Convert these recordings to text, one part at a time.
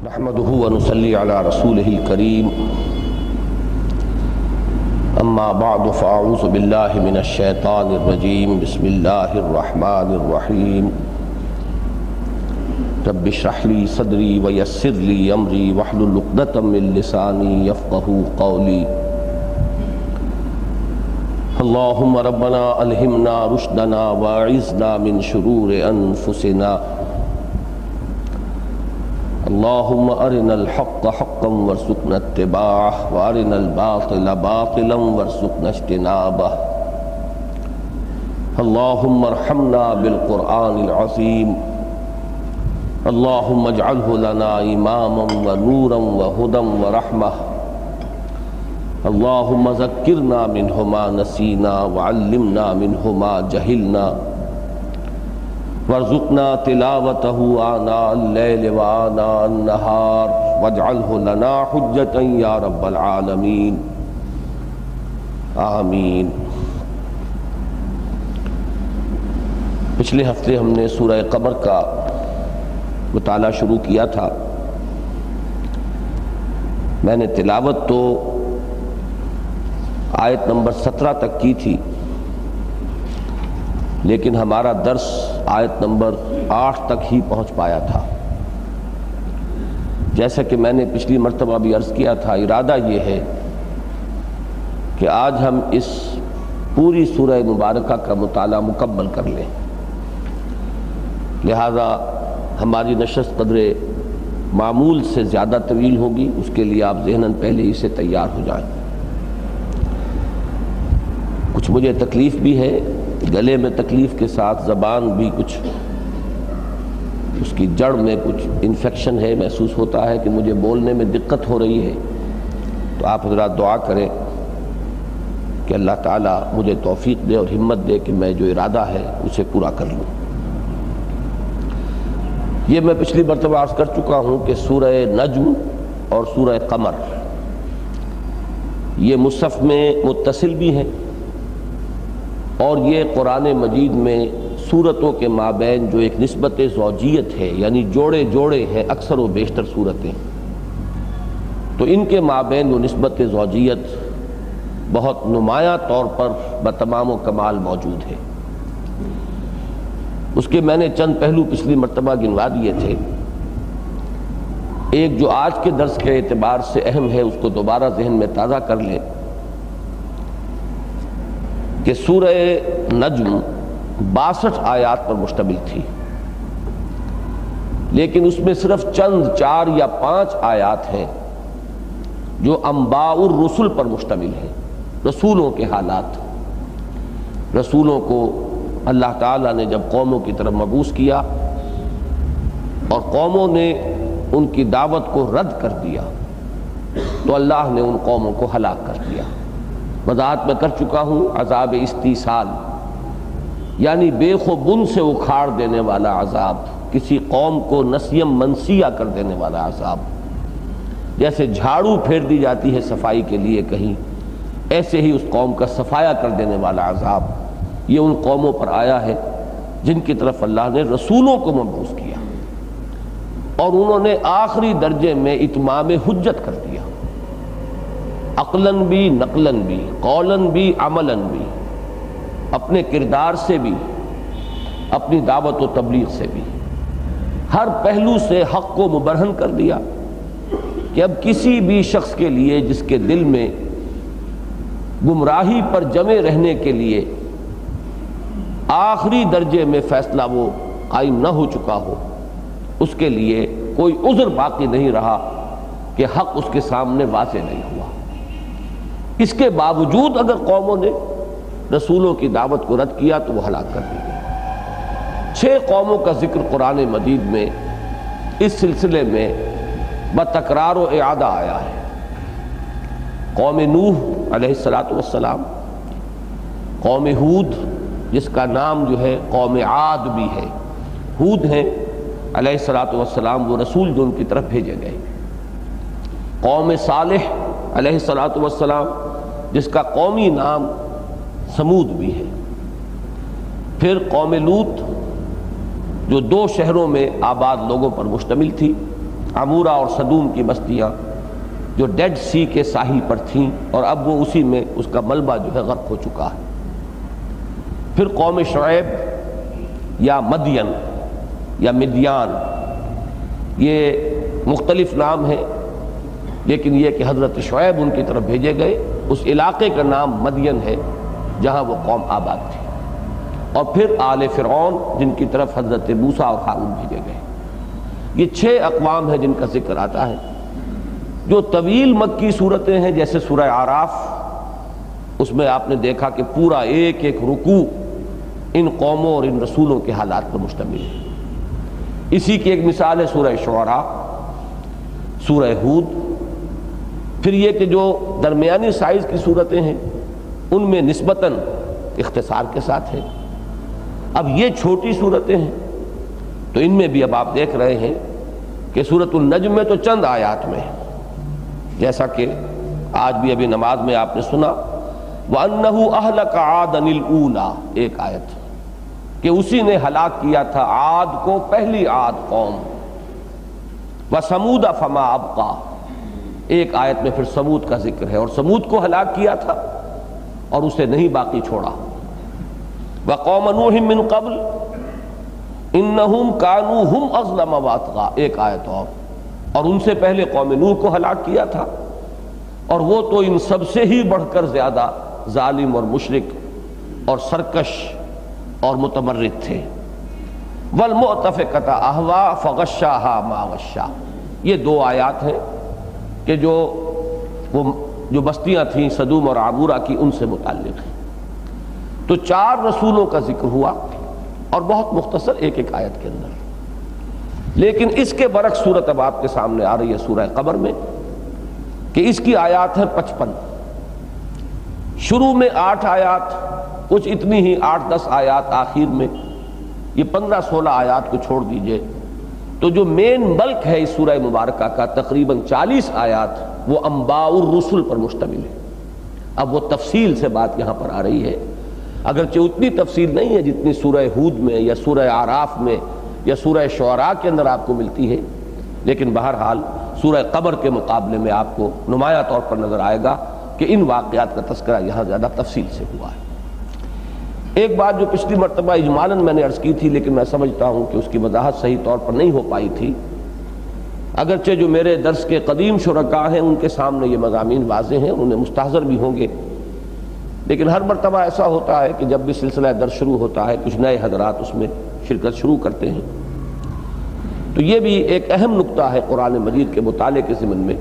نحمده ونصلي على رسوله الكريم اما بعد فاعوذ بالله من الشيطان الرجيم بسم الله الرحمن الرحيم رب اشرح لي صدري ويسر لي امري واحلل عقدة من لساني يفقهوا قولي اللهم ربنا الهمنا رشدنا واعذنا من شرور انفسنا اللهم ارنا الحق حقا وارزقنا اتباعه وارنا الباطل باطلا وارزقنا اجتنابه اللهم ارحمنا بالقرآن العظيم اللهم اجعله لنا اماما ونورا وهدى ورحمة اللهم ذكرنا منه ما نسينا وعلمنا منه ما جهلنا وارزقنا تلاوته آناء الليل وآناء النهار واجعله لنا حجة يا رب العالمين آمین۔ پچھلے ہفتے ہم نے سورہ قمر کا مطالعہ شروع کیا تھا۔ میں نے تلاوت تو آیت نمبر 17 تک کی تھی، لیکن ہمارا درس آیت نمبر 8 تک ہی پہنچ پایا تھا۔ جیسا کہ میں نے پچھلی مرتبہ بھی عرض کیا تھا، ارادہ یہ ہے کہ آج ہم اس پوری سورہ مبارکہ کا مطالعہ مکمل کر لیں، لہذا ہماری نشست قدر معمول سے زیادہ طویل ہوگی، اس کے لیے آپ ذہناً پہلے ہی سے تیار ہو جائیں۔ کچھ مجھے تکلیف بھی ہے، گلے میں تکلیف کے ساتھ زبان بھی کچھ اس کی جڑ میں کچھ انفیکشن ہے، محسوس ہوتا ہے کہ مجھے بولنے میں دقت ہو رہی ہے، تو آپ حضرات دعا کریں کہ اللہ تعالیٰ مجھے توفیق دے اور ہمت دے کہ میں جو ارادہ ہے اسے پورا کر لوں۔ یہ میں پچھلی مرتبہ عرض کر چکا ہوں کہ سورہ نجم اور سورہ قمر یہ مصحف میں متصل بھی ہیں، اور یہ قرآن مجید میں سورتوں کے مابین جو ایک نسبت زوجیت ہے، یعنی جوڑے جوڑے ہیں اکثر و بیشتر صورتیں، تو ان کے مابین وہ نسبت زوجیت بہت نمایاں طور پر بتمام و کمال موجود ہے۔ اس کے میں نے چند پہلو پچھلی مرتبہ گنوا دیے تھے۔ ایک جو آج کے درس کے اعتبار سے اہم ہے، اس کو دوبارہ ذہن میں تازہ کر لیں کہ سورہ نجم 62 آیات پر مشتمل تھی، لیکن اس میں صرف چند 4 یا 5 آیات ہیں جو انباء الرسل پر مشتمل ہیں، رسولوں کے حالات۔ رسولوں کو اللہ تعالیٰ نے جب قوموں کی طرف مبعوث کیا اور قوموں نے ان کی دعوت کو رد کر دیا، تو اللہ نے ان قوموں کو ہلاک کر دیا۔ وضاحت میں کر چکا ہوں، عذاب استیصال یعنی بے خوبن سے اکھاڑ دینے والا عذاب، کسی قوم کو نسیم منسیہ کر دینے والا عذاب، جیسے جھاڑو پھیر دی جاتی ہے صفائی کے لیے کہیں، ایسے ہی اس قوم کا صفایا کر دینے والا عذاب یہ ان قوموں پر آیا ہے جن کی طرف اللہ نے رسولوں کو مبعوث کیا، اور انہوں نے آخری درجے میں اتمام حجت کر دیا، عقلاً بھی، نقلاً بھی، قولاً بھی، عملاً بھی، اپنے کردار سے بھی، اپنی دعوت و تبلیغ سے بھی، ہر پہلو سے حق کو مبرہن کر دیا کہ اب کسی بھی شخص کے لیے جس کے دل میں گمراہی پر جمے رہنے کے لیے آخری درجے میں فیصلہ وہ قائم نہ ہو چکا ہو، اس کے لیے کوئی عذر باقی نہیں رہا کہ حق اس کے سامنے واضح نہیں ہوا۔ اس کے باوجود اگر قوموں نے رسولوں کی دعوت کو رد کیا تو وہ ہلاک کر دی گئی۔ 6 قوموں کا ذکر قرآن مجید میں اس سلسلے میں بتکرار و اعادہ آیا ہے۔ قوم نوح علیہ السلام، قوم ہود جس کا نام جو ہے قوم عاد بھی ہے، ہود ہیں علیہ السلام وہ رسول جو ان کی طرف بھیجے گئے، قوم صالح علیہ السلام جس کا قومی نام سمود بھی ہے، پھر قوم لوط جو 2 شہروں میں آباد لوگوں پر مشتمل تھی، عمورہ اور صدوم کی بستیاں جو ڈیڈ سی کے ساحل پر تھیں اور اب وہ اسی میں اس کا ملبہ جو ہے غرق ہو چکا ہے۔ پھر قوم شعیب یا مدین یا مدیان، یہ مختلف نام ہیں، لیکن یہ کہ حضرت شعیب ان کی طرف بھیجے گئے، اس علاقے کا نام مدین ہے جہاں وہ قوم آباد تھی۔ اور پھر آل فرعون جن کی طرف حضرت موسیٰ اور ہارون بھیجے گئے۔ یہ 6 اقوام ہیں جن کا ذکر آتا ہے، جو طویل مکی صورتیں ہیں، جیسے سورہ اعراف، اس میں آپ نے دیکھا کہ پورا ایک ایک رکوع ان قوموں اور ان رسولوں کے حالات پر مشتمل ہے۔ اسی کی ایک مثال ہے سورہ شعراء، سورہ ہود۔ پھر یہ کہ جو درمیانی سائز کی صورتیں ہیں ان میں نسبتاً اختصار کے ساتھ ہے۔ اب یہ چھوٹی صورتیں ہیں تو ان میں بھی اب آپ دیکھ رہے ہیں کہ سورۃ النجم میں تو چند آیات میں ہے، جیسا کہ آج بھی ابھی نماز میں آپ نے سنا وَأَنَّهُ أَهْلَكَ عَادًا الْأُولَىٰ، ایک آیت کہ اسی نے ہلاک کیا تھا عاد کو، پہلی عاد قوم، وَثَمُودَ فَمَا أَبْقَىٰ، ایک آیت میں پھر سمود کا ذکر ہے، اور سمود کو ہلاک کیا تھا اور اسے نہیں باقی چھوڑا۔ وَقَوْمَ نُوحٍ مِّن قَبْلُ إِنَّهُمْ كَانُوا هُمْ أَظْلَمَ وَأَطْغَىٰ، ایک آیت اور ان سے پہلے قوم نوح کو ہلاک کیا تھا، اور وہ تو ان سب سے ہی بڑھ کر زیادہ ظالم اور مشرک اور سرکش اور متمرد تھے۔ وَالْمُؤْتَفِكَةَ أَهْوَىٰ فَغَشَّاهَا مَا غَشَّىٰ، یہ 2 آیات ہیں کہ جو بستیاں تھیں صدوم اور عمورہ کی، ان سے متعلق ہیں۔ تو 4 رسولوں کا ذکر ہوا اور بہت مختصر ایک ایک آیت کے اندر، لیکن اس کے برعکس صورت اب آپ کے سامنے آ رہی ہے سورہ قمر میں کہ اس کی آیات ہیں 55۔ شروع میں 8 آیات، کچھ اتنی ہی 8-10 آیات آخر میں، یہ 15-16 آیات کو چھوڑ دیجئے تو جو مین بلک ہے اس سورہ مبارکہ کا تقریباً 40 آیات وہ انباء الرسل پر مشتمل ہے۔ اب وہ تفصیل سے بات یہاں پر آ رہی ہے، اگرچہ اتنی تفصیل نہیں ہے جتنی سورہ ہود میں یا سورہ اعراف میں یا سورہ شعراء کے اندر آپ کو ملتی ہے، لیکن بہرحال سورہ قمر کے مقابلے میں آپ کو نمایاں طور پر نظر آئے گا کہ ان واقعات کا تذکرہ یہاں زیادہ تفصیل سے ہوا ہے۔ ایک بات جو پچھلی مرتبہ اجمالاً میں نے عرض کی تھی، لیکن میں سمجھتا ہوں کہ اس کی وضاحت صحیح طور پر نہیں ہو پائی تھی، اگرچہ جو میرے درس کے قدیم شرکاء ہیں ان کے سامنے یہ مضامین واضح ہیں، انہیں مستحضر بھی ہوں گے، لیکن ہر مرتبہ ایسا ہوتا ہے کہ جب بھی سلسلہ درس شروع ہوتا ہے کچھ نئے حضرات اس میں شرکت شروع کرتے ہیں، تو یہ بھی ایک اہم نقطہ ہے قرآن مجید کے مطالعے کے ضمن میں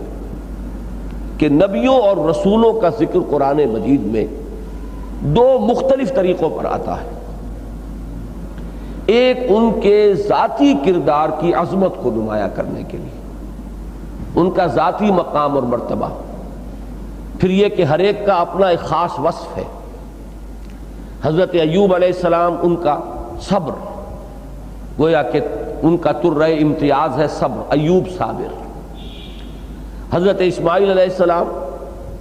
کہ نبیوں اور رسولوں کا ذکر قرآن مجید میں 2 مختلف طریقوں پر آتا ہے۔ ایک ان کے ذاتی کردار کی عظمت کو نمایاں کرنے کے لیے، ان کا ذاتی مقام اور مرتبہ، پھر یہ کہ ہر ایک کا اپنا ایک خاص وصف ہے۔ حضرت ایوب علیہ السلام، ان کا صبر، گویا کہ ان کا طرۂ امتیاز ہے صبر، ایوب صابر۔ حضرت اسماعیل علیہ السلام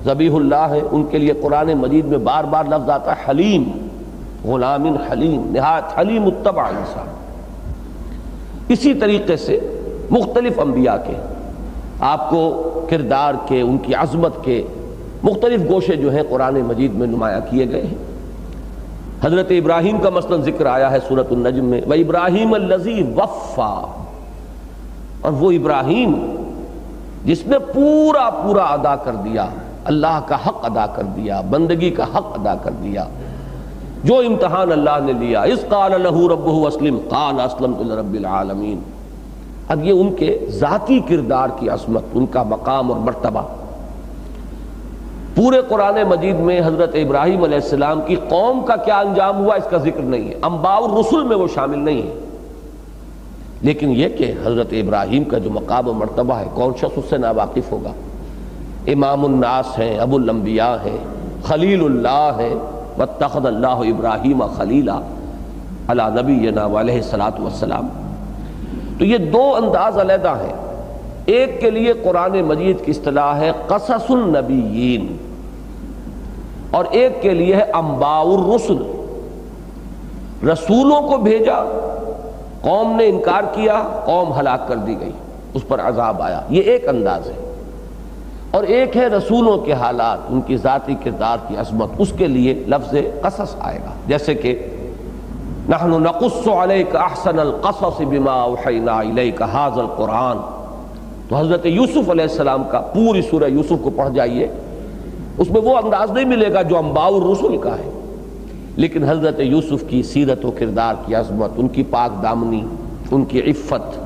ذبیح اللہ ہے، ان کے لیے قرآن مجید میں بار بار لفظ آتا ہے حلیم، غلام حلیم، نہایت حلیم متبع انسان۔ اسی طریقے سے مختلف انبیاء کے آپ کو کردار کے، ان کی عظمت کے مختلف گوشے جو ہیں قرآن مجید میں نمایاں کیے گئے ہیں۔ حضرت ابراہیم کا مثلا ذکر آیا ہے سورۃ النجم میں، وَإِبْرَاهِيمَ الَّذِي وَفَّى، اور وہ ابراہیم جس نے پورا ادا کر دیا، اللہ کا حق ادا کر دیا، بندگی کا حق ادا کر دیا، جو امتحان اللہ نے لیا۔ اذ قال له ربه اسلم قال اسلمت لرب العالمین۔ اب یہ ان کے ذاتی کردار کی عظمت، ان کا مقام اور مرتبہ۔ پورے قرآن مجید میں حضرت ابراہیم علیہ السلام کی قوم کا کیا انجام ہوا اس کا ذکر نہیں ہے، انباء الرسل میں وہ شامل نہیں ہے، لیکن یہ کہ حضرت ابراہیم کا جو مقام و مرتبہ ہے کون شخص اس سے ناواقف ہوگا۔ امام الناس ہیں، ابو الانبیاء ہیں، خلیل اللہ ہیں، واتخذ اللہ ابراہیم خلیلا علی نبینا وعلیہ الصلاۃ والسلام۔ تو یہ 2 انداز علیحدہ ہیں، ایک کے لیے قرآن مجید کی اصطلاح ہے قصص النبیین، اور ایک کے لیے ہے انباء الرسل۔ رسولوں کو بھیجا، قوم نے انکار کیا، قوم ہلاک کر دی گئی، اس پر عذاب آیا، یہ ایک انداز ہے۔ اور ایک ہے رسولوں کے حالات، ان کی ذاتی کردار کی عظمت، اس کے لیے لفظ قصص آئے گا، جیسے کہ نحن نقص علیک احسن القصص بما اوحینا الیک ھذا القرآن، تو حضرت یوسف علیہ السلام کا پوری سورہ یوسف کو پڑھ جائیے، اس میں وہ انداز نہیں ملے گا جو انباء الرسل کا ہے، لیکن حضرت یوسف کی سیرت و کردار کی عظمت، ان کی پاک دامنی، ان کی عفت،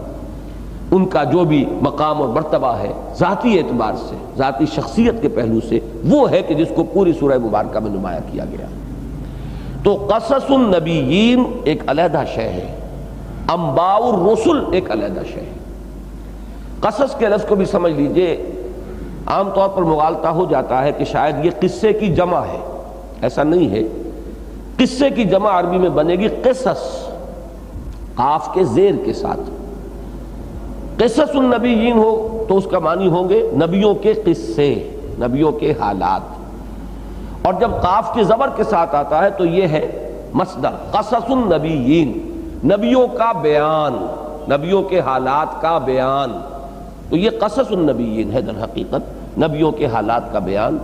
ان کا جو بھی مقام اور مرتبہ ہے ذاتی اعتبار سے، ذاتی شخصیت کے پہلو سے، وہ ہے کہ جس کو پوری سورہ مبارکہ میں نمایاں کیا گیا۔ تو قصص النبیین ایک علیحدہ شے ہے، انباء الرسل ایک علیحدہ شے ہے۔ قصص کے لفظ کو بھی سمجھ لیجئے، عام طور پر مغالطہ ہو جاتا ہے کہ شاید یہ قصے کی جمع ہے، ایسا نہیں ہے۔ قصے کی جمع عربی میں بنے گی قصص، قاف کے زیر کے ساتھ۔ قصص النبیین ہو تو اس کا معنی ہوں گے نبیوں کے قصے، نبیوں کے حالات، اور جب قاف کے زبر کے ساتھ آتا ہے تو یہ ہے مصدر، قصص النبیین، نبیوں کا بیان، نبیوں کے حالات کا بیان، تو یہ قصص النبیین ہے در حقیقت، نبیوں کے حالات کا بیان۔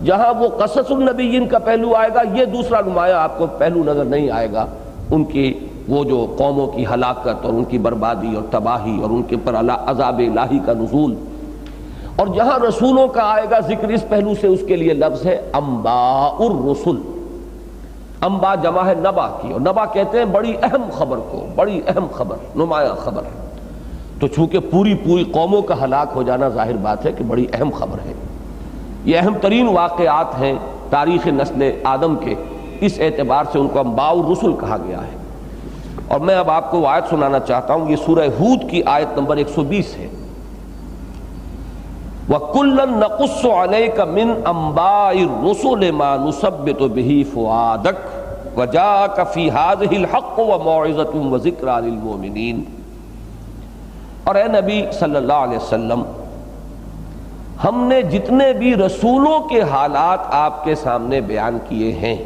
جہاں وہ قصص النبیین کا پہلو آئے گا، یہ دوسرا نمایاں آپ کو پہلو نظر نہیں آئے گا، ان کی وہ جو قوموں کی ہلاکت اور ان کی بربادی اور تباہی اور ان کے پر عذاب الہی کا نزول۔ اور جہاں رسولوں کا آئے گا ذکر اس پہلو سے، اس کے لیے لفظ ہے انباء الرسل۔ انباء جمع ہے نبا کی، اور نبا کہتے ہیں بڑی اہم خبر کو، بڑی اہم خبر، نمایاں خبر۔ تو چونکہ پوری قوموں کا ہلاک ہو جانا ظاہر بات ہے کہ بڑی اہم خبر ہے، یہ اہم ترین واقعات ہیں تاریخ نسل آدم کے، اس اعتبار سے ان کو انباء الرسل کہا گیا ہے۔ اور میں اب آپ کو وہ آیت سنانا چاہتا ہوں، یہ سورہ ہود کی آیت نمبر 120 ہے۔ وَكُلًّا نَقُصُّ عَلَيْكَ مِنْ أَنْبَاءِ الرُّسُلِ مَا نُثَبِّتُ بِهِ فُؤَادَكَ وَجَاءَكَ فِي هَٰذِهِ الْحَقُّ وَمَوْعِظَةٌ وَذِكْرَىٰ لِلْمُؤْمِنِينَ۔ اور اے نبی صلی اللہ علیہ وسلم، ہم نے جتنے بھی رسولوں کے حالات آپ کے سامنے بیان کیے ہیں،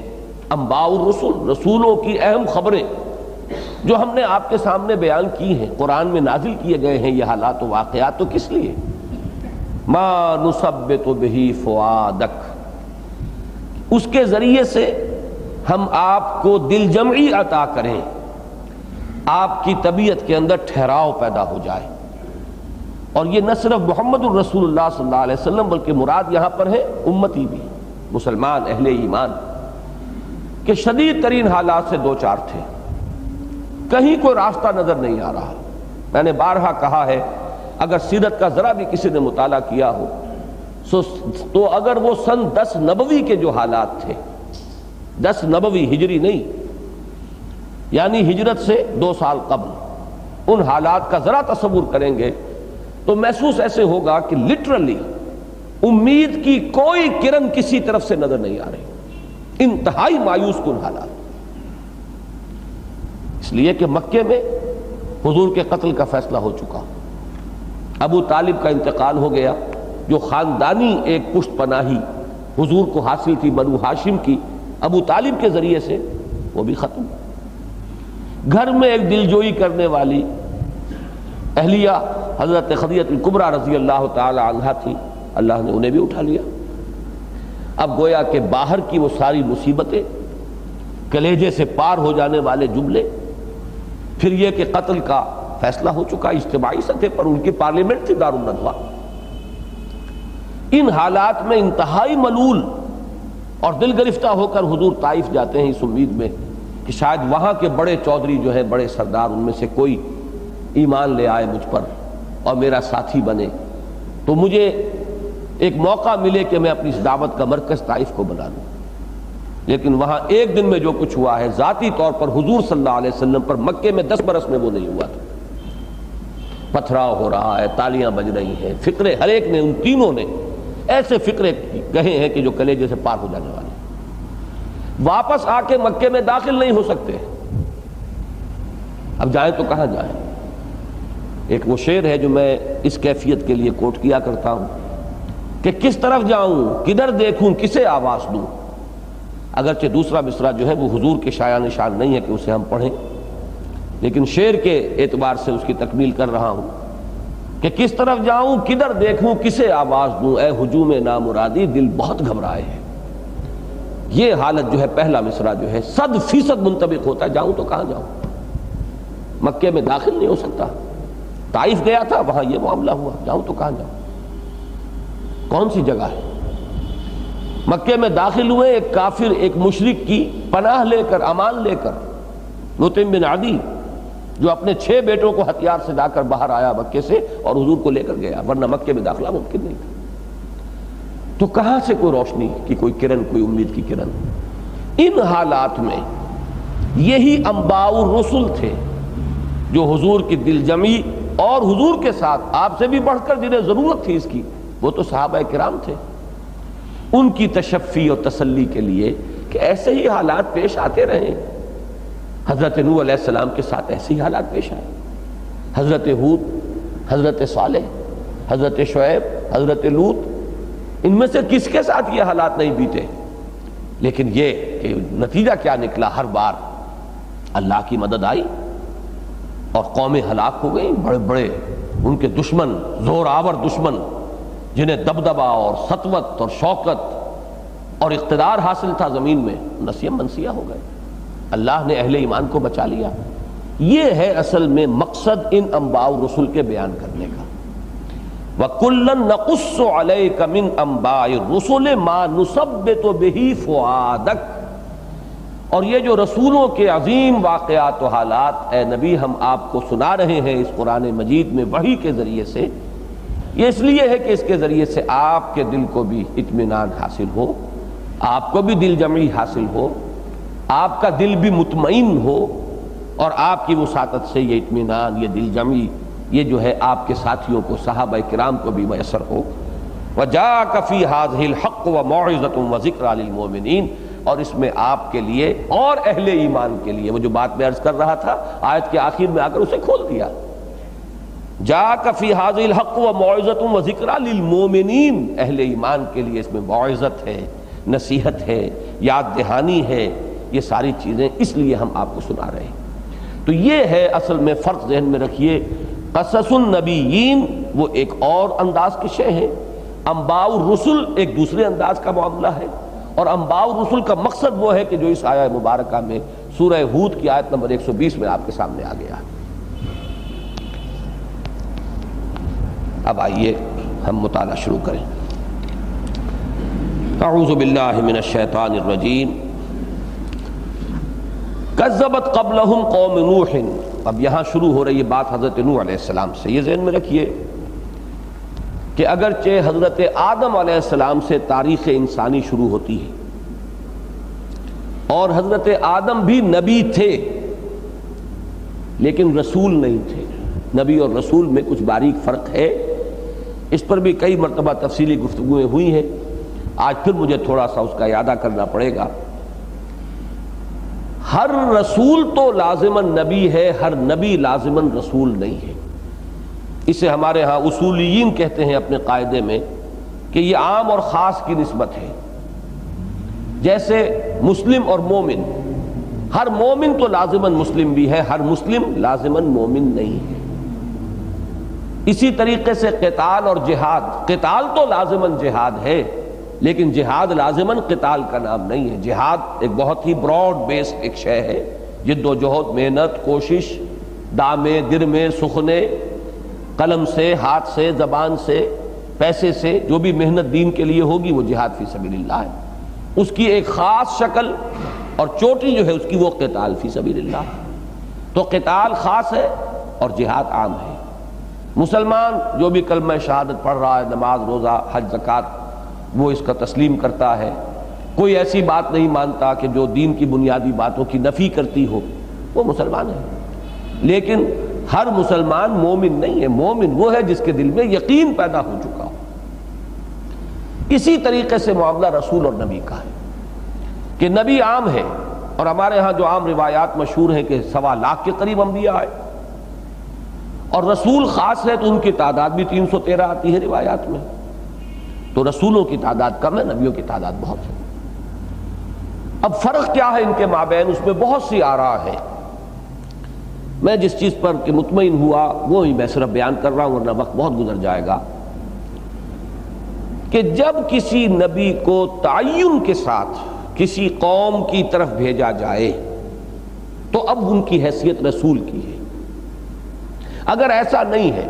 انباء الرسل، رسولوں کی اہم خبریں جو ہم نے آپ کے سامنے بیان کی ہیں، قرآن میں نازل کیے گئے ہیں یہ حالات و واقعات، تو کس لیے؟ ما نثبت بہ فؤادک، اس کے ذریعے سے ہم آپ کو دل جمعی عطا کریں، آپ کی طبیعت کے اندر ٹھہراؤ پیدا ہو جائے۔ اور یہ نہ صرف محمد الرسول اللہ صلی اللہ علیہ وسلم بلکہ مراد یہاں پر ہے امتی بھی، مسلمان اہل ایمان، کہ شدید ترین حالات سے دو چار تھے، کہیں کوئی راستہ نظر نہیں آ رہا۔ میں نے بارہا کہا ہے، اگر سیرت کا ذرا بھی کسی نے مطالعہ کیا ہو تو اگر وہ سن 10 نبوی کے جو حالات تھے، 10 نبوی ہجری نہیں، یعنی ہجرت سے 2 سال قبل، ان حالات کا ذرا تصور کریں گے تو محسوس ایسے ہوگا کہ لٹرلی امید کی کوئی کرن کسی طرف سے نظر نہیں آ رہی، انتہائی مایوس کن حالات۔ اس لیے کہ مکے میں حضور کے قتل کا فیصلہ ہو چکا، ابو طالب کا انتقال ہو گیا، جو خاندانی ایک پشت پناہی حضور کو حاصل تھی بنو ہاشم کی، ابو طالب کے ذریعے سے وہ بھی ختم۔ گھر میں ایک دلجوئی کرنے والی اہلیہ حضرت خدیجہ الکبریٰ رضی اللہ تعالی عنہا تھی، اللہ نے انہیں بھی اٹھا لیا۔ اب گویا کہ باہر کی وہ ساری مصیبتیں، کلیجے سے پار ہو جانے والے جملے، پھر یہ کہ قتل کا فیصلہ ہو چکا اجتماعی سطح پر، ان کی پارلیمنٹ تھی دارالندوہ۔ ان حالات میں انتہائی ملول اور دل گرفتہ ہو کر حضور طائف جاتے ہیں اس امید میں کہ شاید وہاں کے بڑے چودھری جو ہیں، بڑے سردار، ان میں سے کوئی ایمان لے آئے مجھ پر اور میرا ساتھی بنے، تو مجھے ایک موقع ملے کہ میں اپنی اس دعوت کا مرکز طائف کو بنا لوں۔ لیکن وہاں ایک دن میں جو کچھ ہوا ہے، ذاتی طور پر حضور صلی اللہ علیہ وسلم پر مکے میں 10 برس میں وہ نہیں ہوا تھا۔ پتھراؤ ہو رہا ہے، تالیاں بج رہی ہیں، فقرے ہر ایک نے، ان تینوں نے ایسے فقرے کہے ہیں کہ جو کلیجے سے پار ہو جانے والے، واپس آ کے مکے میں داخل نہیں ہو سکتے۔ اب جائیں تو کہاں جائیں؟ ایک وہ شعر ہے جو میں اس کیفیت کے لیے کوٹ کیا کرتا ہوں کہ کس طرف جاؤں، کدھر دیکھوں، کسے آواز دوں۔ اگرچہ دوسرا مصرع جو ہے وہ حضور کے شایع نشان نہیں ہے کہ اسے ہم پڑھیں، لیکن شعر کے اعتبار سے اس کی تکمیل کر رہا ہوں۔ کہ کس طرف جاؤں، کدھر دیکھوں، کسے آواز دوں، اے ہجوم نامرادی دل بہت گھبرائے ہے۔ یہ حالت جو ہے پہلا مصرع جو ہے 100% منطبق ہوتا ہے، جاؤں تو کہاں جاؤں، مکے میں داخل نہیں ہو سکتا، طائف گیا تھا وہاں یہ معاملہ ہوا، جاؤں تو کہاں جاؤں، کون سی جگہ ہے۔ مکے میں داخل ہوئے، ایک کافر ایک مشرک کی پناہ لے کر، امان لے کر، مطعم بن عدی، جو اپنے 6 بیٹوں کو ہتھیار سے لا کر باہر آیا مکے سے اور حضور کو لے کر گیا، ورنہ مکے میں داخلہ ممکن نہیں تھا۔ تو کہاں سے کوئی روشنی کی کوئی کرن، کوئی امید کی کرن۔ ان حالات میں یہی انباء الرسل تھے جو حضور کی دل جمعی اور حضور کے ساتھ آپ سے بھی بڑھ کر جنہیں ضرورت تھی اس کی، وہ تو صحابہ کرام تھے، ان کی تشفی اور تسلی کے لیے کہ ایسے ہی حالات پیش آتے رہے۔ حضرت نوح علیہ السلام کے ساتھ ایسے ہی حالات پیش آئے، حضرت ہود، حضرت صالح، حضرت شعیب، حضرت لوط، ان میں سے کس کے ساتھ یہ حالات نہیں بیتے؟ لیکن یہ کہ نتیجہ کیا نکلا، ہر بار اللہ کی مدد آئی اور قومیں ہلاک ہو گئیں، بڑے بڑے ان کے دشمن، زور آور دشمن جنہیں دبدبہ اور سطوت اور شوکت اور اقتدار حاصل تھا زمین میں، نسیہ منسیہ ہو گئے، اللہ نے اہل ایمان کو بچا لیا۔ یہ ہے اصل میں مقصد ان انباء الرسل کے بیان کرنے کا۔ وَكُلًّا نَقُصُّ عَلَيْكَ مِنْ أَنْبَاءِ الرُّسُلِ مَا نُثَبِّتُ بِهِ فُؤَادَكَ، اور یہ جو رسولوں کے عظیم واقعات و حالات اے نبی ہم آپ کو سنا رہے ہیں اس قرآن مجید میں وحی کے ذریعے سے، یہ اس لیے ہے کہ اس کے ذریعے سے آپ کے دل کو بھی اطمینان حاصل ہو، آپ کو بھی دل جمعی حاصل ہو، آپ کا دل بھی مطمئن ہو، اور آپ کی وساطت سے یہ اطمینان، یہ دل جمعی، یہ جو ہے آپ کے ساتھیوں کو، صحابہ کرام کو بھی میسر ہو۔ وَجَاءَكَ فِي هَٰذِهِ الْحَقُّ وَمَوْعِظَةٌ وَذِكْرَىٰ لِلْمُؤْمِنِينَ، اور اس میں آپ کے لیے اور اہل ایمان کے لیے، وہ جو بات میں عرض کر رہا تھا آیت کے آخر میں آ کر اسے کھول دیا۔ جَاءَكَ فِي هَٰذِهِ الْحَقُّ وَمَوْعِظَةٌ وَذِكْرَىٰ لِلْمُؤْمِنِينَ، اہل ایمان کے لیے اس میں موعظت ہے، نصیحت ہے، یاد دہانی ہے، یہ ساری چیزیں اس لیے ہم آپ کو سنا رہے ہیں۔ تو یہ ہے اصل میں فرق ذہن میں رکھیے، قصص النبیین وہ ایک اور انداز کے شے ہیں، انباء الرسل ایک دوسرے انداز کا معاملہ ہے، اور انباء الرسل کا مقصد وہ ہے کہ جو اس آیہ مبارکہ میں سورہ ہود کی آیت نمبر 120 میں آپ کے سامنے آ گیا ہے۔ اب آئیے ہم مطالعہ شروع کریں۔ اعوذ باللہ من الشیطان الرجیم۔ کذبت قبلہم قوم نوح، اب یہاں شروع ہو رہی ہے بات حضرت نوح علیہ السلام سے۔ یہ ذہن میں رکھیے کہ اگرچہ حضرت آدم علیہ السلام سے تاریخ انسانی شروع ہوتی ہے اور حضرت آدم بھی نبی تھے لیکن رسول نہیں تھے۔ نبی اور رسول میں کچھ باریک فرق ہے، اس پر بھی کئی مرتبہ تفصیلی گفتگویں ہوئی ہیں، آج پھر مجھے تھوڑا سا اس کا اعادہ کرنا پڑے گا۔ ہر رسول تو لازماً نبی ہے، ہر نبی لازماً رسول نہیں ہے۔ اسے ہمارے ہاں اصولیین کہتے ہیں اپنے قاعدے میں کہ یہ عام اور خاص کی نسبت ہے۔ جیسے مسلم اور مومن، ہر مومن تو لازماً مسلم بھی ہے، ہر مسلم لازماً مومن نہیں ہے۔ اسی طریقے سے قتال اور جہاد، قتال تو لازماً جہاد ہے لیکن جہاد لازماً قتال کا نام نہیں ہے۔ جہاد ایک بہت ہی براڈ بیس ایک شے ہے، جد و جہد، محنت، کوشش، دامے، درمے، سخنے، قلم سے، ہاتھ سے، زبان سے، پیسے سے، جو بھی محنت دین کے لیے ہوگی وہ جہاد فی سبیل اللہ ہے۔ اس کی ایک خاص شکل اور چوٹی جو ہے اس کی وہ قتال فی سبیل اللہ ہے۔ تو قتال خاص ہے اور جہاد عام ہے۔ مسلمان جو بھی کلمہ شہادت پڑھ رہا ہے، نماز، روزہ، حج، زکوٰۃ، وہ اس کا تسلیم کرتا ہے، کوئی ایسی بات نہیں مانتا کہ جو دین کی بنیادی باتوں کی نفی کرتی ہو، وہ مسلمان ہے۔ لیکن ہر مسلمان مومن نہیں ہے، مومن وہ ہے جس کے دل میں یقین پیدا ہو چکا ہو۔ اسی طریقے سے معاملہ رسول اور نبی کا ہے کہ نبی عام ہے، اور ہمارے ہاں جو عام روایات مشہور ہیں کہ 1.25 لاکھ کے قریب انبیاء آئے، اور رسول خاص ہے تو ان کی تعداد بھی 313 آتی ہے روایات میں۔ تو رسولوں کی تعداد کم ہے، نبیوں کی تعداد بہت ہے۔ اب فرق کیا ہے ان کے مابین؟ اس میں بہت سی آراء ہے۔ میں جس چیز پر کہ مطمئن ہوا وہی میں صرف بیان کر رہا ہوں ورنہ وقت بہت گزر جائے گا، کہ جب کسی نبی کو تعین کے ساتھ کسی قوم کی طرف بھیجا جائے تو اب ان کی حیثیت رسول کی ہے۔ اگر ایسا نہیں ہے،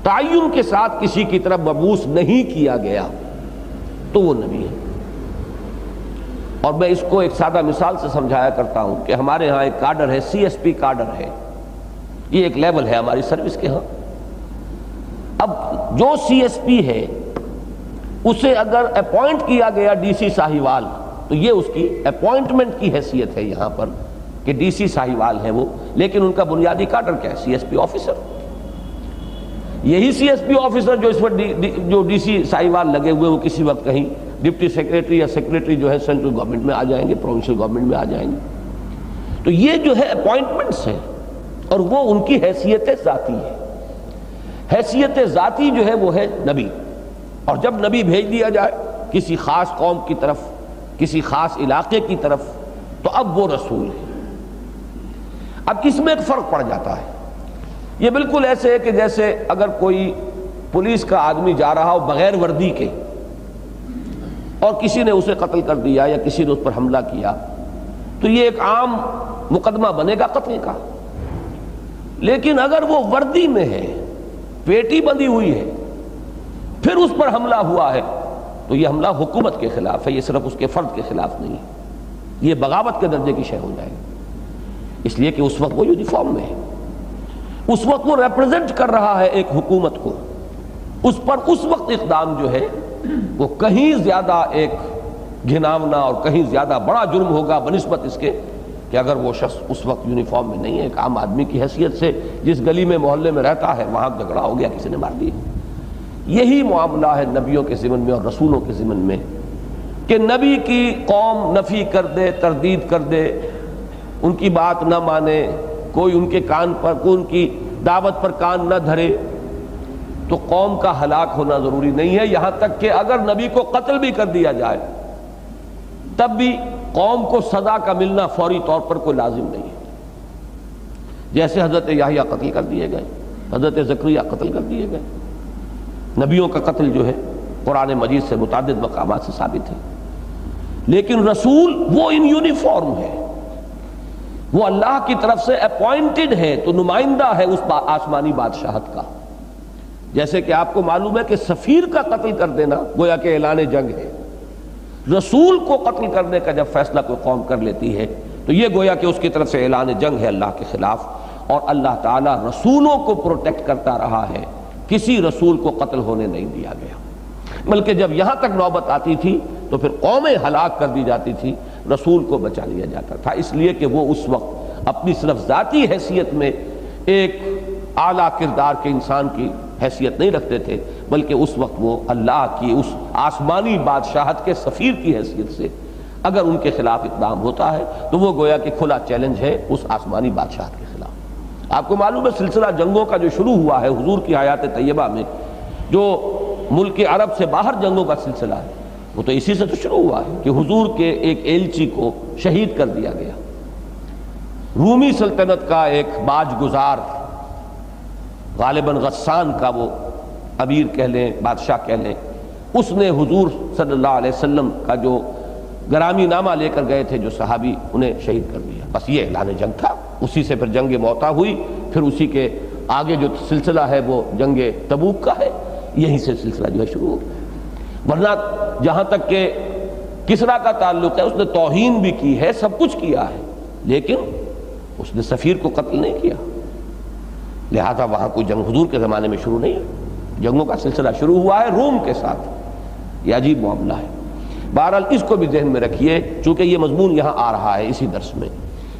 تعین کے ساتھ کسی کی طرف مبعوث نہیں کیا گیا تو وہ نبی ہے۔ اور میں اس کو ایک سادہ مثال سے سمجھایا کرتا ہوں کہ ہمارے ہاں ایک کارڈر ہے، سی ایس پی کارڈر ہے، یہ ایک لیول ہے ہماری سروس کے ہاں۔ اب جو سی ایس پی ہے اسے اگر اپوائنٹ کیا گیا ڈی سی ساہیوال تو یہ اس کی اپوائنٹمنٹ کی حیثیت ہے یہاں پر کہ ڈی سی ساہیوال ہے وہ، لیکن ان کا بنیادی کارڈر کیا ہے؟ C S P officer. یہی سی ایس پی آفیسر جو اس وقت جو ڈی سی ساہیوال لگے ہوئے وہ کسی وقت کہیں ڈپٹی سیکریٹری یا سیکریٹری جو ہے سینٹرل گورنمنٹ میں آ جائیں گے، پروونشل گورنمنٹ میں آ جائیں گے۔ تو یہ جو ہے اپوائنٹمنٹس ہیں اور وہ ان کی حیثیت ذاتی ہے۔ حیثیت ذاتی جو ہے وہ ہے نبی، اور جب نبی بھیج دیا جائے کسی خاص قوم کی طرف، کسی خاص علاقے کی طرف، تو اب وہ رسول ہے۔ اب اس میں ایک فرق پڑ جاتا ہے، یہ بالکل ایسے ہے کہ جیسے اگر کوئی پولیس کا آدمی جا رہا ہو بغیر وردی کے اور کسی نے اسے قتل کر دیا یا کسی نے اس پر حملہ کیا تو یہ ایک عام مقدمہ بنے گا قتل کا۔ لیکن اگر وہ وردی میں ہے، پیٹی بندھی ہوئی ہے، پھر اس پر حملہ ہوا ہے تو یہ حملہ حکومت کے خلاف ہے، یہ صرف اس کے فرد کے خلاف نہیں ہے، یہ بغاوت کے درجے کی شے ہو جائے گی، اس لیے کہ اس وقت وہ یونیفارم میں ہے، اس وقت وہ ریپرزینٹ کر رہا ہے ایک حکومت کو، اس پر اس وقت اقدام جو ہے وہ کہیں زیادہ ایک گھناونا اور کہیں زیادہ بڑا جرم ہوگا بنسبت اس کے کہ اگر وہ شخص اس وقت یونیفارم میں نہیں ہے، ایک عام آدمی کی حیثیت سے جس گلی میں محلے میں رہتا ہے وہاں جھگڑا ہو گیا، کسی نے مار دیا۔ یہی معاملہ ہے نبیوں کے ضمن میں اور رسولوں کے ضمن میں کہ نبی کی قوم نفی کر دے، تردید کر دے، ان کی بات نہ مانے، کوئی ان کے کان پر، کوئی ان کی دعوت پر کان نہ دھرے، تو قوم کا ہلاک ہونا ضروری نہیں ہے۔ یہاں تک کہ اگر نبی کو قتل بھی کر دیا جائے تب بھی قوم کو سزا کا ملنا فوری طور پر کوئی لازم نہیں ہے۔ جیسے حضرت یحییٰ قتل کر دیے گئے، حضرت زکریا قتل کر دیے گئے، نبیوں کا قتل جو ہے قرآن مجید سے متعدد مقامات سے ثابت ہے۔ لیکن رسول وہ ان یونیفارم ہے، وہ اللہ کی طرف سے اپوائنٹڈ ہے، تو نمائندہ ہے اس آسمانی بادشاہت کا۔ جیسے کہ آپ کو معلوم ہے کہ سفیر کا قتل کر دینا گویا کہ اعلان جنگ ہے، رسول کو قتل کرنے کا جب فیصلہ کوئی قوم کر لیتی ہے تو یہ گویا کہ اس کی طرف سے اعلان جنگ ہے اللہ کے خلاف، اور اللہ تعالیٰ رسولوں کو پروٹیکٹ کرتا رہا ہے، کسی رسول کو قتل ہونے نہیں دیا گیا، بلکہ جب یہاں تک نوبت آتی تھی تو پھر قومیں ہلاک کر دی جاتی تھی، رسول کو بچا لیا جاتا تھا، اس لیے کہ وہ اس وقت اپنی صرف ذاتی حیثیت میں ایک اعلیٰ کردار کے انسان کی حیثیت نہیں رکھتے تھے، بلکہ اس وقت وہ اللہ کی اس آسمانی بادشاہت کے سفیر کی حیثیت سے اگر ان کے خلاف اقدام ہوتا ہے تو وہ گویا کہ کھلا چیلنج ہے اس آسمانی بادشاہت کے خلاف۔ آپ کو معلوم ہے سلسلہ جنگوں کا جو شروع ہوا ہے حضور کی حیات طیبہ میں، جو ملک عرب سے باہر جنگوں کا سلسلہ ہے، وہ تو اسی سے تو شروع ہوا ہے کہ حضور کے ایک ایلچی کو شہید کر دیا گیا۔ رومی سلطنت کا ایک باج گزار، غالباً غسان کا وہ امیر کہہ لیں، بادشاہ کہہ لیں، اس نے حضور صلی اللہ علیہ وسلم کا جو گرامی نامہ لے کر گئے تھے جو صحابی، انہیں شہید کر دیا۔ بس یہ اعلان جنگ تھا، اسی سے پھر جنگ موتا ہوئی، پھر اسی کے آگے جو سلسلہ ہے وہ جنگ تبوک کا ہے، یہیں سے سلسلہ جو ہے شروع ہو گیا۔ ورنہ جہاں تک کہ کسریٰ کا تعلق ہے، اس نے توہین بھی کی ہے، سب کچھ کیا ہے، لیکن اس نے سفیر کو قتل نہیں کیا، لہذا وہاں کوئی جنگ حضور کے زمانے میں شروع نہیں ہے۔ جنگوں کا سلسلہ شروع ہوا ہے روم کے ساتھ، یہ عجیب معاملہ ہے۔ بہرحال اس کو بھی ذہن میں رکھیے، چونکہ یہ مضمون یہاں آ رہا ہے اسی درس میں،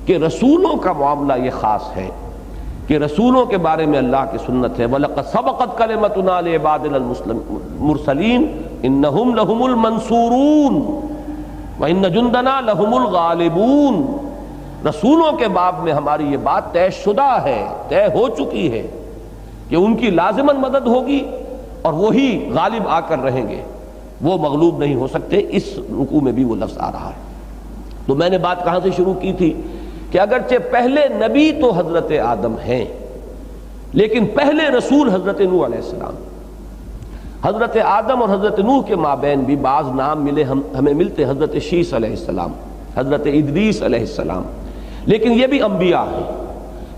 کہ رسولوں کا معاملہ یہ خاص ہے کہ رسولوں کے بارے میں اللہ کی سنت ہے، وَلَقَدْ سَبَقَتْ كَلِمَتُنَا لِعِبَادِنَا الْمُرْسَلِينَ إِنَّهُمْ لَهُمُ الْمَنْصُورُونَ وَإِنَّ جُنْدَنَا لَهُمُ الْغَالِبُونَ۔ رسولوں کے باب میں ہماری یہ بات طے شدہ ہے، طے ہو چکی ہے کہ ان کی لازماً مدد ہوگی اور وہی غالب آ کر رہیں گے، وہ مغلوب نہیں ہو سکتے۔ اس رکوع میں بھی وہ لفظ آ رہا ہے۔ تو میں نے بات کہاں سے شروع کی تھی کہ اگرچہ پہلے نبی تو حضرت آدم ہیں لیکن پہلے رسول حضرت نوح علیہ السلام. حضرت آدم اور حضرت نوح کے مابین بھی بعض نام ہمیں ملتے، حضرت شیس علیہ السلام، حضرت ادریس علیہ السلام، لیکن یہ بھی انبیاء ہیں.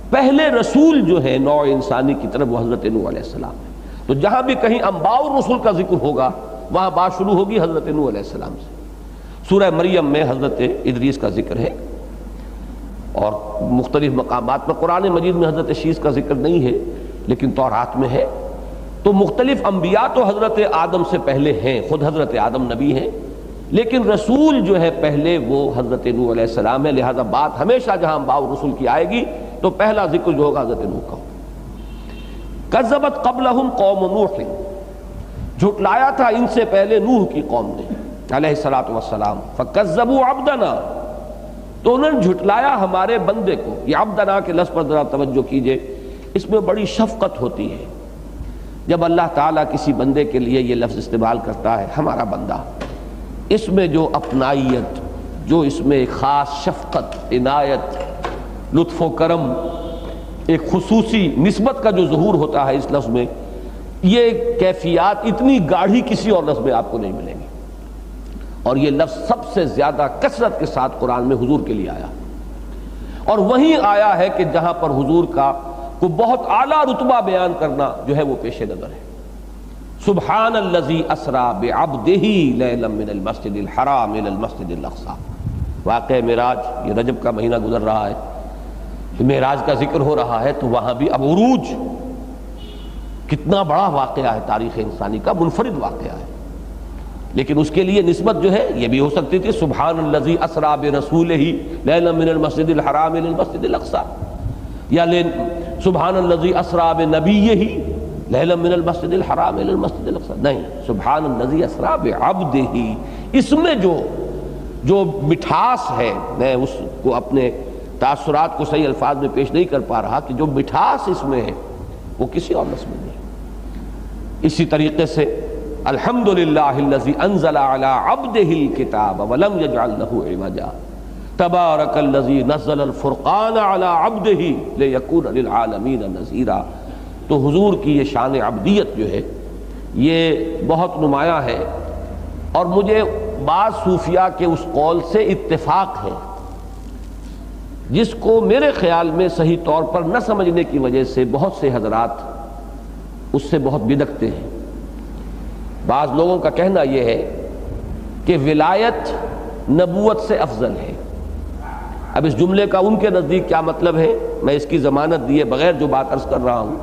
پہلے رسول جو ہے نوع انسانی کی طرف وہ حضرت نوح علیہ السلام ہے. تو جہاں بھی کہیں انباء الرسل کا ذکر ہوگا وہاں بات شروع ہوگی حضرت نوح علیہ السلام سے. سورہ مریم میں حضرت ادریس کا ذکر ہے اور مختلف مقامات پر. قرآن مجید میں حضرت شیس کا ذکر نہیں ہے لیکن تورات میں ہے. تو مختلف انبیاء تو حضرت آدم سے پہلے ہیں، خود حضرت آدم نبی ہیں، لیکن رسول جو ہے پہلے وہ حضرت نوح علیہ السلام ہے. لہذا بات ہمیشہ جہاں انباء الرسل کی آئے گی تو پہلا ذکر جو ہوگا حضرت نوح کا. کذبت قبلہم قوم نوح، جھٹلایا تھا ان سے پہلے نوح کی قوم نے علیہ الصلوۃ والسلام. فکذبوا عبدنا، تو انہوں نے جھٹلایا ہمارے بندے کو. یہ عبدنا کے لفظ پر ذرا توجہ کیجئے، اس میں بڑی شفقت ہوتی ہے جب اللہ تعالیٰ کسی بندے کے لیے یہ لفظ استعمال کرتا ہے ہمارا بندہ. اس میں جو اپنائیت، جو اس میں ایک خاص شفقت، عنایت، لطف و کرم، ایک خصوصی نسبت کا جو ظہور ہوتا ہے اس لفظ میں، یہ کیفیات اتنی گاڑھی کسی اور لفظ میں آپ کو نہیں ملیں گی. اور یہ لفظ سب سے زیادہ کثرت کے ساتھ قرآن میں حضور کے لیے آیا، اور وہیں آیا ہے کہ جہاں پر حضور کا کو بہت اعلیٰ رتبہ بیان کرنا جو ہے وہ پیش نظر ہے. سبحان الذی اسریٰ بعبدہ لیلا من المسجد الحرام الی المسجد الاقصی. واقع معراج، یہ رجب کا مہینہ گزر رہا ہے، معراج کا ذکر ہو رہا ہے، تو وہاں بھی اب عروج کتنا بڑا واقعہ ہے، تاریخ انسانی کا منفرد واقعہ ہے. لیکن اس کے لیے نسبت جو ہے یہ بھی ہو سکتی تھی سبحان الذی اسریٰ برسولہ لیلا من المسجد الحرام الی المسجد الاقصی، یا سبحان الذی اسریٰ بنبیہ لیلا من المسجد الحرام الی المسجد الاقصی. نہیں، سبحان الذی اسریٰ بعبدہ. اس میں جو مٹھاس ہے، میں اس کو اپنے تاثرات کو صحیح الفاظ میں پیش نہیں کر پا رہا کہ جو مٹھاس اس میں ہے وہ کسی اور لفظ میں نہیں. اسی طریقے سے الحمدللہ الذی انزل علی عبدہ الکتاب ولم یجعل لہ عوجا تبارک الذی نزل الفرقان علی عبدہ لیکون للعالمین نذیرا. تو حضور کی یہ شان عبدیت جو ہے یہ بہت نمایاں ہے، اور مجھے بعض صوفیاء کے اس قول سے اتفاق ہے جس کو میرے خیال میں صحیح طور پر نہ سمجھنے کی وجہ سے بہت سے حضرات اس سے بہت بدکتے ہیں. بعض لوگوں کا کہنا یہ ہے کہ ولایت نبوت سے افضل ہے. اب اس جملے کا ان کے نزدیک کیا مطلب ہے، میں اس کی ضمانت دیے بغیر جو بات عرض کر رہا ہوں.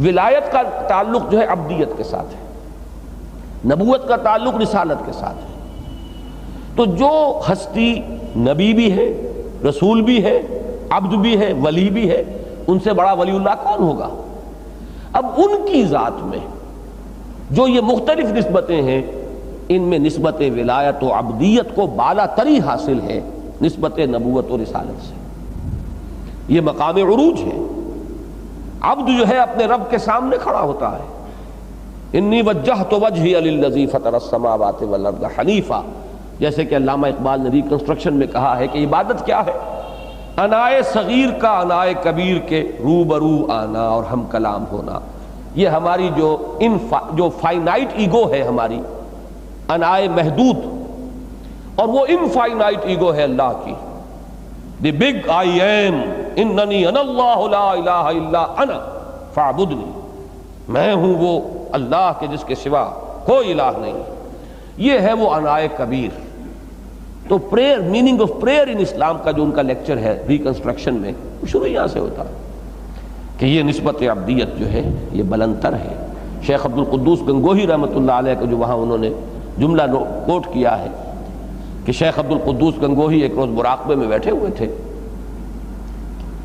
ولایت کا تعلق جو ہے عبدیت کے ساتھ ہے، نبوت کا تعلق رسالت کے ساتھ ہے. تو جو ہستی نبی بھی ہے، رسول بھی ہے، عبد بھی ہے، ولی بھی ہے، ان سے بڑا ولی اللہ کون ہوگا؟ اب ان کی ذات میں جو یہ مختلف نسبتیں ہیں، ان میں نسبت ولایت و عبدیت کو بالا تری حاصل ہے نسبت نبوت و رسالت سے. یہ مقام عروج ہے. عبد جو ہے اپنے رب کے سامنے کھڑا ہوتا ہے. انی وجہت وجہی للذی فطر السماوات والارض حنیفا، جیسے کہ علامہ اقبال نے ریکنسٹرکشن میں کہا ہے کہ عبادت کیا ہے؟ انائے صغیر کا انائے کبیر کے روبرو آنا اور ہم کلام ہونا. یہ ہماری جو فائنائٹ ایگو ہے، ہماری انائے محدود، اور وہ انفائنائٹ ایگو ہے اللہ کی. دی بگ آئی ایم اننی انا اللہ لا الہ الا انا فاعبدنی. میں ہوں وہ اللہ کے جس کے سوا کوئی الہ نہیں. یہ ہے وہ انائے کبیر. تو پریئر، میننگ آف پریئر ان اسلام کا جو ان کا لیکچر ہے ریکنسٹرکشن میں، شروع یہاں سے ہوتا کہ یہ نسبت عبدیت جو ہے یہ بلندتر ہے. شیخ عبد القدوس گنگوہی رحمۃ اللہ علیہ کو جو وہاں انہوں نے جملہ کوٹ کیا ہے کہ شیخ عبد القدوس گنگوہی ایک روز مراقبے میں بیٹھے ہوئے تھے،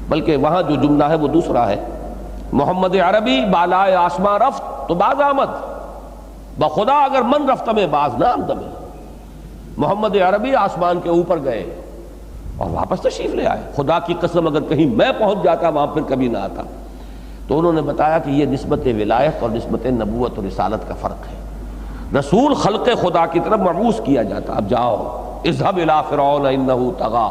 بلکہ وہاں جو جملہ ہے وہ دوسرا ہے، محمد عربی بالائے آسماں رفت تو باز آمد، بخدا اگر من رفت میں باز نہ آمد. محمد عربی آسمان کے اوپر گئے اور واپس تشریف لے آئے. خدا کی قسم اگر کہیں میں پہنچ جاتا وہاں پھر کبھی نہ آتا. تو انہوں نے بتایا کہ یہ نسبت ولایت اور نسبت نبوت اور رسالت کا فرق ہے. رسول خلق خدا کی طرف مبعوث کیا جاتا، اب جاؤ اذهب الى فرعون انه طغى،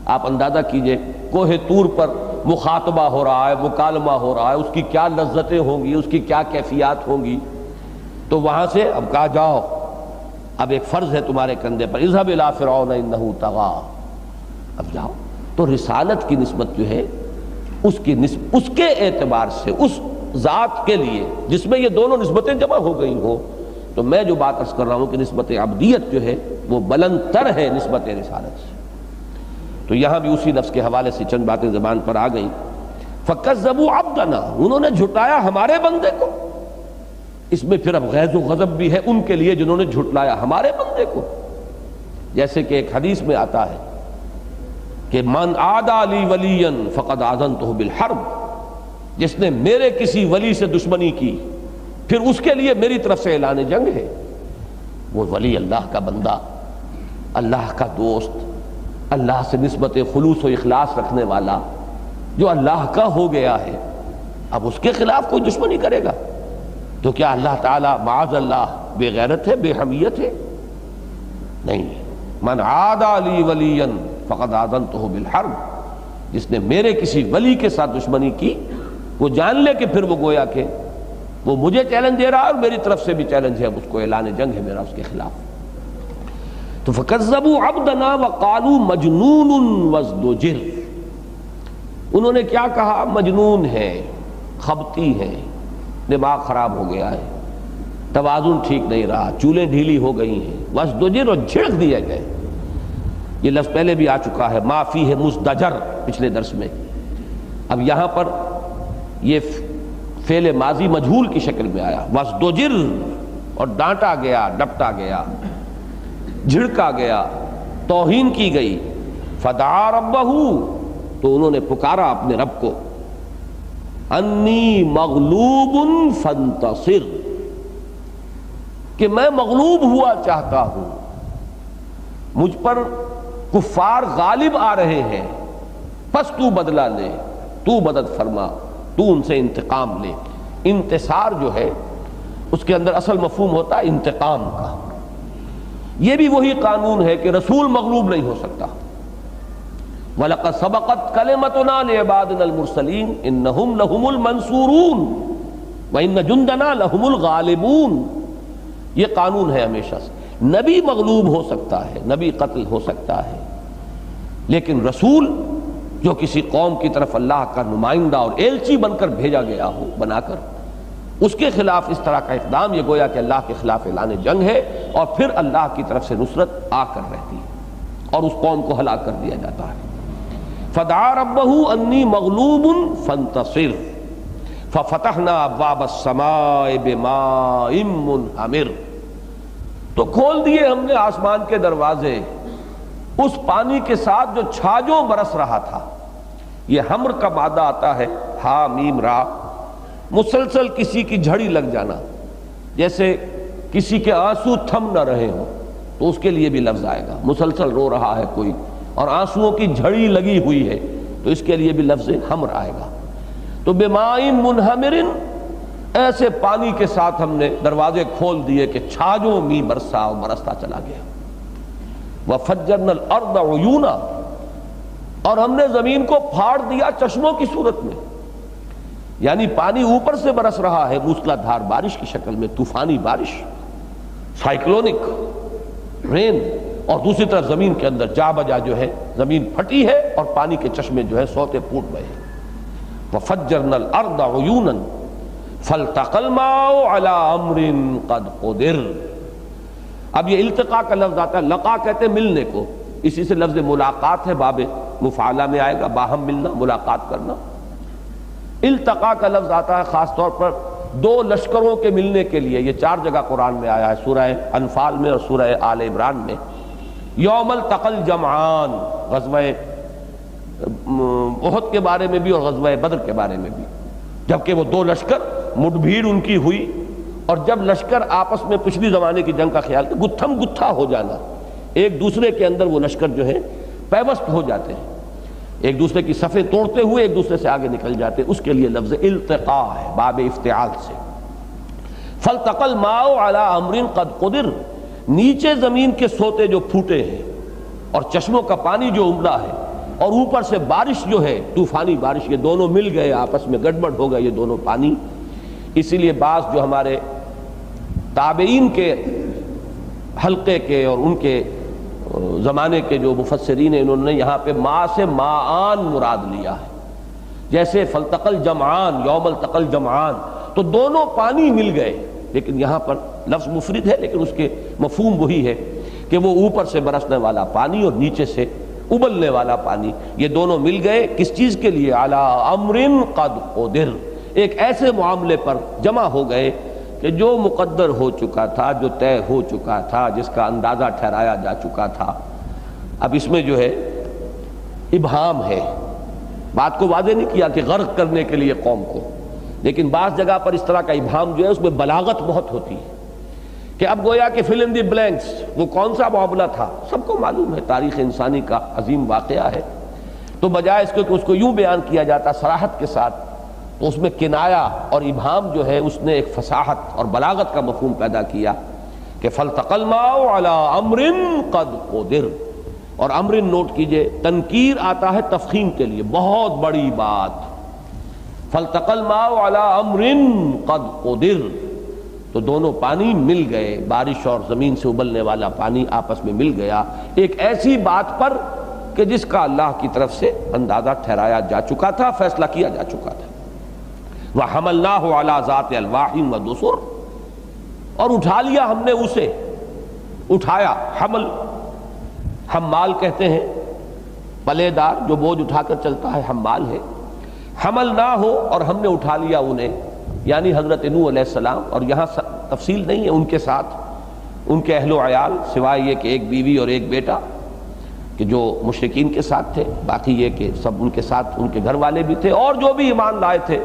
آپ اندازہ کیجئے کوہ طور پر مخاطبہ ہو رہا ہے، مکالمہ ہو رہا ہے، اس کی کیا لذتیں ہوں گی، اس کی کیا کیفیات ہوں گی. تو وہاں سے اب کہا جاؤ، اب ایک فرض ہے تمہارے کندھے پر، اذهب الى فرعون انه طغى، اب جاؤ. تو رسالت کی نسبت جو ہے اس کے اعتبار سے اس ذات کے لیے جس میں یہ دونوں نسبتیں جمع ہو گئی ہوں، تو میں جو بات عرض کر رہا ہوں کہ نسبت عبدیت جو ہے وہ بلند تر ہے نسبت رسالت سے. تو یہاں بھی اسی لفظ کے حوالے سے چند باتیں زبان پر آ گئیں. فَكَذَّبُوا عَبْدَنَا، انہوں نے جھٹلایا ہمارے بندے کو. اس میں پھر اب غیظ و غضب بھی ہے ان کے لیے جنہوں نے جھٹلایا ہمارے بندے کو. جیسے کہ ایک حدیث میں آتا ہے کہ من عادى لي وليا فقد آذنته بالحرب، جس نے میرے کسی ولی سے دشمنی کی پھر اس کے لیے میری طرف سے اعلان جنگ ہے. وہ ولی اللہ کا بندہ، اللہ کا دوست، اللہ سے نسبت خلوص و اخلاص رکھنے والا، جو اللہ کا ہو گیا ہے، اب اس کے خلاف کوئی دشمنی کرے گا تو کیا اللہ تعالیٰ معاذ اللہ بے غیرت ہے، بے حمیت ہے؟ نہیں. من عادى لي وليا فقد آذنته بالحرب، جس نے میرے کسی ولی کے ساتھ دشمنی کی وہ جان لے کہ پھر وہ گویا کہ وہ مجھے چیلنج دے رہا ہے اور میری طرف سے بھی چیلنج ہے، اس کو اعلان جنگ ہے میرا اس کے خلاف. تو فَكَذَّبُوا عَبْدَنَا وَقَالُوا مَجْنُونٌ وَازْدُجِرَ، انہوں نے کیا کہا؟ مجنون ہے، خبتی ہے، دماغ خراب ہو گیا ہے، توازن ٹھیک نہیں رہا، چولیں ڈھیلی ہو گئی ہیں، وَازْدُجِرَ، اور جھڑک دیے گئے. یہ لفظ پہلے بھی آ چکا ہے، ما فیہ مزدجر، پچھلے درس میں. اب یہاں پر یہ فعل ماضی مجہول کی شکل میں آیا، وَازْدُجِرَ، اور ڈانٹا گیا، ڈپٹا گیا، جھڑکا گیا، توہین کی گئی. فدعا ربہ، تو انہوں نے پکارا اپنے رب کو، انی مغلوب فانتصر، کہ میں مغلوب ہوا چاہتا ہوں، مجھ پر کفار غالب آ رہے ہیں، پس تو بدلہ لے، تو مدد فرما، تو ان سے انتقام لے. انتصار جو ہے اس کے اندر اصل مفہوم ہوتا ہے انتقام کا. یہ بھی وہی قانون ہے کہ رسول مغلوب نہیں ہو سکتا. وَلَقَدْ سَبَقَتْ كَلِمَتُنَا لِعِبَادِنَا الْمُرْسَلِينَ إِنَّهُمْ لَهُمُ الْمَنْصُورُونَ وَإِنَّ جُنْدَنَا لَهُمُ الْغَالِبُونَ. یہ قانون ہے ہمیشہ سے. نبی مغلوب ہو سکتا ہے، نبی قتل ہو سکتا ہے، لیکن رسول جو کسی قوم کی طرف اللہ کا نمائندہ اور ایلچی بن کر بھیجا گیا ہو، بنا کر، اس کے خلاف اس طرح کا اقدام یہ گویا کہ اللہ کے خلاف اعلان جنگ ہے، اور پھر اللہ کی طرف سے نصرت آ کر رہتی ہے اور اس قوم کو ہلاک کر دیا جاتا ہے. فدعا ربہ انی مغلوب فانتصر ففتحنا ابواب السماء بماء منہمر، تو کھول دیے ہم نے آسمان کے دروازے اس پانی کے ساتھ جو چھاجوں برس رہا تھا. یہ ہمر کا مادہ آتا ہے، ہا میم را، مسلسل کسی کی جھڑی لگ جانا، جیسے کسی کے آنسو تھم نہ رہے ہوں تو اس کے لیے بھی لفظ آئے گا. مسلسل رو رہا ہے کوئی اور آنسوؤں کی جھڑی لگی ہوئی ہے تو اس کے لیے بھی لفظ ہمر آئے گا. تو بمائن منہمر، ایسے پانی کے ساتھ ہم نے دروازے کھول دیے کہ چھاجوں می برسا اور برستا چلا گیا. وَفَجَّرْنَا الْأَرْضَ عُيُونًا، اور ہم نے زمین کو پھاڑ دیا چشموں کی صورت میں. یعنی پانی اوپر سے برس رہا ہے موسلا دھار بارش کی شکل میں، طوفانی بارش، سائیکلونک رین، اور دوسری طرف زمین کے اندر جا بجا جو ہے زمین پھٹی ہے اور پانی کے چشمے جو ہے سوتے پھوٹ گئے. وَفَجَّرْنَا الْأَرْضَ عُيُونًا فَالْتَقَى الْمَاءُ عَلَى أَمْرٍ قَدْ قُدِرَ. اب یہ التقاء کا لفظ آتا ہے، لقا کہتے ہیں ملنے کو، اسی سے لفظ ملاقات ہے، باب مفعلہ میں آئے گا، باہم ملنا، ملاقات کرنا. التقاء کا لفظ آتا ہے خاص طور پر دو لشکروں کے ملنے کے لیے. یہ 4 جگہ قرآن میں آیا ہے، سورہ انفال میں اور سورہ آل عمران میں. یوم التقى الجمعان، غزوہ احد کے بارے میں بھی اور غزوہ بدر کے بارے میں بھی، جبکہ وہ 2 لشکر مٹ بھیڑ ان کی ہوئی، اور جب لشکر آپس میں پچھلی زمانے کی جنگ کا خیال کہ گتھم گتھا ہو جانا، ایک دوسرے کے اندر وہ لشکر جو ہے پیوست ہو جاتے ہیں، ایک دوسرے کی صفیں توڑتے ہوئے ایک دوسرے سے آگے نکل جاتے ہیں، اس کے لیے لفظ التقاء ہے باب افتعال سے. فَالْتَقَى الْمَاءُ عَلَى أَمْرٍ قَدْ قُدِرَ، نیچے زمین کے سوتے جو پھوٹے ہیں اور چشموں کا پانی جو امڑا ہے، اور اوپر سے بارش جو ہے طوفانی بارش، یہ دونوں مل گئے، آپس میں گڑبڑ ہو گئے یہ دونوں پانی۔ اسی لیے بعض جو ہمارے تابعین کے حلقے کے اور ان کے زمانے کے جو مفسرین ہیں، انہوں نے یہاں پہ ما سے ماآن مراد لیا ہے، جیسے فالتقى الجمعان یوم التقى الجمعان، تو دونوں پانی مل گئے، لیکن یہاں پر لفظ مفرد ہے لیکن اس کے مفہوم وہی ہے کہ وہ اوپر سے برسنے والا پانی اور نیچے سے ابلنے والا پانی، یہ دونوں مل گئے کس چیز کے لیے؟ علی امر قد قدر، ایک ایسے معاملے پر جمع ہو گئے کہ جو مقدر ہو چکا تھا، جو طے ہو چکا تھا، جس کا اندازہ ٹھہرایا جا چکا تھا۔ اب اس میں جو ہے ابہام ہے، بات کو واضح نہیں کیا کہ غرق کرنے کے لیے قوم کو، لیکن بعض جگہ پر اس طرح کا ابہام جو ہے اس میں بلاغت بہت ہوتی ہے کہ اب گویا کہ فل ان دی بلینکس وہ کون سا معاملہ تھا، سب کو معلوم ہے، تاریخ انسانی کا عظیم واقعہ ہے، تو بجائے اس کے کہ اس کو یوں بیان کیا جاتا صراحت کے ساتھ، تو اس میں کنایا اور ابہام جو ہے اس نے ایک فصاحت اور بلاغت کا مفہوم پیدا کیا کہ فالتقى الماء على امر قد قدر، اور امر نوٹ کیجئے تنکیر آتا ہے تفخیم کے لیے، بہت بڑی بات، فالتقى الماء على امر قد قدر، تو دونوں پانی مل گئے، بارش اور زمین سے ابلنے والا پانی آپس میں مل گیا ایک ایسی بات پر کہ جس کا اللہ کی طرف سے اندازہ ٹھہرایا جا چکا تھا، فیصلہ کیا جا چکا تھا۔ وَحَمَلْنَاهُ عَلَى ذَاتِ أَلْوَاحٍ وَدُسُرٍ، اور اٹھا لیا ہم نے اسے، اٹھایا، حمل حمال کہتے ہیں، پلے دار جو بوجھ اٹھا کر چلتا ہے حمال ہے، حمل نہ ہو، اور ہم نے اٹھا لیا انہیں، یعنی حضرت نوح علیہ السلام، اور یہاں تفصیل نہیں ہے ان کے ساتھ ان کے اہل و عیال، سوائے یہ کہ ایک بیوی اور ایک بیٹا کہ جو مشرکین کے ساتھ تھے، باقی یہ کہ سب ان کے ساتھ ان کے گھر والے بھی تھے اور جو بھی ایمان لائے تھے،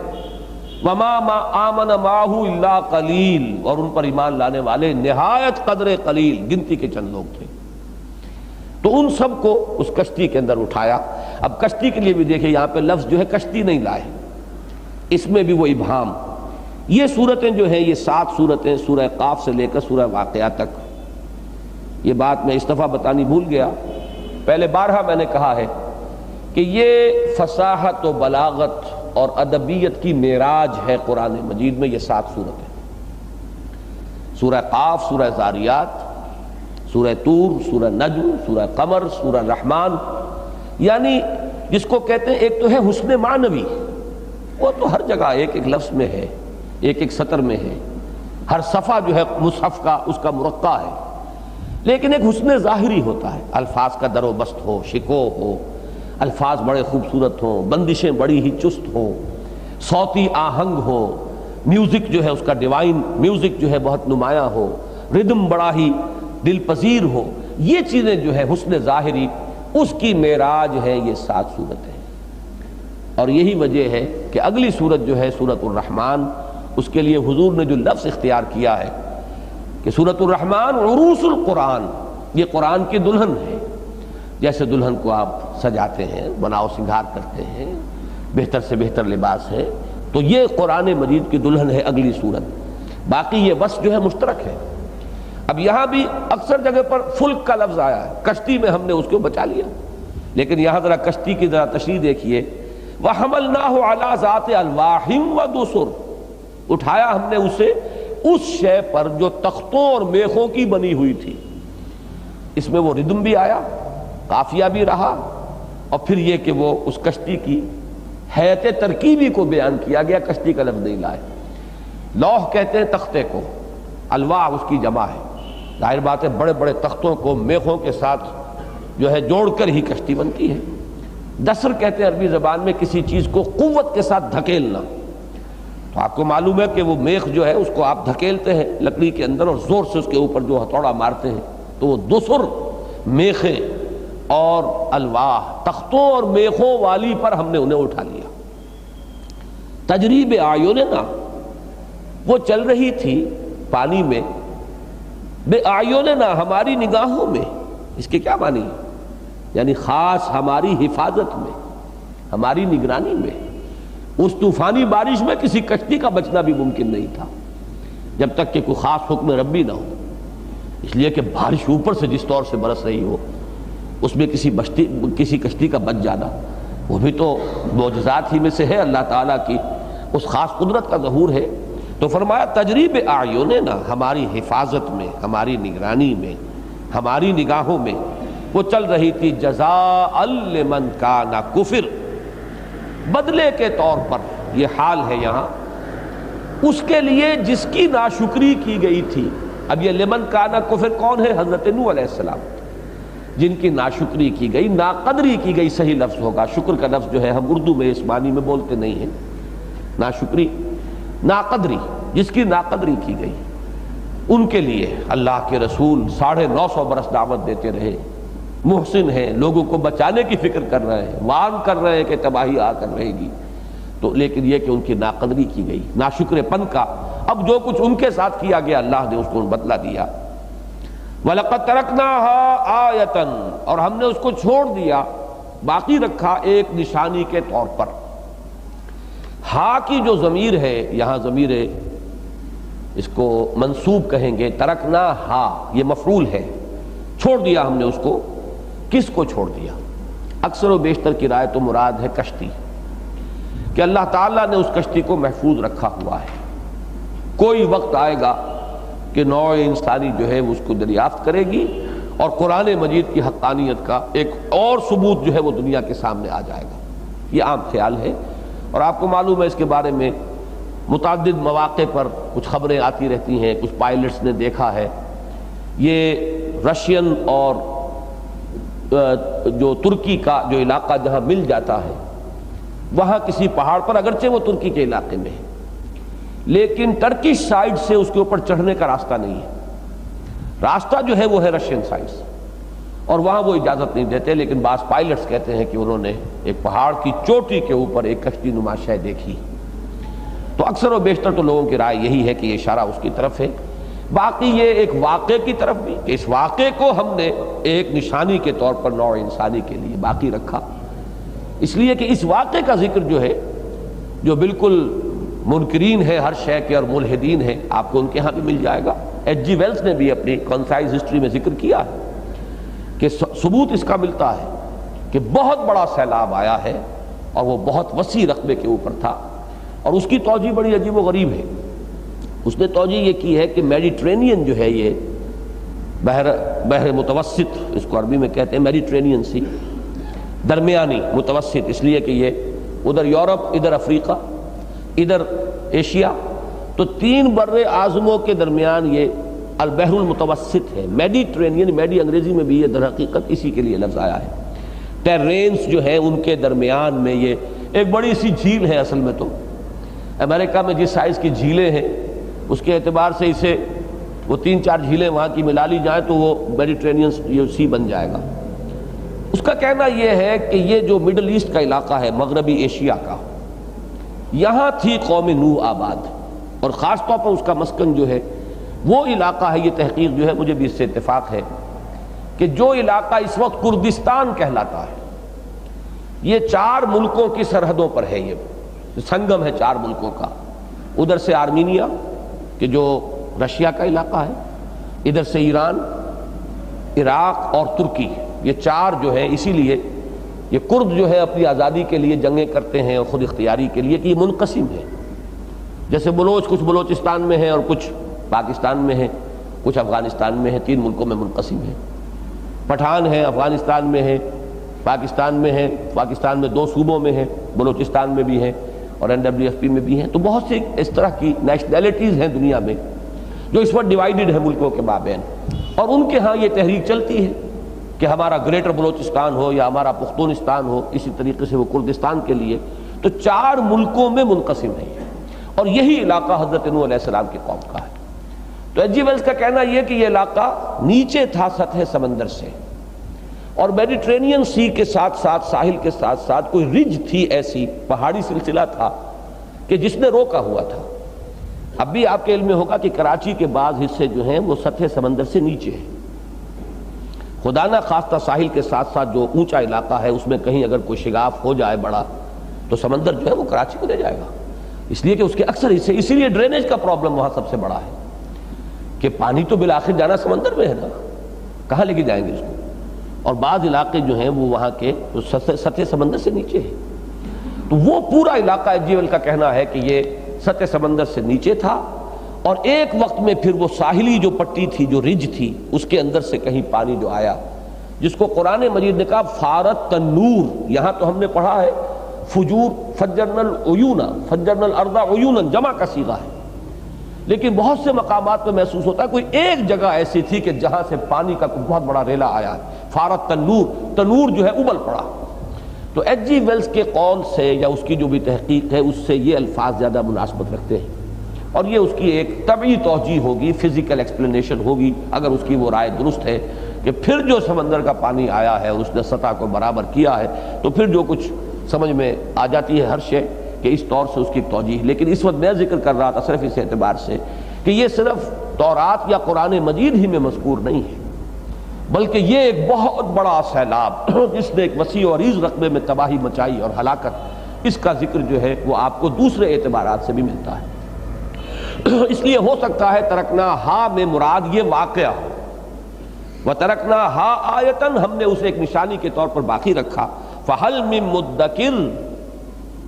وَمَا آمَنَ مَعَهُ إِلَّا قَلِيلٌ، اور ان پر ایمان لانے والے نہایت قدر قلیل، گنتی کے چند لوگ تھے، تو ان سب کو اس کشتی کے اندر اٹھایا۔ اب کشتی کے لیے بھی دیکھیں یہاں پہ لفظ جو ہے کشتی نہیں لائے، اس میں بھی وہ ابہام۔ یہ صورتیں جو ہیں، یہ 7 صورتیں سورہ قاف سے لے کر سورہ واقعہ تک، یہ بات میں اس دفعہ بتانی بھول گیا، پہلے بارہا میں نے کہا ہے کہ یہ فصاحت و بلاغت اور ادبیت کی معراج ہے قرآن مجید میں، یہ 7 صورتیں، سورہ قاف، سورہ ذاریات، سورہ طور، سورہ نجم، سورہ قمر، سورہ رحمان، یعنی جس کو کہتے ہیں ایک تو ہے حسن معنوی، وہ تو ہر جگہ ایک ایک لفظ میں ہے، ایک ایک سطر میں ہے، ہر صفحہ جو ہے مصحف کا اس کا مرقع ہے، لیکن ایک حسن ظاہری ہوتا ہے، الفاظ کا در و بست ہو، شکو ہو، الفاظ بڑے خوبصورت ہوں، بندشیں بڑی ہی چست ہوں، صوتی آہنگ ہو، میوزک جو ہے اس کا ڈیوائن میوزک جو ہے بہت نمایاں ہو، ردم بڑا ہی دل پذیر ہو، یہ چیزیں جو ہے حسن ظاہری، اس کی معراج ہے یہ 7 صورتیں، اور یہی وجہ ہے کہ اگلی صورت جو ہے سورۃ الرحمن، اس کے لیے حضور نے جو لفظ اختیار کیا ہے کہ سورۃ الرحمن عروس القرآن، یہ قرآن کی دلہن ہے، جیسے دلہن کو آپ سجاتے ہیں، بناؤ سنگھار کرتے ہیں، بہتر سے بہتر لباس ہے، تو یہ قرآن مجید کی دلہن ہے اگلی صورت، باقی یہ وصف جو ہے مشترک ہے۔ اب یہاں بھی اکثر جگہ پر فلک کا لفظ آیا ہے، کشتی میں ہم نے اس کو بچا لیا، لیکن یہاں ذرا کشتی کی ذرا تشریح دیکھیے، وَحَمَلْنَاهُ عَلَى ذَاتِ أَلْوَاحٍ وَدُسُرٍ، اٹھایا ہم نے اسے اس شے پر جو تختوں اور میخوں کی بنی ہوئی تھی، اس میں وہ ردم بھی آیا، قافیہ بھی رہا، اور پھر یہ کہ وہ اس کشتی کی حیت ترکیبی کو بیان کیا گیا، کشتی کا لفظ نہیں لائے۔ لوح کہتے ہیں تختے کو، الواح اس کی جمع ہے، ظاہر بات ہے بڑے بڑے تختوں کو میخوں کے ساتھ جو ہے جوڑ کر ہی کشتی بنتی ہے۔ دسر کہتے ہیں عربی زبان میں کسی چیز کو قوت کے ساتھ دھکیلنا، تو آپ کو معلوم ہے کہ وہ میخ جو ہے اس کو آپ دھکیلتے ہیں لکڑی کے اندر اور زور سے اس کے اوپر جو ہتھوڑا مارتے ہیں، تو وہ دسر میخیں اور الواح، تختوں اور میخوں والی پر ہم نے انہیں اٹھا لیا۔ تجریب اعیننا، وہ چل رہی تھی پانی میں، بے اعیننا، ہماری نگاہوں میں، اس کے کیا معنی ہے؟ یعنی خاص ہماری حفاظت میں، ہماری نگرانی میں۔ اس طوفانی بارش میں کسی کشتی کا بچنا بھی ممکن نہیں تھا جب تک کہ کوئی خاص حکم ربی نہ ہو، اس لیے کہ بارش اوپر سے جس طور سے برس رہی ہو، اس میں کسی کشتی کا بچ جانا، وہ بھی تو معجزات ہی میں سے ہے، اللہ تعالیٰ کی اس خاص قدرت کا ظہور ہے۔ تو فرمایا تجریب اعیننا، ہماری حفاظت میں، ہماری نگرانی میں، ہماری نگاہوں میں وہ چل رہی تھی، جزاء لمن کان کفر، بدلے کے طور پر یہ حال ہے یہاں اس کے لیے جس کی ناشکری کی گئی تھی۔ اب یہ لمن کان کفر کون ہے؟ حضرت نوح علیہ السلام، جن کی ناشکری کی گئی، ناقدری کی گئی، صحیح لفظ ہوگا، شکر کا لفظ جو ہے ہم اردو میں اس معنی میں بولتے نہیں ہیں، ناشکری، ناقدری، جس کی ناقدری کی گئی، ان کے لیے اللہ کے رسول 950 برس دعوت دیتے رہے، محسن ہیں، لوگوں کو بچانے کی فکر کر رہے ہیں، وارن کر رہے ہیں کہ تباہی آ کر رہے گی، تو لیکن یہ کہ ان کی ناقدری کی گئی، ناشکر پن کا اب جو کچھ ان کے ساتھ کیا گیا اللہ نے اس کو بدلہ دیا۔ وَلَقَدْ تَرَكْنَاهَا آیَةً، اور ہم نے اس کو چھوڑ دیا، باقی رکھا ایک نشانی کے طور پر۔ ہا کی جو ضمیر ہے یہاں، ضمیر اس کو منصوب کہیں گے، ترکنا ہا یہ مفعول ہے، چھوڑ دیا ہم نے اس کو۔ کس کو چھوڑ دیا؟ اکثر و بیشتر کی رائے تو مراد ہے کشتی، کہ اللہ تعالیٰ نے اس کشتی کو محفوظ رکھا ہوا ہے، کوئی وقت آئے گا کہ نوع انسانی جو ہے وہ اس کو دریافت کرے گی اور قرآن مجید کی حقانیت کا ایک اور ثبوت جو ہے وہ دنیا کے سامنے آ جائے گا، یہ عام خیال ہے۔ اور آپ کو معلوم ہے اس کے بارے میں متعدد مواقع پر کچھ خبریں آتی رہتی ہیں، کچھ پائلٹس نے دیکھا ہے، یہ رشین اور جو ترکی کا جو علاقہ جہاں مل جاتا ہے، وہاں کسی پہاڑ پر، اگرچہ وہ ترکی کے علاقے میں ہے لیکن ٹرکش سائڈ سے اس کے اوپر چڑھنے کا راستہ نہیں ہے، راستہ جو ہے وہ ہے رشین سائڈ سے، اور وہاں وہ اجازت نہیں دیتے، لیکن بعض پائلٹس کہتے ہیں کہ انہوں نے ایک پہاڑ کی چوٹی کے اوپر ایک کشتی نما شے دیکھی۔ تو اکثر و بیشتر تو لوگوں کی رائے یہی ہے کہ یہ اشارہ اس کی طرف ہے، باقی یہ ایک واقعے کی طرف بھی، کہ اس واقعے کو ہم نے ایک نشانی کے طور پر نوع انسانی کے لیے باقی رکھا، اس لیے کہ اس واقعے کا ذکر جو ہے، جو بالکل منکرین ہے ہر شے کے اور ملحدین ہیں، آپ کو ان کے ہاں بھی مل جائے گا۔ ایچ جی ویلز نے بھی اپنی کنسائز ہسٹری میں ذکر کیا ہے کہ ثبوت اس کا ملتا ہے کہ بہت بڑا سیلاب آیا ہے اور وہ بہت وسیع رقبے کے اوپر تھا، اور اس کی توجہ بڑی عجیب و غریب ہے۔ اس نے توجہ یہ کی ہے کہ میڈیٹرینین جو ہے، یہ بحر متوسط اس کو عربی میں کہتے ہیں، میڈیٹرینین سی، درمیانی متوسط، اس لیے کہ یہ ادھر یورپ، ادھر افریقہ، ادھر ایشیا، تو 3 بر اعظموں کے درمیان یہ البحر المتوسط ہے۔ میڈیٹرینین، میڈی انگریزی میں بھی یہ در حقیقت اسی کے لیے لفظ آیا ہے، ٹیرینز جو ہیں ان کے درمیان میں یہ ایک بڑی سی جھیل ہے۔ اصل میں تو امریکہ میں جس سائز کی جھیلیں ہیں اس کے اعتبار سے اسے وہ 3-4 جھیلیں وہاں کی ملا لی جائیں تو وہ میڈیٹرینین سی بن جائے گا۔ اس کا کہنا یہ ہے کہ یہ جو مڈل ایسٹ کا علاقہ ہے، مغربی ایشیا کا، یہاں تھی قوم نوح آباد، اور خاص طور پر اس کا مسکن جو ہے وہ علاقہ ہے، یہ تحقیق جو ہے مجھے بھی اس سے اتفاق ہے کہ جو علاقہ اس وقت کردستان کہلاتا ہے، یہ 4 ملکوں کی سرحدوں پر ہے، یہ سنگم ہے 4 ملکوں کا، ادھر سے آرمینیا کہ جو رشیا کا علاقہ ہے، ادھر سے ایران، عراق اور ترکی، یہ 4 جو ہے، اسی لیے یہ کرد جو ہے اپنی آزادی کے لیے جنگیں کرتے ہیں اور خود اختیاری کے لیے، کہ یہ منقسم ہے، جیسے بلوچ کچھ بلوچستان میں ہیں اور کچھ پاکستان میں ہیں، کچھ افغانستان میں ہیں، 3 ملکوں میں منقسم ہیں۔ پٹھان ہیں، افغانستان میں ہیں، پاکستان میں ہیں، پاکستان میں 2 صوبوں میں ہیں، بلوچستان میں بھی ہیں اور NWFP میں بھی ہیں، تو بہت سی اس طرح کی نیشنلٹیز ہیں دنیا میں جو اس وقت ڈیوائیڈڈ ہیں ملکوں کے مابین، اور ان کے ہاں یہ تحریک چلتی ہے کہ ہمارا گریٹر بلوچستان ہو یا ہمارا پختونستان ہو، اسی طریقے سے وہ کردستان کے لیے، تو 4 ملکوں میں منقسم ہے، اور یہی علاقہ حضرت نوح علیہ السلام کی قوم کا ہے۔ تو ایچ جی ویلز کا کہنا یہ کہ یہ علاقہ نیچے تھا سطح سمندر سے، اور میڈیٹرینین سی کے ساتھ ساتھ، ساحل کے ساتھ ساتھ کوئی رج تھی، ایسی پہاڑی سلسلہ تھا کہ جس نے روکا ہوا تھا۔ اب بھی آپ کے علم میں ہوگا کہ کراچی کے بعض حصے جو ہیں وہ سطح سمندر سے نیچے ہیں، خدا نہ خواستہ ساحل کے ساتھ ساتھ جو اونچا علاقہ ہے اس میں کہیں اگر کوئی شگاف ہو جائے بڑا تو سمندر جو ہے وہ کراچی کو لے جائے گا، اس لیے کہ اس کے اکثر حصے، اسی لیے ڈرینیج کا پرابلم وہاں سب سے بڑا ہے کہ پانی تو بالآخر جانا سمندر میں ہے نا، کہاں لے کے جائیں گے اس کو؟ اور بعض علاقے جو ہیں وہ وہاں کے سطح سمندر سے نیچے ہیں. تو وہ پورا علاقہ ایجی ویل کا کہنا ہے کہ یہ سطح سمندر سے نیچے تھا، اور ایک وقت میں پھر وہ ساحلی جو پٹی تھی، جو رج تھی، اس کے اندر سے کہیں پانی جو آیا، جس کو قرآن مجید نے کہا فارت تنور. یہاں تو ہم نے پڑھا ہے فجور، فجرنا العیون، فجرنا الارض عیونا، جمع کا صیغہ ہے، لیکن بہت سے مقامات میں محسوس ہوتا ہے کوئی ایک جگہ ایسی تھی کہ جہاں سے پانی کا کوئی بہت بڑا ریلا آیا ہے. فارت تنور، تنور جو ہے ابل پڑا. تو ایچ جی ویلز کے قول سے یا اس کی جو بھی تحقیق ہے اس سے یہ الفاظ زیادہ مناسبت رکھتے ہیں، اور یہ اس کی ایک طبعی توجیہ ہوگی، فزیکل ایکسپلینیشن ہوگی اگر اس کی وہ رائے درست ہے کہ پھر جو سمندر کا پانی آیا ہے اس نے سطح کو برابر کیا ہے، تو پھر جو کچھ سمجھ میں آ جاتی ہے ہر شے کہ اس طور سے اس کی توجیہ. لیکن اس وقت میں ذکر کر رہا تھا صرف اس اعتبار سے کہ یہ صرف تورات یا قرآن مجید ہی میں مذکور نہیں ہے، بلکہ یہ ایک بہت بڑا سیلاب جس نے ایک وسیع و عریض رقبے میں تباہی مچائی اور ہلاکت، اس کا ذکر جو ہے وہ آپ کو دوسرے اعتبارات سے بھی ملتا ہے. اس لیے ہو سکتا ہے ترکنا ہا میں مراد یہ واقعہ ہو، وَتَرَكْنَا ہا آیتاً، ہم نے اسے ایک نشانی کے طور پر باقی رکھا. فَحَلْ مِن مُدَّكِرْ،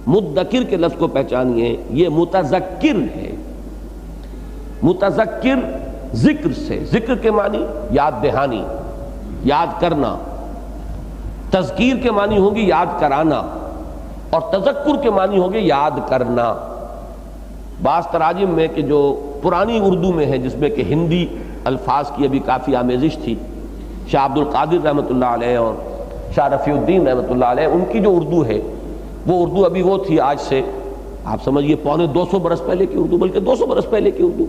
مدکر کے لفظ کو پہچانیے، یہ متذکر ہے. متذکر ذکر سے، ذکر کے معنی یاد دہانی، یاد کرنا. تذکیر کے معنی ہوگی یاد کرانا، اور تذکر کے معنی ہوگی یاد کرنا. بعض تراجم میں کہ جو پرانی اردو میں ہے، جس میں کہ ہندی الفاظ کی ابھی کافی آمیزش تھی، شاہ عبد القادر رحمۃ اللہ علیہ اور شاہ رفیع الدین رحمۃ اللہ علیہ، ان کی جو اردو ہے وہ اردو ابھی وہ تھی آج سے آپ سمجھیے 250 برس پہلے کی اردو، بلکہ 200 برس پہلے کی اردو،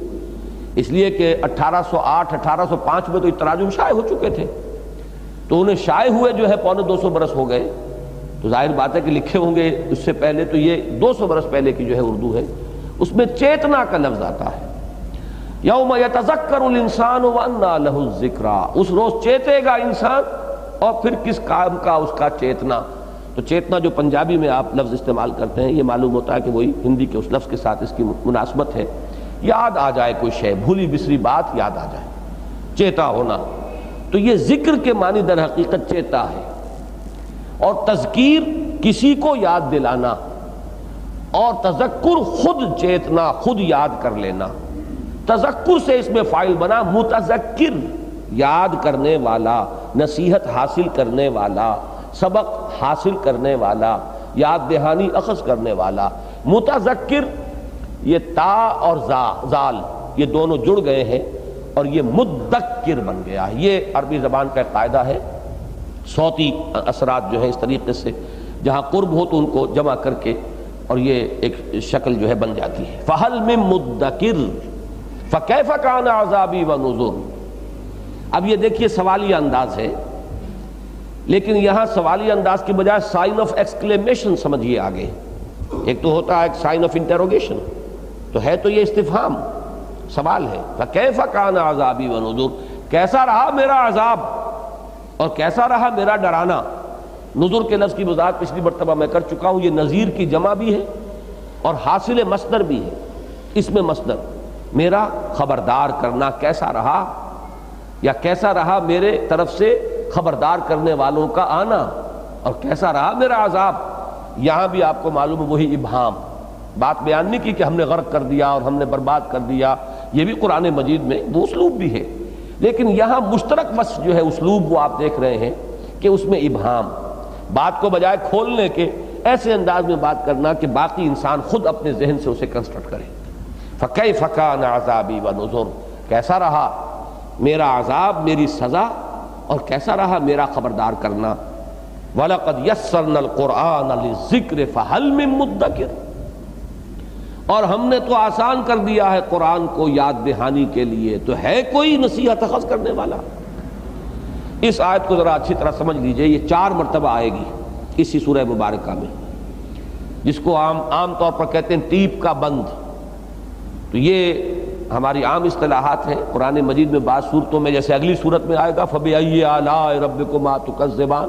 اس لیے کہ 1808 1805 میں تو تراجم شائع ہو چکے تھے. تو انہیں شائع ہوئے جو ہے 250 برس ہو گئے، تو ظاہر بات ہے کہ لکھے ہوں گے اس سے پہلے. تو یہ 200 برس پہلے کی جو ہے اردو ہے، اس میں چیتنا کا لفظ آتا ہے. یوم یتذکر الانسان وانى له الذکریٰ، اس روز چیتے گا انسان، اور پھر کس کام کا اس کا چیتنا. تو چیتنا جو پنجابی میں آپ لفظ استعمال کرتے ہیں، یہ معلوم ہوتا ہے کہ وہی ہندی کے اس لفظ کے ساتھ اس کی مناسبت ہے. یاد آ جائے کوئی شے، بھولی بسری بات یاد آ جائے، چیتا ہونا. تو یہ ذکر کے معنی در حقیقت چیتا ہے، اور تذکیر کسی کو یاد دلانا، اور تذکر خود چیتنا، خود یاد کر لینا. تذکر سے اس میں فاعل بنا متذکر، یاد کرنے والا، نصیحت حاصل کرنے والا، سبق حاصل کرنے والا، یاد دہانی اخذ کرنے والا. متذکر، یہ تا اور زال یہ دونوں جڑ گئے ہیں اور یہ مدکر بن گیا. یہ عربی زبان کا ایک قاعدہ ہے. صوتی اثرات جو ہیں اس طریقے سے جہاں قرب ہو تو ان کو جمع کر کے، اور یہ ایک شکل جو ہے بن جاتی ہے. فَهَلْ مِن مُدَّكِرْ فَكَيْفَ كَانَ عَذَابِي وَنُذُرْ. اب یہ دیکھیے سوالیہ انداز ہے، لیکن یہاں سوالیہ انداز کی بجائے سائن آف ایکسکلیمیشن سمجھیے آگے. ایک تو ہوتا ہے ایک سائن آف انٹروگیشن، تو ہے تو یہ استفہام، سوال ہے. فَكَيْفَ كَانَ عَذَابِي وَنُذُرْ، کیسا رہا میرا عذاب اور کیسا رہا میرا ڈرانا. نذر کے لفظ کی وضاحت پچھلی مرتبہ میں کر چکا ہوں. یہ نذیر کی جمع بھی ہے اور حاصل مصدر بھی ہے. اس میں مصدر میرا خبردار کرنا کیسا رہا، یا کیسا رہا میرے طرف سے خبردار کرنے والوں کا آنا، اور کیسا رہا میرا عذاب. یہاں بھی آپ کو معلوم ہے وہی ابہام، بات بیان نہیں کی کہ ہم نے غرق کر دیا اور ہم نے برباد کر دیا. یہ بھی قرآن مجید میں وہ اسلوب بھی ہے، لیکن یہاں مشترک وصف جو ہے اسلوب وہ آپ دیکھ رہے ہیں کہ اس میں ابہام، بات کو بجائے کھولنے کے ایسے انداز میں بات کرنا کہ باقی انسان خود اپنے ذہن سے اسے کنسٹرکٹ کرے. فَكَيْفَ كَانَ عَذَابِي وَنُذُرْ، کیسا رہا میرا عذاب، میری سزا، اور کیسا رہا میرا خبردار کرنا. وَلَقَدْ يَسَّرْنَا الْقُرْآنَ لِلذِّكْرِ فَهَلْ مِن مُدَّكِرْ، اور ہم نے تو آسان کر دیا ہے قرآن کو یاد دہانی کے لیے، تو ہے کوئی نصیحت اخذ کرنے والا. اس آیت کو ذرا اچھی طرح سمجھ لیجئے، یہ 4 مرتبہ آئے گی اسی سورہ مبارکہ میں، جس کو عام طور پر کہتے ہیں ٹیپ کا بند. تو یہ ہماری عام اصطلاحات ہیں. قرآن مجید میں بعض صورتوں میں، جیسے اگلی صورت میں آئے گا فَبِأَيِّ آلَاءِ رَبِّكُمَا تُكَذِّبَانِ،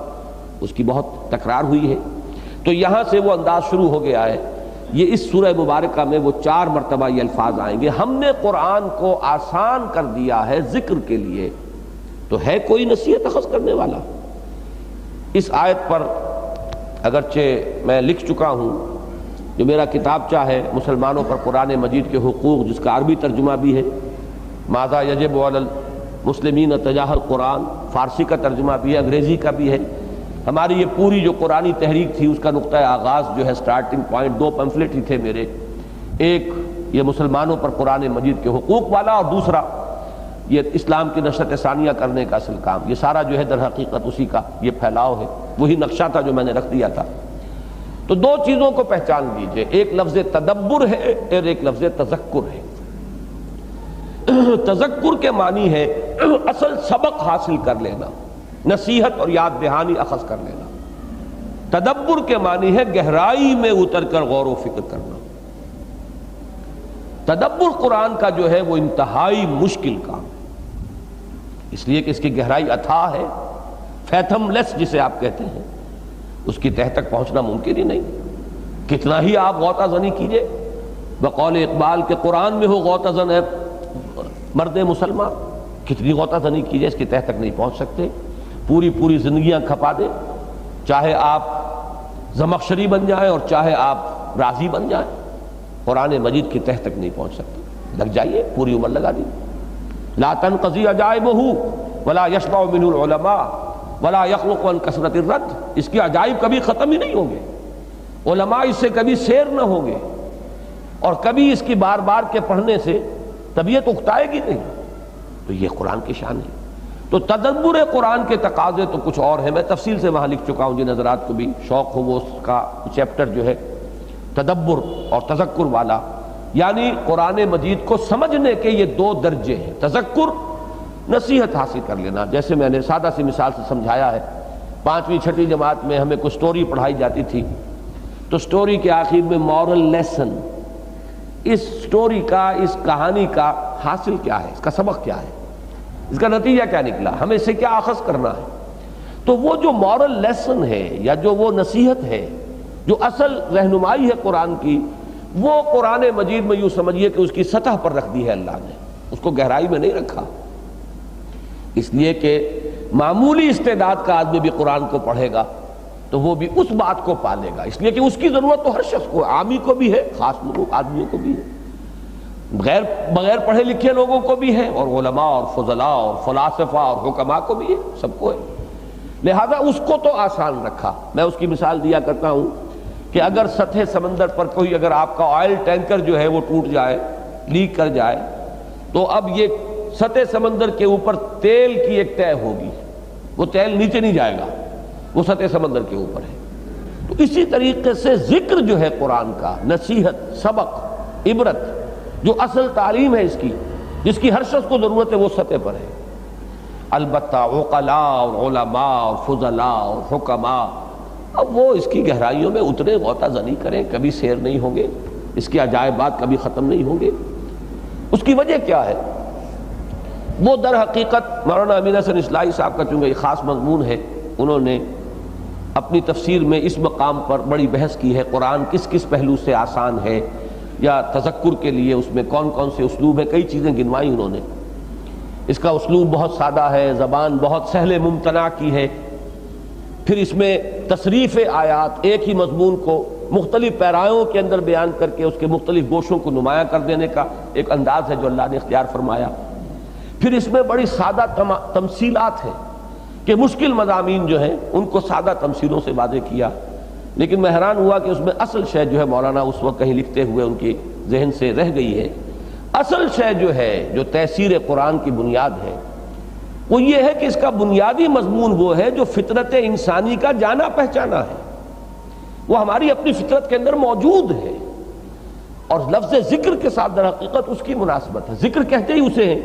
اس کی بہت تکرار ہوئی ہے. تو یہاں سے وہ انداز شروع ہو گیا ہے. یہ اس سورہ مبارکہ میں وہ 4 مرتبہ یہ الفاظ آئیں گے. ہم نے قرآن کو آسان کر دیا ہے ذکر کے لیے، تو ہے کوئی نصیحت اخذ کرنے والا. اس آیت پر اگرچہ میں لکھ چکا ہوں، جو میرا کتابچہ ہے مسلمانوں پر قرآن مجید کے حقوق، جس کا عربی ترجمہ بھی ہے، ماذا یجب علی المسلمین تجاہ القرآن، فارسی کا ترجمہ بھی ہے، انگریزی کا بھی ہے۔ ہماری یہ پوری جو قرآنی تحریک تھی اس کا نقطہ آغاز جو ہے، سٹارٹنگ پوائنٹ، دو پمفلٹ ہی تھے میرے، ایک یہ مسلمانوں پر قرآن مجید کے حقوق والا، اور دوسرا یہ اسلام کی نشرت ثانیہ کرنے کا اصل کام۔ یہ سارا جو ہے در حقیقت اسی کا یہ پھیلاؤ ہے، وہی نقشہ تھا جو میں نے رکھ دیا تھا۔ تو دو چیزوں کو پہچان لیجئے، ایک لفظ تدبر ہے اور ایک لفظ تذکر ہے۔ تذکر کے معنی ہے اصل سبق حاصل کر لینا، نصیحت اور یاد دہانی اخذ کر لینا۔ تدبر کے معنی ہے گہرائی میں اتر کر غور و فکر کرنا۔ تدبر قرآن کا جو ہے وہ انتہائی مشکل کام ہے، اس لیے کہ اس کی گہرائی اتھاہ ہے، فیتھم لیس جسے آپ کہتے ہیں، اس کی تہ تک پہنچنا ممکن ہی نہیں۔ کتنا ہی آپ غوطہ زنی کیجئے، بقول اقبال کے قرآن میں ہو غوطہ زن ہے مرد مسلمان، کتنی غوطہ زنی کیجئے اس کی تہ تک نہیں پہنچ سکتے۔ پوری زندگیاں کھپا دے، چاہے آپ زمخشری بن جائیں اور چاہے آپ رازی بن جائیں، قرآن مجید کی تہ تک نہیں پہنچ سکتے۔ لگ جائیے، پوری عمر لگا دی۔ لا تنقضی عجائبہ ولا یشبع منہ العلماء ولا یخلق عن کثرت الرد، اس کے عجائب کبھی ختم ہی نہیں ہوں گے، علماء اس سے کبھی سیر نہ ہوں گے، اور کبھی اس کی بار بار کے پڑھنے سے طبیعت اکتائے گی نہیں۔ تو یہ قرآن کی شان ہے۔ تو تدبر قرآن کے تقاضے تو کچھ اور ہیں، میں تفصیل سے وہاں لکھ چکا ہوں، جن حضرات کو بھی شوق ہو وہ اس کا چیپٹر جو ہے تدبر اور تذکر والا، یعنی قرآن مجید کو سمجھنے کے یہ دو درجے ہیں۔ تذکر نصیحت حاصل کر لینا، جیسے میں نے سادہ سی مثال سے سمجھایا ہے، 5ویں 6ٹھی جماعت میں ہمیں کوئی سٹوری پڑھائی جاتی تھی، تو سٹوری کے آخر میں مورل لیسن، اس سٹوری کا، اس کہانی کا حاصل کیا ہے، اس کا سبق کیا ہے، اس کا نتیجہ کیا نکلا، ہمیں اس سے کیا اخذ کرنا ہے۔ تو وہ جو مورل لیسن ہے یا جو وہ نصیحت ہے، جو اصل رہنمائی ہے قرآن کی، وہ قرآن مجید میں یوں سمجھیے کہ اس کی سطح پر رکھ دی ہے اللہ نے، اس کو گہرائی میں نہیں رکھا، اس لیے کہ معمولی استعداد کا آدمی بھی قرآن کو پڑھے گا تو وہ بھی اس بات کو پالے گا، اس لیے کہ اس کی ضرورت تو ہر شخص کو، عامی کو بھی ہے، خاص آدمیوں کو بھی ہے، بغیر پڑھے لکھے لوگوں کو بھی ہے، اور علماء اور فضلاء اور فلاسفہ اور حکماء کو بھی ہے، سب کو ہے۔ لہذا اس کو تو آسان رکھا۔ میں اس کی مثال دیا کرتا ہوں کہ اگر سطح سمندر پر کوئی، اگر آپ کا آئل ٹینکر جو ہے وہ ٹوٹ جائے، لیک کر جائے، تو اب یہ سطح سمندر کے اوپر تیل کی ایک تہ ہوگی، وہ تیل نیچے نہیں جائے گا، وہ سطح سمندر کے اوپر ہے۔ تو اسی طریقے سے ذکر جو ہے قرآن کا، نصیحت، سبق، عبرت، جو اصل تعلیم ہے اس کی، جس کی ہر شخص کو ضرورت ہے، وہ سطح پر ہے۔ البتہ عقلاء اور علماء اور فضلاء اور حکماء، اب وہ اس کی گہرائیوں میں اترے، غوطہ زنی کریں، کبھی سیر نہیں ہوں گے، اس کے عجائبات کبھی ختم نہیں ہوں گے۔ اس کی وجہ کیا ہے؟ وہ در حقیقت مولانا امین حسن اصلاحی صاحب کا چونکہ یہ خاص مضمون ہے، انہوں نے اپنی تفسیر میں اس مقام پر بڑی بحث کی ہے، قرآن کس کس پہلو سے آسان ہے، یا تذکر کے لیے اس میں کون کون سے اسلوب ہیں، کئی چیزیں گنوائی انہوں نے۔ اس کا اسلوب بہت سادہ ہے، زبان بہت سہل ممتنع کی ہے، پھر اس میں تصریف آیات، ایک ہی مضمون کو مختلف پیرایوں کے اندر بیان کر کے اس کے مختلف گوشوں کو نمایاں کر دینے کا ایک انداز ہے جو اللہ نے اختیار فرمایا۔ پھر اس میں بڑی سادہ تمثیلات ہیں کہ مشکل مضامین جو ہیں ان کو سادہ تمثیلوں سے واضح کیا، لیکن میں حیران ہوا کہ اس میں اصل شے جو ہے مولانا اس وقت کہیں لکھتے ہوئے ان کی ذہن سے رہ گئی ہے۔ اصل شے جو ہے، جو تفسیر قرآن کی بنیاد ہے، وہ یہ ہے کہ اس کا بنیادی مضمون وہ ہے جو فطرت انسانی کا جانا پہچانا ہے، وہ ہماری اپنی فطرت کے اندر موجود ہے، اور لفظ ذکر کے ساتھ در حقیقت اس کی مناسبت ہے۔ ذکر کہتے ہی اسے ہیں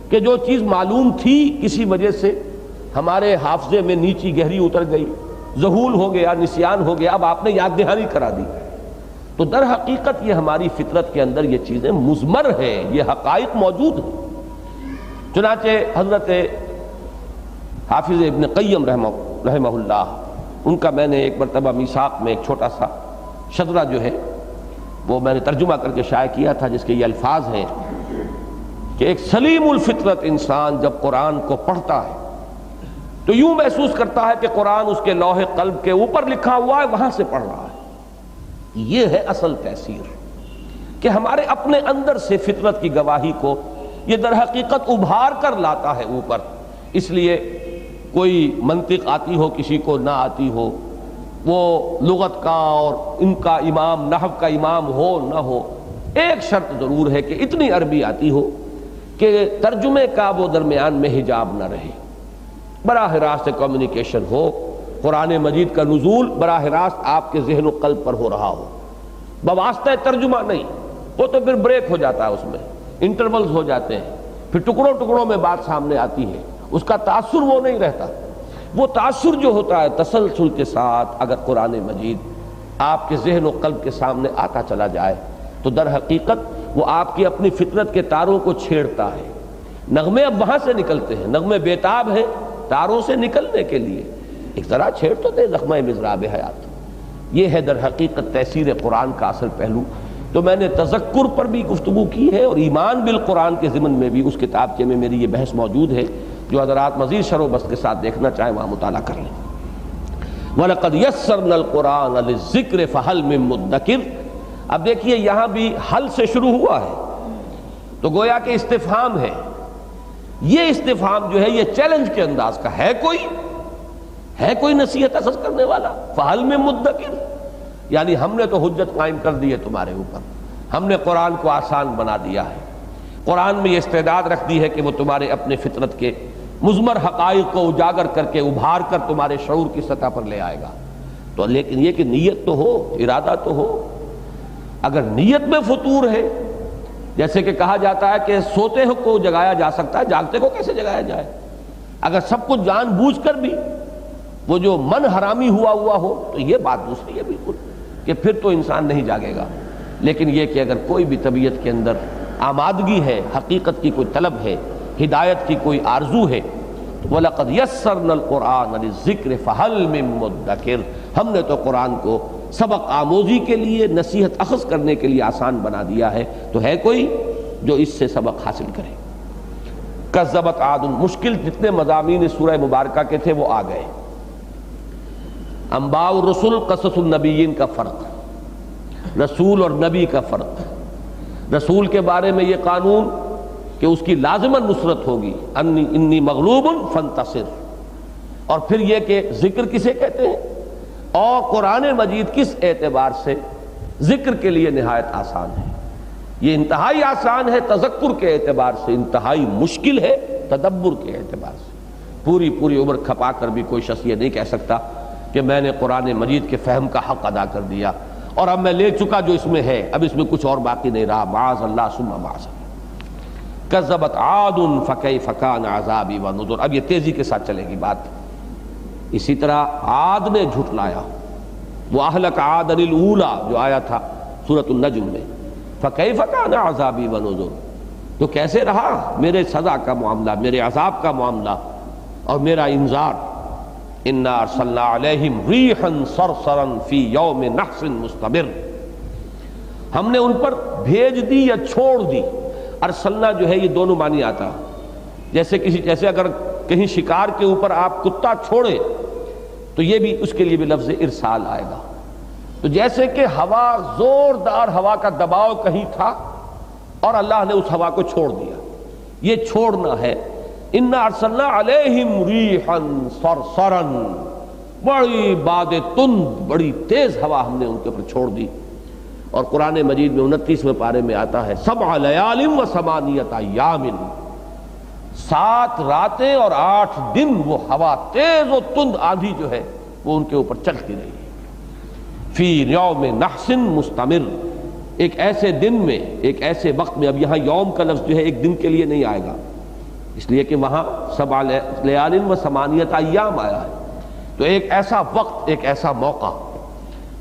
کہ جو چیز معلوم تھی کسی وجہ سے ہمارے حافظے میں نیچی گہری اتر گئی، ذہول ہو گیا، نسیان ہو گیا، اب آپ نے یاد دہانی کرا دی، تو در حقیقت یہ ہماری فطرت کے اندر یہ چیزیں مضمر ہیں، یہ حقائق موجود ہیں۔ چنانچہ حضرت حافظ ابن قیم رحمہ اللہ، ان کا میں نے ایک مرتبہ میثاق میں ایک چھوٹا سا شذرہ جو ہے وہ میں نے ترجمہ کر کے شائع کیا تھا، جس کے یہ الفاظ ہیں کہ ایک سلیم الفطرت انسان جب قرآن کو پڑھتا ہے تو یوں محسوس کرتا ہے کہ قرآن اس کے لوح قلب کے اوپر لکھا ہوا ہے، وہاں سے پڑھ رہا ہے۔ یہ ہے اصل تاثیر کہ ہمارے اپنے اندر سے فطرت کی گواہی کو یہ در حقیقت ابھار کر لاتا ہے اوپر۔ اس لیے کوئی منطق آتی ہو کسی کو نہ آتی ہو، وہ لغت کا اور ان کا امام نحو کا امام ہو نہ ہو، ایک شرط ضرور ہے کہ اتنی عربی آتی ہو کہ ترجمے کا وہ درمیان میں حجاب نہ رہے، براہ راست کمیونیکیشن ہو، قرآن مجید کا نزول براہ راست آپ کے ذہن و قلب پر ہو رہا ہو، بواسطہ ترجمہ نہیں۔ وہ تو پھر بریک ہو جاتا ہے، اس میں انٹرولز ہو جاتے ہیں، پھر ٹکڑوں ٹکڑوں میں بات سامنے آتی ہے، اس کا تاثر وہ نہیں رہتا۔ وہ تاثر جو ہوتا ہے تسلسل کے ساتھ اگر قرآن مجید آپ کے ذہن و قلب کے سامنے آتا چلا جائے تو در حقیقت وہ آپ کی اپنی فطرت کے تاروں کو چھیڑتا ہے۔ نغمے اب وہاں سے نکلتے ہیں، نغمے بیتاب ہیں تاروں سے نکلنے کے لیے، ایک ذرا چھیڑ تو دے زخمہ مضراب حیات۔ یہ ہے در حقیقت تاثیر قرآن کا اصل پہلو۔ تو میں نے تذکر پر بھی گفتگو کی ہے اور ایمان بالقرآن کے ضمن میں بھی اس کتابچے میں میری یہ بحث موجود ہے، جو حضرات مزید شرح و بسط کے ساتھ دیکھنا چاہیں وہاں مطالعہ کر لیں۔ وَلَقَدْ يَسَّرْنَا الْقُرْآنَ لِلذِّكْرِ فَهَلْ مِن مُدَّكِرٍ۔ اب دیکھیے یہاں بھی حل سے شروع ہوا ہے، تو گویا کہ استفہام ہے۔ یہ استفہام جو ہے یہ چیلنج کے انداز کا ہے، کوئی نصیحت اخذ کرنے والا؟ فَهَلْ مِن مُدَّكِرٍ، یعنی ہم نے تو حجت قائم کر دی ہے تمہارے اوپر، ہم نے قرآن کو آسان بنا دیا ہے، قرآن میں یہ استعداد رکھ دی ہے کہ وہ تمہارے اپنے فطرت کے مضمر حقائق کو اجاگر کر کے ابھار کر تمہارے شعور کی سطح پر لے آئے گا۔ تو لیکن یہ کہ نیت تو ہو، ارادہ تو ہو۔ اگر نیت میں فطور ہے، جیسے کہ کہا جاتا ہے کہ سوتے کو جگایا جا سکتا ہے، جاگتے کو کیسے جگایا جائے؟ اگر سب کچھ جان بوجھ کر بھی وہ جو من حرامی ہوا ہو تو یہ بات دوسری ہے بالکل، کہ پھر تو انسان نہیں جاگے گا۔ لیکن یہ کہ اگر کوئی بھی طبیعت کے اندر آمادگی ہے، حقیقت کی کوئی طلب ہے، ہدایت کی کوئی آرزو ہے، وَلَقَدْ يَسَّرْنَا الْقُرْآنَ لِلذِّكْرِ فَهَلْ مِن مُدَّكِرٍ، ہم نے تو قرآن کو سبق آموزی کے لیے، نصیحت اخذ کرنے کے لیے آسان بنا دیا ہے، تو ہے کوئی جو اس سے سبق حاصل کرے۔ کذبت عاد، مشکل جتنے مضامین اس سورہ مبارکہ کے تھے وہ آ گئے۔ انباء الرسل، قصص النبیین کا فرق، رسول اور نبی کا فرق۔ رسول کے بارے میں یہ قانون کہ اس کی لازماً نصرت ہوگی، انی مغلوب فانتصر، اور پھر یہ کہ ذکر کسے کہتے ہیں اور قرآن مجید کس اعتبار سے ذکر کے لیے نہایت آسان ہے۔ یہ انتہائی آسان ہے تذکر کے اعتبار سے، انتہائی مشکل ہے تدبر کے اعتبار سے۔ پوری عمر کھپا کر بھی کوئی شخص یہ نہیں کہہ سکتا کہ میں نے قرآن مجید کے فہم کا حق ادا کر دیا اور اب میں لے چکا جو اس میں ہے، اب اس میں کچھ اور باقی نہیں رہا، معاذ اللہ ثم معاذ اللہ۔ کذبت عاد فکیف کان عذابی ونذر، اب یہ تیزی کے ساتھ چلے گی بات۔ اسی طرح عاد نے جھٹلایا، واہلک عاد الاولی جو آیا تھا سورۃ النجم میں، فکیف کان عذابی ونذر، تو کیسے رہا میرے سزا کا معاملہ، میرے عذاب کا معاملہ اور میرا انذار۔ انا ارسلنا علیہم ریحا صرصرا فی یوم نحس مستمر، ہم نے ان پر بھیج دی یا چھوڑ دی۔ ارسلنا جو ہے یہ دونوں معنی آتا، جیسے اگر کہیں شکار کے اوپر آپ کتا چھوڑیں تو یہ بھی اس کے لیے بھی لفظ ارسال آئے گا۔ تو جیسے کہ ہوا، زوردار ہوا کا دباؤ کہیں تھا اور اللہ نے اس ہوا کو چھوڑ دیا، یہ چھوڑنا ہے۔ انا ارسلنا علیہم ریحا صرصرا، بڑی باد تند، بڑی تیز ہوا ہم نے ان کے اوپر چھوڑ دی۔ اور قرآن مجید میں 29ویں پارے میں آتا ہے 7 لیال و 8 ایام، 7 راتیں اور 8 دن وہ ہوا تیز و تند آندھی جو ہے وہ ان کے اوپر چلتی رہی۔ فی یوم نحس مستمر، ایک ایسے دن میں، ایک ایسے وقت میں۔ اب یہاں یوم کا لفظ جو ہے ایک دن کے لیے نہیں آئے گا، اس لیے کہ وہاں 7 لیال و 8 ایام آیا ہے۔ تو ایک ایسا وقت، ایک ایسا موقع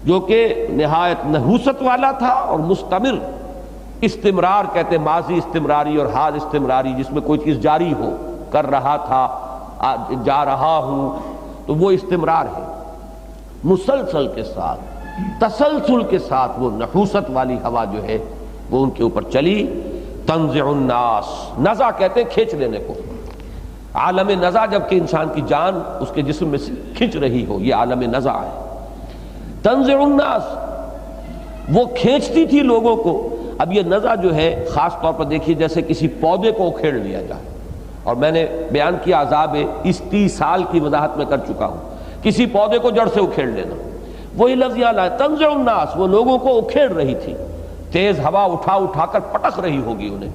جو کہ نہایت نحوست والا تھا اور مستمر، استمرار کہتے ہیں، ماضی استمراری اور حال استمراری، جس میں کوئی چیز جاری ہو، کر رہا تھا، جا رہا ہوں، تو وہ استمرار ہے۔ مسلسل کے ساتھ، تسلسل کے ساتھ وہ نحوست والی ہوا جو ہے وہ ان کے اوپر چلی۔ تنزع الناس، نزع کہتے ہیں کھینچ لینے کو، عالم نزع جبکہ انسان کی جان اس کے جسم میں سے کھنچ رہی ہو، یہ عالم نزع ہے۔ تنزع الناس، وہ کھینچتی تھی لوگوں کو۔ اب یہ نزع جو ہے خاص طور پر دیکھیے جیسے کسی پودے کو اکھیڑ لیا جائے، اور میں نے بیان کیا عذاب استیصال کی وضاحت میں کر چکا ہوں، کسی پودے کو جڑ سے اکھیڑ لینا، وہی لفظ یہاں لائے تنزع الناس، وہ لوگوں کو اکھیڑ رہی تھی، تیز ہوا اٹھا اٹھا کر پٹک رہی ہوگی انہیں۔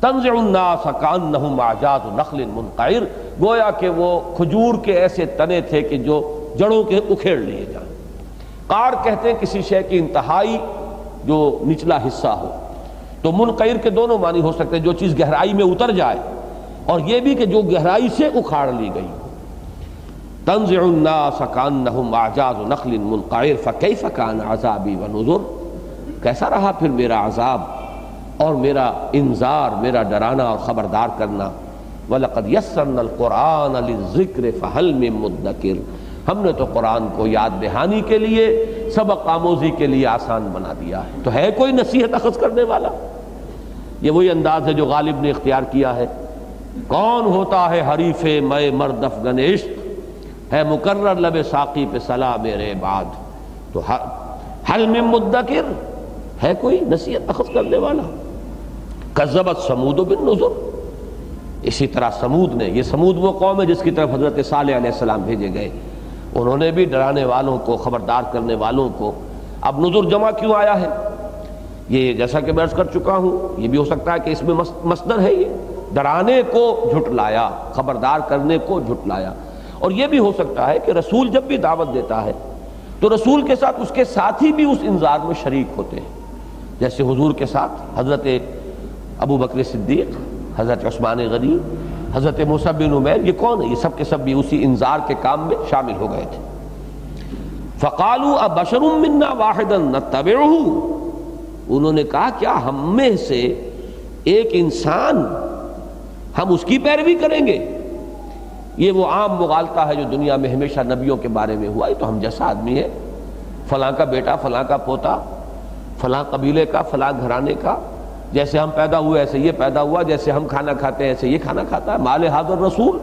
تنزع الناس کأنہم اعجاز نخل منقعر، گویا کہ وہ کھجور کے ایسے تنے تھے کہ جو جڑوں کے اکھیڑ لیے جائیں۔ قار کہتے ہیں کسی شے کی انتہائی جو نچلا حصہ ہو، تو منقعر کے دونوں معنی ہو سکتے ہیں، جو چیز گہرائی میں اتر جائے، اور یہ بھی کہ جو گہرائی سے اکھاڑ لی گئی۔ تنزع الناس کأنہم اعجاز نخل منقعر فکیف کان عذابی ونذر، کیسا رہا پھر میرا عذاب اور میرا انذار، میرا ڈرانا اور خبردار کرنا۔ وَلَقَدْ يَسَّرْنَا الْقُرْآنَ لِلذِّكْرِ فَهَلْ مِن مُدَّكِرٍ، ہم نے تو قرآن کو یاد دہانی کے لیے، سبق آموزی کے لیے آسان بنا دیا ہے، تو ہے کوئی نصیحت اخذ کرنے والا؟ یہ وہی انداز ہے جو غالب نے اختیار کیا ہے۔ کون ہوتا ہے حریف میں مرد افغن عشق، ہے مقرر لب ساقی پہ صلاح میرے بعد، تو حل من مدکر، ہے کوئی نصیحت اخذ کرنے والا؟ کذبت ثمود بالنذر، اسی طرح سمود نے، یہ سمود وہ قوم ہے جس کی طرف حضرت صالح علیہ السلام بھیجے گئے، انہوں نے بھی ڈرانے والوں کو، خبردار کرنے والوں کو۔ اب نذر جمع کیوں آیا ہے؟ یہ جیسا کہ میں عرض کر چکا ہوں، یہ بھی ہو سکتا ہے کہ اس میں مصدر ہے، یہ ڈرانے کو جھٹلایا، خبردار کرنے کو جھٹلایا، اور یہ بھی ہو سکتا ہے کہ رسول جب بھی دعوت دیتا ہے تو رسول کے ساتھ اس کے ساتھی بھی اس انذار میں شریک ہوتے ہیں، جیسے حضور کے ساتھ حضرت ابو بکر صدیق، حضرت عثمان غنی، حضرت موسیٰ بن عمیر، یہ کون ہے؟ یہ سب کے سب بھی اسی انذار کے کام میں شامل ہو گئے تھے۔ فَقَالُوا أَبَشَرٌ مِّنَّا وَاحِدًا نَتَّبِعُهُ، انہوں نے کہا کیا ہم میں سے ایک انسان، ہم اس کی پیروی کریں گے؟ یہ وہ عام مغالطہ ہے جو دنیا میں ہمیشہ نبیوں کے بارے میں ہوا، یہ تو ہم جیسا آدمی ہے، فلاں کا بیٹا، فلاں کا پوتا، فلاں قبیلے کا، فلاں گھرانے کا، جیسے ہم پیدا ہوئے ایسے یہ پیدا ہوا، جیسے ہم کھانا کھاتے ہیں ایسے یہ کھانا کھاتا ہے۔ مال ھذا الرسول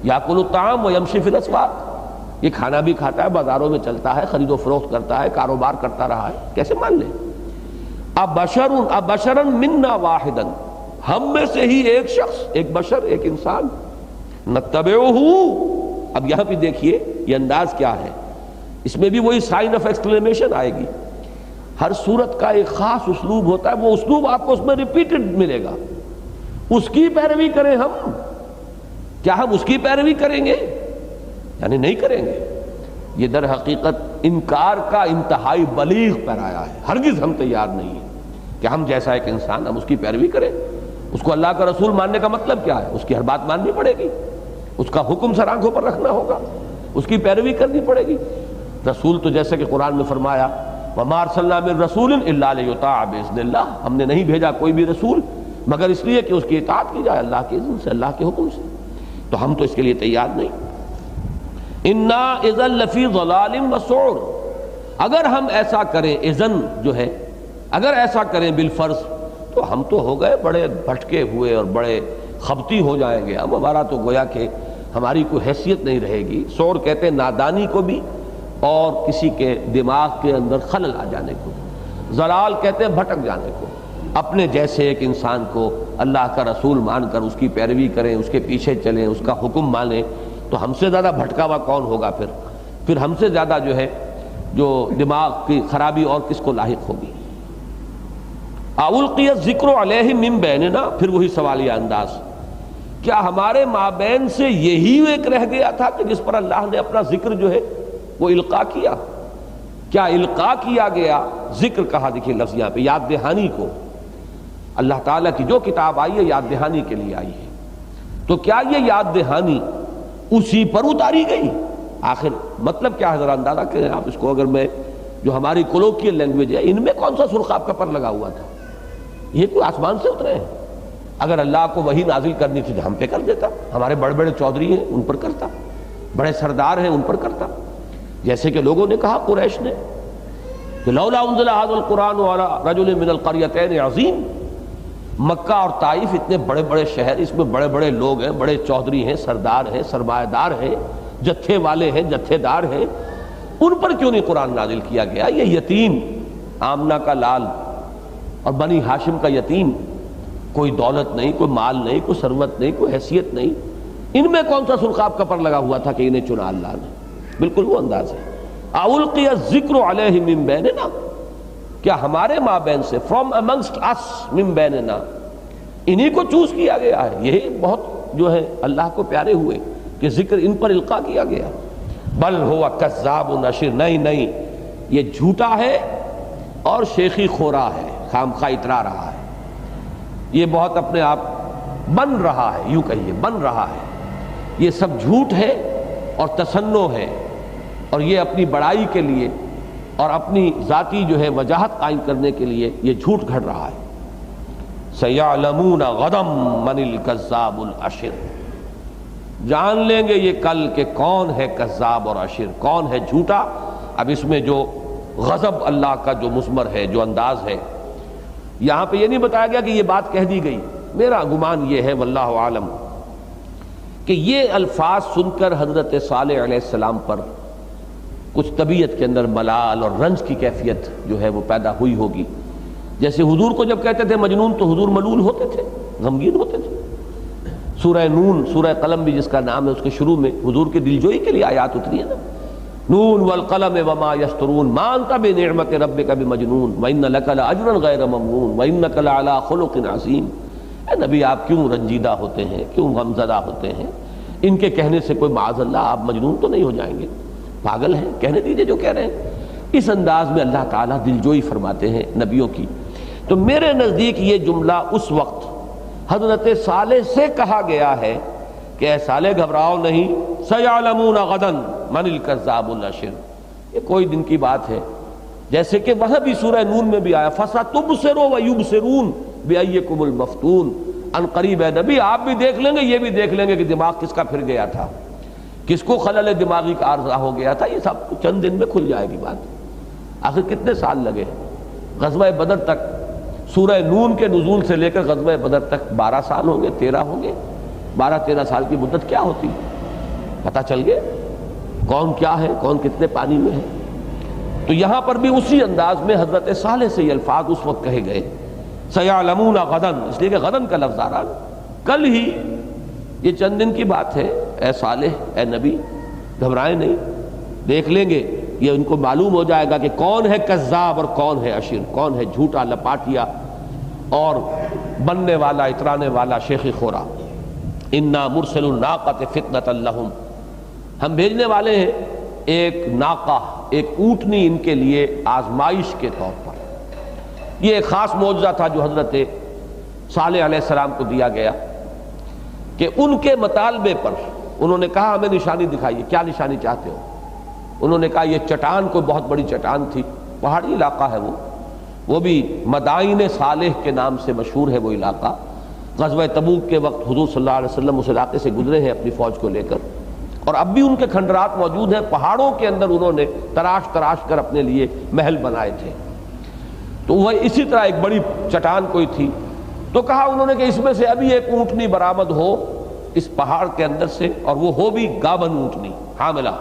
یاکل الطعام ویمشی فی الاسواق، یہ کھانا بھی کھاتا ہے، بازاروں میں چلتا ہے، خرید و فروخت کرتا ہے، کاروبار کرتا رہا ہے، کیسے مان لیں؟ ابشرا منا واحدا، ہم میں سے ہی ایک شخص، ایک بشر، ایک انسان، نتبعہ، اب یہاں بھی دیکھیے یہ انداز کیا ہے، اس میں بھی وہی سائن آف ایکسکلیمیشن آئے گی۔ ہر صورت کا ایک خاص اسلوب ہوتا ہے، وہ اسلوب آپ کو اس میں ریپیٹڈ ملے گا۔ اس کی پیروی کریں ہم، کیا ہم اس کی پیروی کریں گے؟ یعنی نہیں کریں گے۔ یہ در حقیقت انکار کا انتہائی بلیغ پیرایا ہے، ہرگز ہم تیار نہیں ہیں کہ ہم جیسا ایک انسان ہم اس کی پیروی کریں۔ اس کو اللہ کا رسول ماننے کا مطلب کیا ہے؟ اس کی ہر بات ماننی پڑے گی، اس کا حکم سر آنکھوں پر رکھنا ہوگا، اس کی پیروی کرنی پڑے گی۔ رسول تو جیسے کہ قرآن میں فرمایا وَمَا أَرْسَلْنَا مِن رَّسُولٍ إِلَّا لِيُطَاعَ بِإِذْنِ اللَّهِ، ہم نے نہیں بھیجا کوئی بھی رسول مگر اس لیے کہ اس کی اطاعت کی جائے اللہ کے اذن سے، اللہ کے حکم سے، تو ہم تو اس کے لیے تیار نہیں۔ إِنَّا إِذًا لَفِي ضَلَالٍ وَسُعُرٍ، اگر ہم ایسا کریں، اذن جو ہے اگر ایسا کریں بالفرض، تو ہم تو ہو گئے بڑے بھٹکے ہوئے اور بڑے خبتی ہو جائیں گے ہم، ہمارا تو گویا کہ ہماری کوئی حیثیت نہیں رہے گی۔ سور کہتے ہیں نادانی کو بھی اور کسی کے دماغ کے اندر خلل آ جانے کو، ضلال کہتے ہیں بھٹک جانے کو۔ اپنے جیسے ایک انسان کو اللہ کا رسول مان کر اس کی پیروی کریں، اس کے پیچھے چلیں، اس کا حکم مانیں، تو ہم سے زیادہ بھٹکا ہوا کون ہوگا؟ پھر ہم سے زیادہ جو ہے جو دماغ کی خرابی اور کس کو لاحق ہوگی؟ اَلْقِیَ الذِّکْرُ عَلَیْہِم مِّن بَینِنَا، پھر وہی سوالیہ انداز، کیا ہمارے مابین سے یہی ایک رہ گیا تھا کہ جس پر اللہ نے اپنا ذکر جو ہے وہ القاء کیا؟ کیا القاء کیا گیا؟ ذکر کہا، دیکھیے لفظ یہاں پہ یاد دہانی کو، اللہ تعالیٰ کی جو کتاب آئی ہے یاد دہانی کے لیے آئی ہے، تو کیا یہ یاد دہانی اسی پر اتاری گئی؟ آخر مطلب کیا ہے ذرا اندازہ کریں آپ اس کو، اگر میں جو ہماری کولوکیل لینگویج ہے، ان میں کون سا سرخ آپ کا پر لگا ہوا تھا؟ یہ کوئی آسمان سے اترے ہیں؟ اگر اللہ کو وحی نازل کرنی تھی تو ہم پہ کر دیتا، ہمارے بڑے بڑے چودھری ہیں ان پر کرتا، بڑے سردار ہیں ان پر کرتا، جیسے کہ لوگوں نے کہا قریش نے کہ لولا انزل ھذا القرآن علی رجل من القریتین عظیم، مکہ اور طائف اتنے بڑے بڑے شہر، اس میں بڑے بڑے لوگ ہیں، بڑے چودھری ہیں، سردار ہیں، سرمایہ دار ہیں، جتھے والے ہیں، جتھے دار ہیں، ان پر کیوں نہیں قرآن نازل کیا گیا؟ یہ یتیم، آمنہ کا لال اور بنی ہاشم کا یتیم، کوئی دولت نہیں، کوئی مال نہیں، کوئی ثروت نہیں، کوئی حیثیت نہیں، ان میں کون سا سرخاب کا پر لگا ہوا تھا کہ انہیں چنا اللہ نے؟ بالکل وہ انداز ہے۔ اُلقی الذکر علیہ من بیننا، کیا ہمارے مابین سے، فرام امنگسٹ اس من بیننا، انہی کو چوز کیا گیا ہے؟ یہی بہت جو ہے اللہ کو پیارے ہوئے کہ ذکر ان پر القا کیا گیا۔ بل ہوا کذاب نشر، نہیں، یہ جھوٹا ہے اور شیخی خورا ہے، خامخواہ اترا رہا ہے، یہ بہت اپنے آپ بن رہا ہے، یوں کہیے بن رہا ہے، یہ سب جھوٹ ہے اور تصنع ہے، اور یہ اپنی بڑائی کے لیے اور اپنی ذاتی جو ہے وجاہت قائم کرنے کے لیے یہ جھوٹ گھڑ رہا ہے۔ سَيَعْلَمُونَ غَدًا مَنِ الْكَذَّابُ الْأَشِرُ، جان لیں گے یہ کل کہ کون ہے کذاب اور اشر، کون ہے جھوٹا۔ اب اس میں جو غضب اللہ کا جو مضمر ہے، جو انداز ہے، یہاں پہ یہ نہیں بتایا گیا کہ یہ بات کہہ دی گئی، میرا گمان یہ ہے واللہ عالم کہ یہ الفاظ سن کر حضرت صالح علیہ السلام پر کچھ طبیعت کے اندر ملال اور رنج کی کیفیت جو ہے وہ پیدا ہوئی ہوگی۔ جیسے حضور کو جب کہتے تھے مجنون تو حضور ملول ہوتے تھے، غمگین ہوتے تھے۔ سورہ نون، سورہ قلم بھی جس کا نام ہے، اس کے شروع میں حضور کی دلجوئی کے لیے آیات اتری ہے نا، نون والقلم وما یسطرون ما انت بنعمت ربک بمجنون وان لک لاجرا غیر ممنون وانک لعلی خلق عظیم۔ اے نبی آپ کیوں رنجیدہ ہوتے ہیں، کیوں غمزدہ ہوتے ہیں؟ ان کے کہنے سے کوئی معاذ اللہ آپ مجنون تو نہیں ہو جائیں گے؟ پاگل ہیں، کہنے دیجئے جو کہہ رہے ہیں۔ اس انداز میں اللہ تعالیٰ دلجوئی فرماتے ہیں نبیوں کی۔ تو میرے نزدیک یہ جملہ اس وقت حضرت صالح سے کہا گیا ہے کہ اے صالح گھبراؤ نہیں، سَيَعْلَمُونَ غَدًا مَنِ الْكَذَّابُ الْأَشِرُ، یہ کوئی دن کی بات ہے۔ جیسے کہ وہاں بھی سورہ نون میں بھی آیا فَسَتُبْصِرُ وَيُبْصِرُونَ بِأَيِّكُمُ الْمَفْتُونُ، ان قریب ہے نبی آپ بھی دیکھ لیں گے، یہ بھی دیکھ لیں گے کہ دماغ کس کا پھر گیا تھا، کس کو خلل دماغی کا عارضہ ہو گیا تھا۔ یہ سب چند دن میں کھل جائے گی بات۔ آخر کتنے سال لگے غزوہ بدر تک؟ سورہ نون کے نزول سے لے کر غزوہ بدر تک 12 سال ہوں گے، 13 ہوں گے۔ 12-13 سال کی مدت کیا ہوتی؟ پتہ چل گیا کون کیا ہے، کون کتنے پانی میں ہے۔ تو یہاں پر بھی اسی انداز میں حضرت صالح سے یہ الفاظ اس وقت کہے گئے، سَيَعْلَمُونَ غَدًا، اس لیے کہ غدن کا لفظ آ رہا ہے، کل ہی، یہ چند دن کی بات ہے۔ اے صالح، اے نبی گھبرائیں نہیں، دیکھ لیں گے، یہ ان کو معلوم ہو جائے گا کہ کون ہے کذاب اور کون ہے اشر، کون ہے جھوٹا لپاٹیا اور بننے والا اترانے والا شیخ خورا۔ انا مرسل الناقۃ فتنۃ لہم، ہم بھیجنے والے ہیں ایک ناقہ، ایک اونٹنی ان کے لیے آزمائش کے طور پر۔ یہ ایک خاص معجزہ تھا جو حضرت صالح علیہ السلام کو دیا گیا کہ ان کے مطالبے پر انہوں نے کہا ہمیں نشانی دکھائیے، کیا نشانی چاہتے ہو؟ انہوں نے کہا یہ چٹان کوئی بہت بڑی چٹان تھی، پہاڑی علاقہ ہے وہ بھی مدائن صالح کے نام سے مشہور ہے وہ علاقہ۔ غزوہ تبوک کے وقت حضور صلی اللہ علیہ وسلم اس علاقے سے گزرے ہیں اپنی فوج کو لے کر، اور اب بھی ان کے کھنڈرات موجود ہیں، پہاڑوں کے اندر انہوں نے تراش کر اپنے لیے محل بنائے تھے۔ تو وہ اسی طرح ایک بڑی چٹان کوئی تھی، تو کہا انہوں نے کہ اس میں سے ابھی ایک اونٹنی برآمد ہو اس پہاڑ کے اندر سے، اور وہ ہو بھی گابن اونٹنی حاملہ۔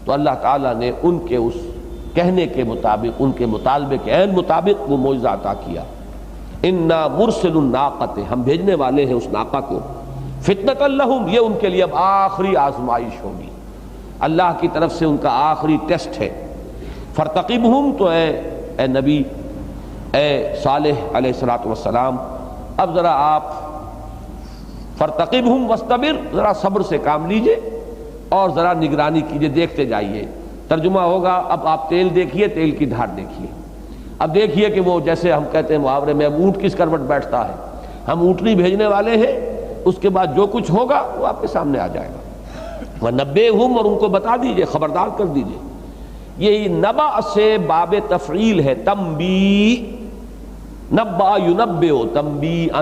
تو اللہ تعالیٰ نے ان کے اس کہنے کے مطابق، ان کے مطالبے کے عین مطابق وہ معجزہ عطا کیا۔ انا مرسل الناقۃ، ہم بھیجنے والے ہیں اس ناقہ کو، فتنۃ لہم، یہ ان کے لیے اب آخری آزمائش ہوگی، اللہ کی طرف سے ان کا آخری ٹیسٹ ہے۔ فرتقبہم، تو اے نبی، اے صالح علیہ السلام، اب ذرا آپ فرتقبہم واصطبر، ذرا صبر سے کام لیجئے اور ذرا نگرانی کیجئے، دیکھتے جائیے۔ ترجمہ ہوگا اب آپ تیل دیکھیے، تیل کی دھار دیکھیے، اب دیکھیے کہ وہ جیسے ہم کہتے ہیں محاورے میں اب اونٹ کس کروٹ بیٹھتا ہے، ہم اونٹنی بھیجنے والے ہیں، اس کے بعد جو کچھ ہوگا وہ آپ کے سامنے آ جائے گا۔ وَنَبِّئْهُمْ، اور ان کو بتا دیجئے، خبردار کر دیجئے۔ یہ نبع سے باب تفعیل ہے، تنبیہ، نبع ینبئ تنبیئا،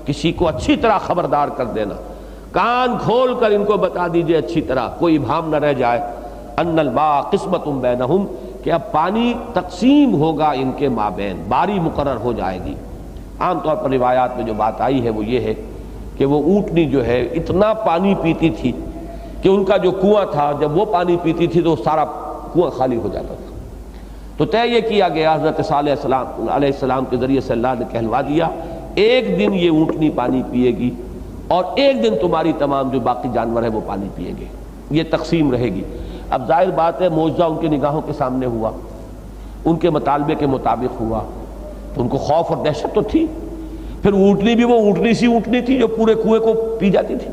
کسی کو اچھی طرح خبردار کر دینا، کان کھول کر ان کو بتا دیجئے اچھی طرح، کوئی ابہام نہ رہ جائے، ان الماء قسمۃ بینہم، کہ اب پانی تقسیم ہوگا ان کے مابین، باری مقرر ہو جائے گی۔ عام طور پر روایات میں جو بات آئی ہے وہ یہ ہے کہ وہ اونٹنی جو ہے اتنا پانی پیتی تھی کہ ان کا جو کنواں تھا جب وہ پانی پیتی تھی تو سارا کنواں خالی ہو جاتا تھا. تو طے یہ کیا گیا حضرت صالح علیہ السلام کے ذریعے سے اللہ نے کہلوا دیا ایک دن یہ اونٹنی پانی پیے گی اور ایک دن تمہاری تمام جو باقی جانور ہیں وہ پانی پیئیں گے. یہ تقسیم رہے گی. اب ظاہر بات ہے معجزہ ان کی نگاہوں کے سامنے ہوا, ان کے مطالبے کے مطابق ہوا, تو ان کو خوف اور دہشت تو تھی. پھر اونٹنی بھی وہ اونٹنی سی اونٹنی تھی جو پورے کنویں کو پی جاتی تھی.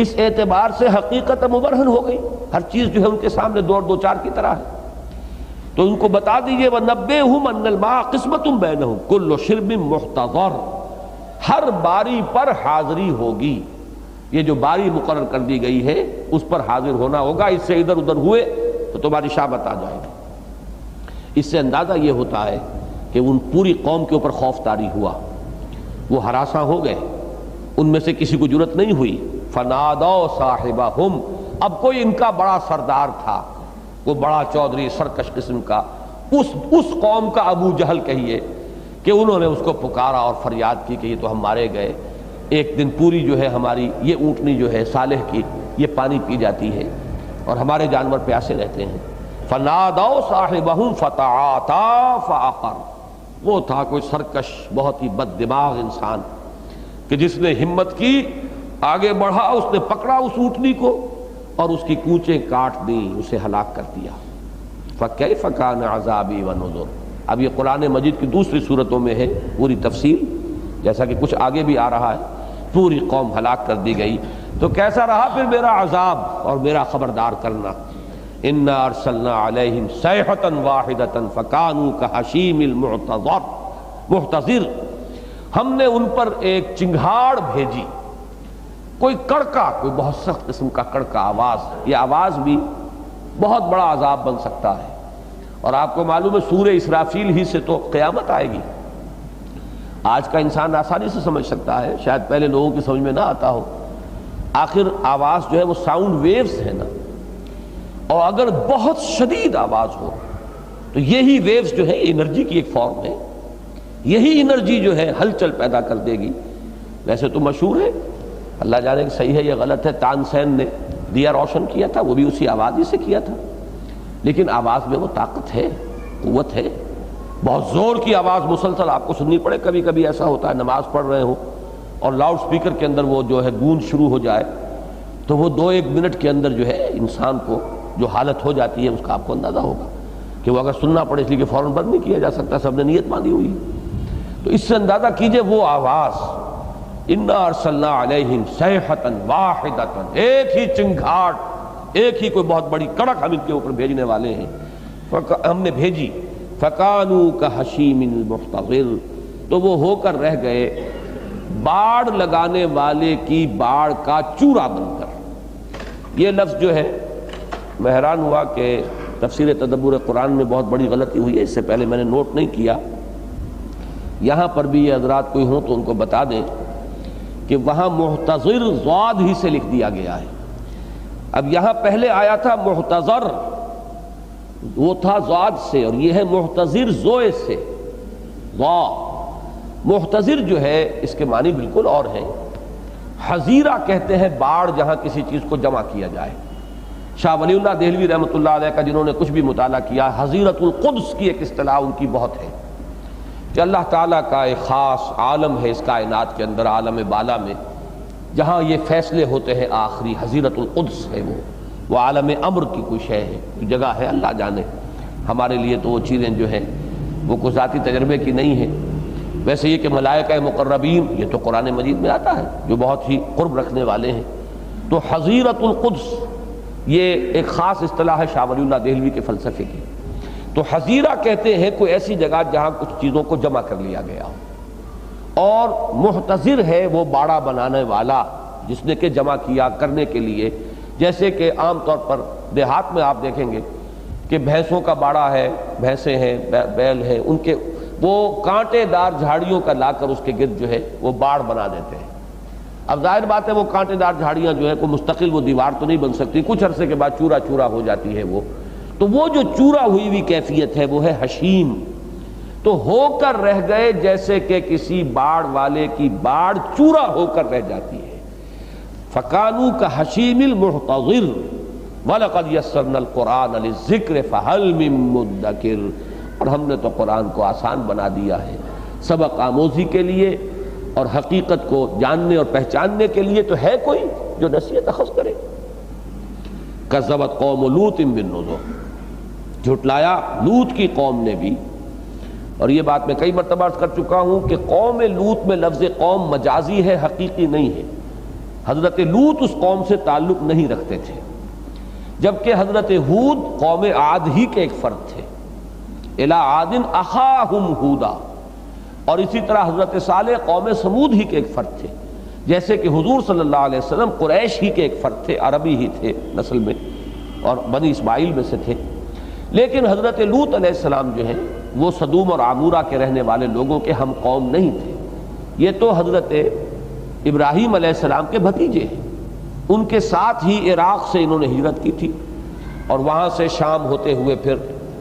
اس اعتبار سے حقیقت مبرہن ہو گئی, ہر چیز جو ہے ان کے سامنے دو چار کی طرح ہے. تو ان کو بتا دیجئے وَنَبِّئْهُمْ أَنَّ الْمَاءَ قِسْمَةٌ بَيْنَهُمْ كُلُّ شِرْبٍ مُحْتَضَرٌ, ہر باری پر حاضری ہوگی. یہ جو باری مقرر کر دی گئی ہے اس پر حاضر ہونا ہوگا, اس سے ادھر ادھر ہوئے تو تمہاری شامت آ جائے گی. اس سے اندازہ یہ ہوتا ہے کہ ان پوری قوم کے اوپر خوف طاری ہوا, وہ ہراساں ہو گئے, ان میں سے کسی کو جرأت نہیں ہوئی. فَنَادَوْا صَاحِبَهُمْ, اب کوئی ان کا بڑا سردار تھا, وہ بڑا چودھری سرکش قسم کا, اس قوم کا ابو جہل کہیے, کہ انہوں نے اس کو پکارا اور فریاد کی کہ یہ تو ہم مارے گئے, ایک دن پوری جو ہے ہماری یہ اونٹنی جو ہے صالح کی یہ پانی پی جاتی ہے اور ہمارے جانور پیاسے رہتے ہیں. فَنَادَوْا صَاحِبَهُمْ فَتَعَاطَىٰ فَعَقَرَ, وہ تھا کوئی سرکش بہت ہی بد دماغ انسان کہ جس نے ہمت کی, آگے بڑھا, اس نے پکڑا اس اونٹنی کو اور اس کی کونچیں کاٹ دیں, اسے ہلاک کر دیا. فَكَيْفَ كَانَ عَذَابِي وَنُذُرِ. اب یہ قرآن مجید کی دوسری صورتوں میں ہے پوری تفصیل, جیسا کہ کچھ آگے بھی آ رہا ہے. پوری قوم ہلاک کر دی گئی, تو کیسا رہا پھر میرا عذاب اور میرا خبردار کرنا. اِنَّا أَرْسَلْنَا عَلَيْهِمْ صَيْحَةً وَاحِدَةً فَكَانُوا كَحَشِيمِ الْمُحْتَظِرِ. ہم نے ان پر ایک چنگھاڑ بھیجی, کوئی کڑکا, کوئی بہت سخت قسم کا کڑکا آواز. یہ آواز بھی بہت بڑا عذاب بن سکتا ہے. اور آپ کو معلوم ہے سورہ اسرافیل ہی سے تو قیامت آئے گی. آج کا انسان آسانی سے سمجھ سکتا ہے, شاید پہلے لوگوں کی سمجھ میں نہ آتا ہو. آخر آواز جو ہے وہ ساؤنڈ ویوز ہے نا, اور اگر بہت شدید آواز ہو تو یہی ویوز جو ہے انرجی کی ایک فارم ہے, یہی انرجی جو ہے ہلچل پیدا کر دے گی. ویسے تو مشہور ہے, اللہ جانے کہ صحیح ہے یا غلط ہے, تانسین نے دیا روشن کیا تھا, وہ بھی اسی آواز ہی سے کیا تھا. لیکن آواز میں وہ طاقت ہے, قوت ہے, بہت زور کی آواز مسلسل آپ کو سننی پڑے. کبھی کبھی ایسا ہوتا ہے نماز پڑھ رہے ہوں اور لاؤڈ سپیکر کے اندر وہ جو ہے گونج شروع ہو جائے, تو وہ 2-1 منٹ کے اندر جو ہے انسان کو جو حالت ہو جاتی ہے اس کا آپ کو اندازہ ہوگا کہ وہ اگر سننا پڑے اس لیے کہ فوراً بند نہیں کیا جا سکتا, سب نے نیت باندھی ہوئی. تو اس سے اندازہ کیجئے وہ آواز, اِنَّا أَرْسَلْنَا عَلَيْهِمْ صَيْحَةً وَاحِدَةً, ایک ہی چنگھاڑ, ایک ہی کوئی بہت بڑی کڑک ہم ان کے اوپر بھیجنے والے ہیں. ہم نے بھیجی. فَكَانُوا كَحَشِيمِ الْمُحْتَظِرِ, تو وہ ہو کر رہ گئے باڑ لگانے والے کی باڑ کا چورا بن کر. یہ لفظ جو ہے میں حیران ہوا کہ تفسیر تدبر قرآن میں بہت بڑی غلطی ہوئی ہے, اس سے پہلے میں نے نوٹ نہیں کیا. یہاں پر بھی یہ حضرات کوئی ہوں تو ان کو بتا دیں کہ وہاں محتضر ضاد ہی سے لکھ دیا گیا ہے. اب یہاں پہلے آیا تھا محتضر, وہ تھا ضاد سے, اور یہ ہے محتضر زوئے سے. محتضر جو ہے اس کے معنی بالکل اور ہیں. حزیرہ کہتے ہیں باڑ جہاں کسی چیز کو جمع کیا جائے. شاہ ولی اللہ دہلوی رحمۃ اللہ علیہ کا جنہوں نے کچھ بھی مطالعہ کیا, حزیرۃ القدس کی ایک اصطلاح ان کی بہت ہے کہ اللہ تعالیٰ کا ایک خاص عالم ہے اس کائنات کے اندر, عالم بالا میں, جہاں یہ فیصلے ہوتے ہیں آخری. حزیرۃ القدس ہے وہ عالم امر کی کوئی شے ہے, کوئی جگہ ہے, اللہ جانے. ہمارے لیے تو وہ چیزیں جو ہیں وہ کوئی ذاتی تجربے کی نہیں ہیں. ویسے یہ کہ ملائکہ مقربین یہ تو قرآن مجید میں آتا ہے جو بہت ہی قرب رکھنے والے ہیں. تو حزیرۃ القدس یہ ایک خاص اصطلاح ہے شاہ ولی اللہ دہلوی کے فلسفے کی. تو حزیرہ کہتے ہیں کوئی ایسی جگہ جہاں کچھ چیزوں کو جمع کر لیا گیا ہو. اور محتضر ہے وہ باڑا بنانے والا جس نے کہ جمع کیا کرنے کے لیے. جیسے کہ عام طور پر دیہات میں آپ دیکھیں گے کہ بھینسوں کا باڑا ہے, بھینسیں ہیں, بیل ہیں, ان کے وہ کانٹے دار جھاڑیوں کا لا کر اس کے گرد جو ہے وہ باڑ بنا دیتے ہیں. اب ظاہر بات ہے وہ کانٹے دار جھاڑیاں جو ہے کوئی مستقل وہ دیوار تو نہیں بن سکتی, کچھ عرصے کے بعد چورا چورا ہو جاتی ہے وہ. تو وہ جو چورا ہوئی ہوئی کیفیت ہے وہ ہے حشیم. تو ہو کر رہ گئے جیسے کہ کسی باڑ والے کی باڑ چورا ہو کر رہ جاتی ہے۔ فَكَانُوا كَحَشِيمِ الْمُحْتَظِرِ وَلَقَدْ يَسَّرْنَا الْقُرْآنَ لِلذِّكْرِ فَهَلْ مِن مُّدَّكِرٍ، اور ہم نے تو قرآن کو آسان بنا دیا ہے سبق آموزی کے لیے، اور حقیقت کو جاننے اور پہچاننے کے لیے تو ہے کوئی جو نصیحت اخذ کرے۔ کذبت قوم لوط بالنذر، جھٹلایا لوط کی قوم نے بھی، اور یہ بات میں کئی مرتبہ عرض کر چکا ہوں کہ قوم لوط میں لفظ قوم مجازی ہے، حقیقی نہیں ہے۔ حضرت لوط اس قوم سے تعلق نہیں رکھتے تھے، جبکہ حضرت ہود قوم عاد ہی کے ایک فرد تھے، الی عاد اخاہم ہودا، اور اسی طرح حضرت صالح قوم سمود ہی کے ایک فرد تھے، جیسے کہ حضور صلی اللہ علیہ وسلم قریش ہی کے ایک فرد تھے، عربی ہی تھے نسل میں اور بنی اسماعیل میں سے تھے۔ لیکن حضرت لوط علیہ السلام جو ہیں وہ سدوم اور عمورہ کے رہنے والے لوگوں کے ہم قوم نہیں تھے، یہ تو حضرت ابراہیم علیہ السلام کے بھتیجے ہیں، ان کے ساتھ ہی عراق سے انہوں نے ہجرت کی تھی، اور وہاں سے شام ہوتے ہوئے پھر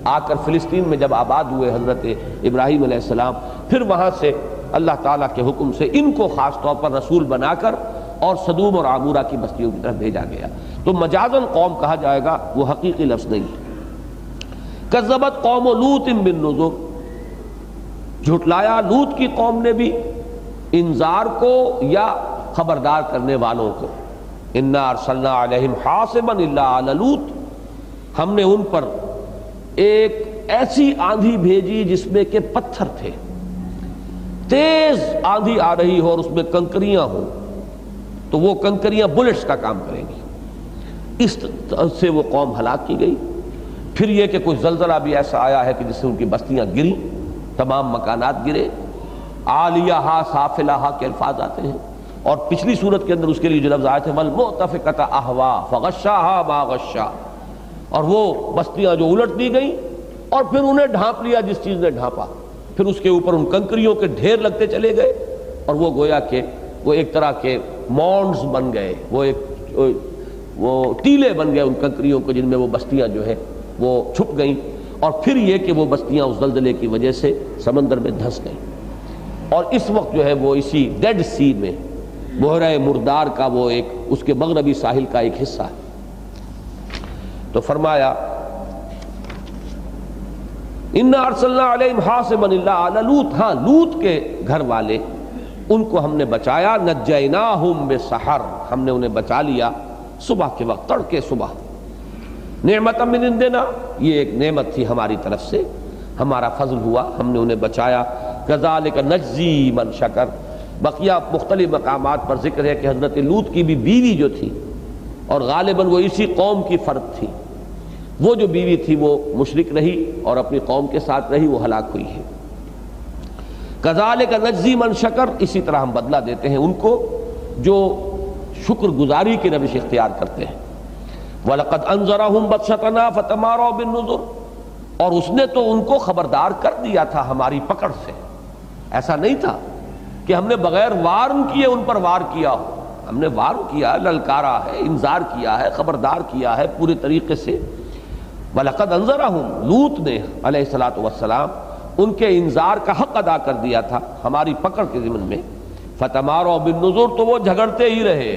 آ کر فلسطین میں جب آباد ہوئے حضرت ابراہیم علیہ السلام، پھر وہاں سے اللہ تعالیٰ کے حکم سے ان کو خاص طور پر رسول بنا کر اور سدوم اور عمورہ کی بستیوں کی طرف بھیجا گیا، تو مجازن قوم کہا جائے گا، وہ حقیقی لفظ نہیں ہے۔ کذبت قوم لوط بالنذر، جھٹلایا لوط کی قوم نے بھی انذار کو یا خبردار کرنے والوں کو۔ انا ارسلنا علیہم حاصبا الا آل لوط، ہم نے ان پر ایک ایسی آندھی بھیجی جس میں کہ پتھر تھے، تیز آندھی آ رہی ہو اور اس میں کنکریاں ہوں تو وہ کنکریاں بلٹس کا کام کریں گی، اس سے وہ قوم ہلاک کی گئی۔ پھر یہ کہ کوئی زلزلہ بھی ایسا آیا ہے کہ جس سے ان کی بستیاں گری، تمام مکانات گرے، عالیہا سافلہا کے الفاظ آتے ہیں، اور پچھلی صورت کے اندر اس کے لیے جو لفظ آئے تھے والمؤتفقۃ اہوا فغشاہا ما غشا، اور وہ بستیاں جو الٹ دی گئیں اور پھر انہیں ڈھانپ لیا جس چیز نے ڈھانپا، پھر اس کے اوپر ان کنکریوں کے ڈھیر لگتے چلے گئے، اور وہ گویا کہ وہ ایک طرح کے مونڈز بن گئے، وہ ٹیلے بن گئے ان کنکریوں کو، جن میں وہ بستیاں جو ہے وہ چھپ گئیں، اور پھر یہ کہ وہ بستیاں اس زلزلے کی وجہ سے سمندر میں دھنس گئیں، اور اس وقت جو ہے وہ اسی ڈیڈ سی میں بحیرہ مردار کا وہ ایک اس کے مغربی ساحل کا ایک حصہ ہے۔ تو فرمایا انا ارسلنا علیہم حاصبا الا آل لوط، ہاں لوط کے گھر والے ان کو ہم نے بچایا، نجیناہم بسحر، ہم نے انہیں بچا لیا صبح کے وقت، تڑکے صبح، نعمت من عندنا، یہ ایک نعمت تھی ہماری طرف سے، ہمارا فضل ہوا، ہم نے انہیں بچایا۔ کذالک نجزی من شکر، بقیہ مختلف مقامات پر ذکر ہے کہ حضرت لوط کی بھی بیوی جو تھی، اور غالباً وہ اسی قوم کی فرد تھی، وہ جو بیوی تھی وہ مشرک رہی اور اپنی قوم کے ساتھ رہی، وہ ہلاک ہوئی ہے۔ کذالک نجزی من شکر، اسی طرح ہم بدلہ دیتے ہیں ان کو جو شکر گزاری کی روش اختیار کرتے ہیں۔ وَلَقَدْ أَنذَرَهُمْ بَطْشَتَنَا فَتَمَارَوْا بِالنُّذُرِ، اور اس نے تو ان کو خبردار کر دیا تھا ہماری پکڑ سے، ایسا نہیں تھا کہ ہم نے بغیر وارن کیے ان پر وار کیا ہو، ہم نے وارن کیا، للکارا ہے، انذار کیا ہے، خبردار کیا ہے پورے طریقے سے۔ وَلَقَدْ أَنذَرَهُمْ، لوط نے علیہ الصلوۃ والسلام ان کے انذار کا حق ادا کر دیا تھا ہماری پکڑ کے ضمن میں۔ فَتَمَارَوْا بِالنُّذُرِ، تو وہ جھگڑتے ہی رہے،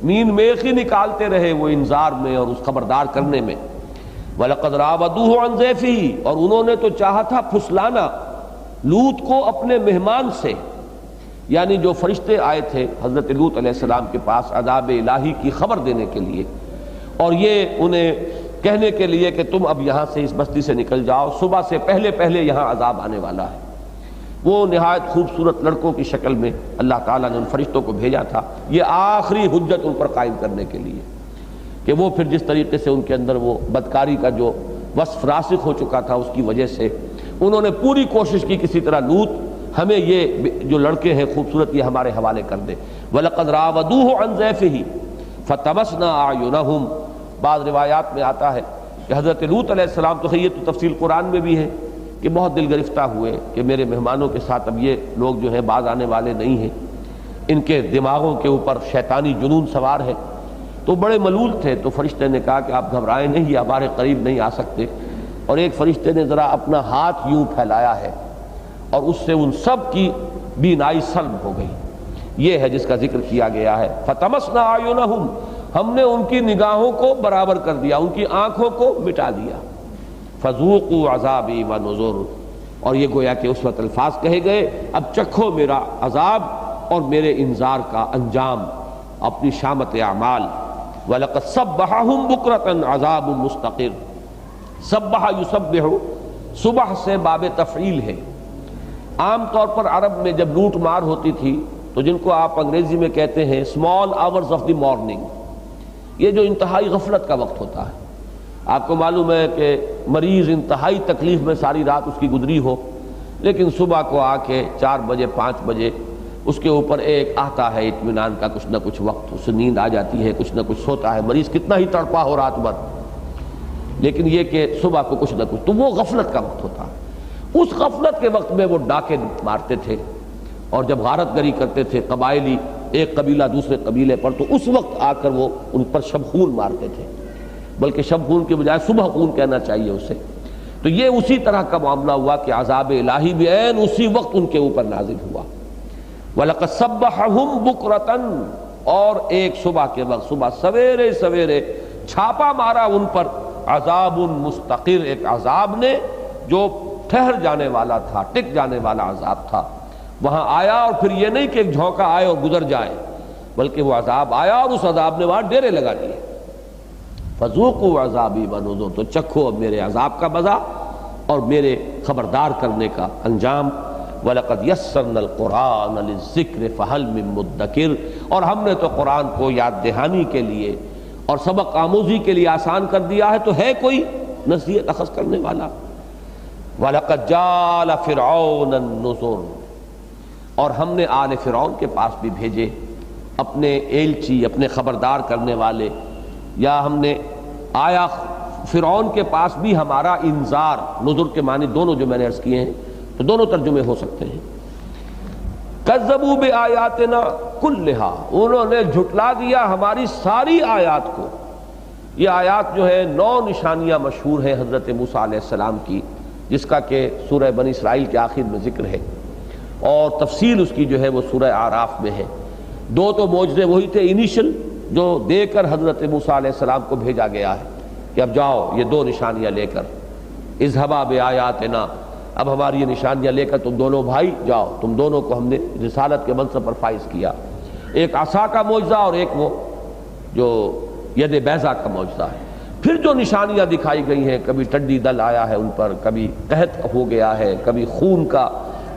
مین میخ ہی نکالتے رہے وہ انذار میں اور اس خبردار کرنے میں۔ وَلَقَدْ رَاوَدُوهُ عَنْ ضَيْفِهِ، اور انہوں نے تو چاہا تھا پھسلانا لوط کو اپنے مہمان سے، یعنی جو فرشتے آئے تھے حضرت لوط علیہ السلام کے پاس عذاب الہی کی خبر دینے کے لیے، اور یہ انہیں کہنے کے لیے کہ تم اب یہاں سے اس بستی سے نکل جاؤ، صبح سے پہلے پہلے یہاں عذاب آنے والا ہے۔ وہ نہایت خوبصورت لڑکوں کی شکل میں اللہ تعالیٰ نے ان فرشتوں کو بھیجا تھا، یہ آخری حجت ان پر قائم کرنے کے لیے کہ وہ پھر جس طریقے سے ان کے اندر وہ بدکاری کا جو وصف راسخ ہو چکا تھا، اس کی وجہ سے انہوں نے پوری کوشش کی کسی طرح لوط ہمیں یہ جو لڑکے ہیں خوبصورت یہ ہمارے حوالے کر دے۔ وَلَقَدْ رَاوَدُوهُ عَنْ ضَيْفِهِ فَطَمَسْنَا أَعْيُنَهُمْ، بعض روایات میں آتا ہے کہ حضرت لوط علیہ السلام، تو یہ تو تفصیل قرآن میں بھی ہے کہ بہت دل گرفتہ ہوئے کہ میرے مہمانوں کے ساتھ اب یہ لوگ جو ہیں باز آنے والے نہیں ہیں، ان کے دماغوں کے اوپر شیطانی جنون سوار ہے، تو بڑے ملول تھے۔ تو فرشتے نے کہا کہ آپ گھبرائیں نہیں، یہ ہمارے قریب نہیں آ سکتے، اور ایک فرشتے نے ذرا اپنا ہاتھ یوں پھیلایا ہے اور اس سے ان سب کی بینائی سلب ہو گئی۔ یہ ہے جس کا ذکر کیا گیا ہے، فَطَمَسْنَا أَعْيُنَهُمْ، ہم نے ان کی نگاہوں کو برابر کر دیا، ان کی آنکھوں کو مٹا دیا۔ فَذُوقُوا عَذَابِي وَنُذُرِ، اور یہ گویا کہ اس وقت الفاظ کہے گئے اب چکھو میرا عذاب اور میرے انذار کا انجام، اپنی شامت اعمال۔ وَلَقَدْ صَبَّحَهُمْ بُكْرَةً عَذَابٌ مُسْتَقِرٌ، صبح یصبح صبح سے باب تفعیل ہے۔ عام طور پر عرب میں جب لوٹ مار ہوتی تھی تو جن کو آپ انگریزی میں کہتے ہیں small hours of the morning, یہ جو انتہائی غفلت کا وقت ہوتا ہے، آپ کو معلوم ہے کہ مریض انتہائی تکلیف میں ساری رات اس کی گزری ہو، لیکن صبح کو آ کے 4 بجے 5 بجے اس کے اوپر ایک آتا ہے اطمینان کا کچھ نہ کچھ وقت، اس سے نیند آ جاتی ہے، کچھ نہ کچھ سوتا ہے، مریض کتنا ہی تڑپا ہو رات بھر، لیکن یہ کہ صبح کو کچھ نہ کچھ، تو وہ غفلت کا وقت ہوتا ہے۔ اس غفلت کے وقت میں وہ ڈاکے مارتے تھے، اور جب غارت گری کرتے تھے قبائلی، ایک قبیلہ دوسرے قبیلے پر، تو اس وقت آ کر وہ ان پر شب خون مارتے تھے، بلکہ شب خون کے بجائے صبح خون کہنا چاہیے اسے۔ تو یہ اسی طرح کا معاملہ ہوا کہ عذاب الہی بھی عین اسی وقت ان کے اوپر نازل ہوا۔ وَلَقَدْ صَبَّحَهُمْ بُكْرَةً، اور ایک صبح کے وقت، صبح سویرے سویرے چھاپا مارا ان پر، عذاب مستقر، ایک عذاب نے جو ٹھہر جانے والا تھا، ٹک جانے والا عذاب تھا، وہاں آیا، اور پھر یہ نہیں کہ ایک جھونکا آئے اور گزر جائے، بلکہ وہ عذاب آیا اور اس عذاب نے وہاں ڈیرے لگا دیے۔ فَذُوقُوا عَذَابِي وَنُذُرِ، تو چکھو اب میرے عذاب کا مزہ اور میرے خبردار کرنے کا انجام۔ وَلَقَدْ يَسَّرْنَا الْقُرْآنَ لِلذِّكْرِ فَهَلْ مِن مُدَّكِرٍ، اور ہم نے تو قرآن کو یاد دہانی کے لیے اور سبق آموزی کے لیے آسان کر دیا ہے، تو ہے کوئی نصیحت اخذ کرنے والا؟ وَلَقَدْ جَاءَ فِرْعَوْنَ النُّذُرُ، اور ہم نے آل فرعون کے پاس بھی بھیجے اپنے ایلچی، اپنے خبردار کرنے والے، یا ہم نے آیا فرعون کے پاس بھی ہمارا انذار، نذر کے معنی دونوں جو میں نے عرض کیے ہیں تو دونوں ترجمے ہو سکتے ہیں۔ کذبوا بآیاتنا کلھا، انہوں نے جھٹلا دیا ہماری ساری آیات کو۔ یہ آیات جو ہے 9 نشانیاں مشہور ہیں حضرت موسیٰ علیہ السلام کی، جس کا کہ سورہ بنی اسرائیل کے آخر میں ذکر ہے، اور تفصیل اس کی جو ہے وہ سورہ اعراف میں ہے۔ 2 تو معجزے وہی تھے انیشل جو دے کر حضرت موسیٰ علیہ السلام کو بھیجا گیا ہے کہ اب جاؤ یہ 2 نشانیاں لے کر، اذھبا بآیاتنا، اب ہماری یہ نشانیاں لے کر تم دونوں بھائی جاؤ، تم دونوں کو ہم نے رسالت کے منصب پر فائز کیا۔ ایک عصا کا معجزہ اور ایک وہ جو ید بیضا کا معجزہ ہے۔ پھر جو نشانیاں دکھائی گئی ہیں، کبھی ٹڈی دل آیا ہے ان پر، کبھی قحط ہو گیا ہے، کبھی خون کا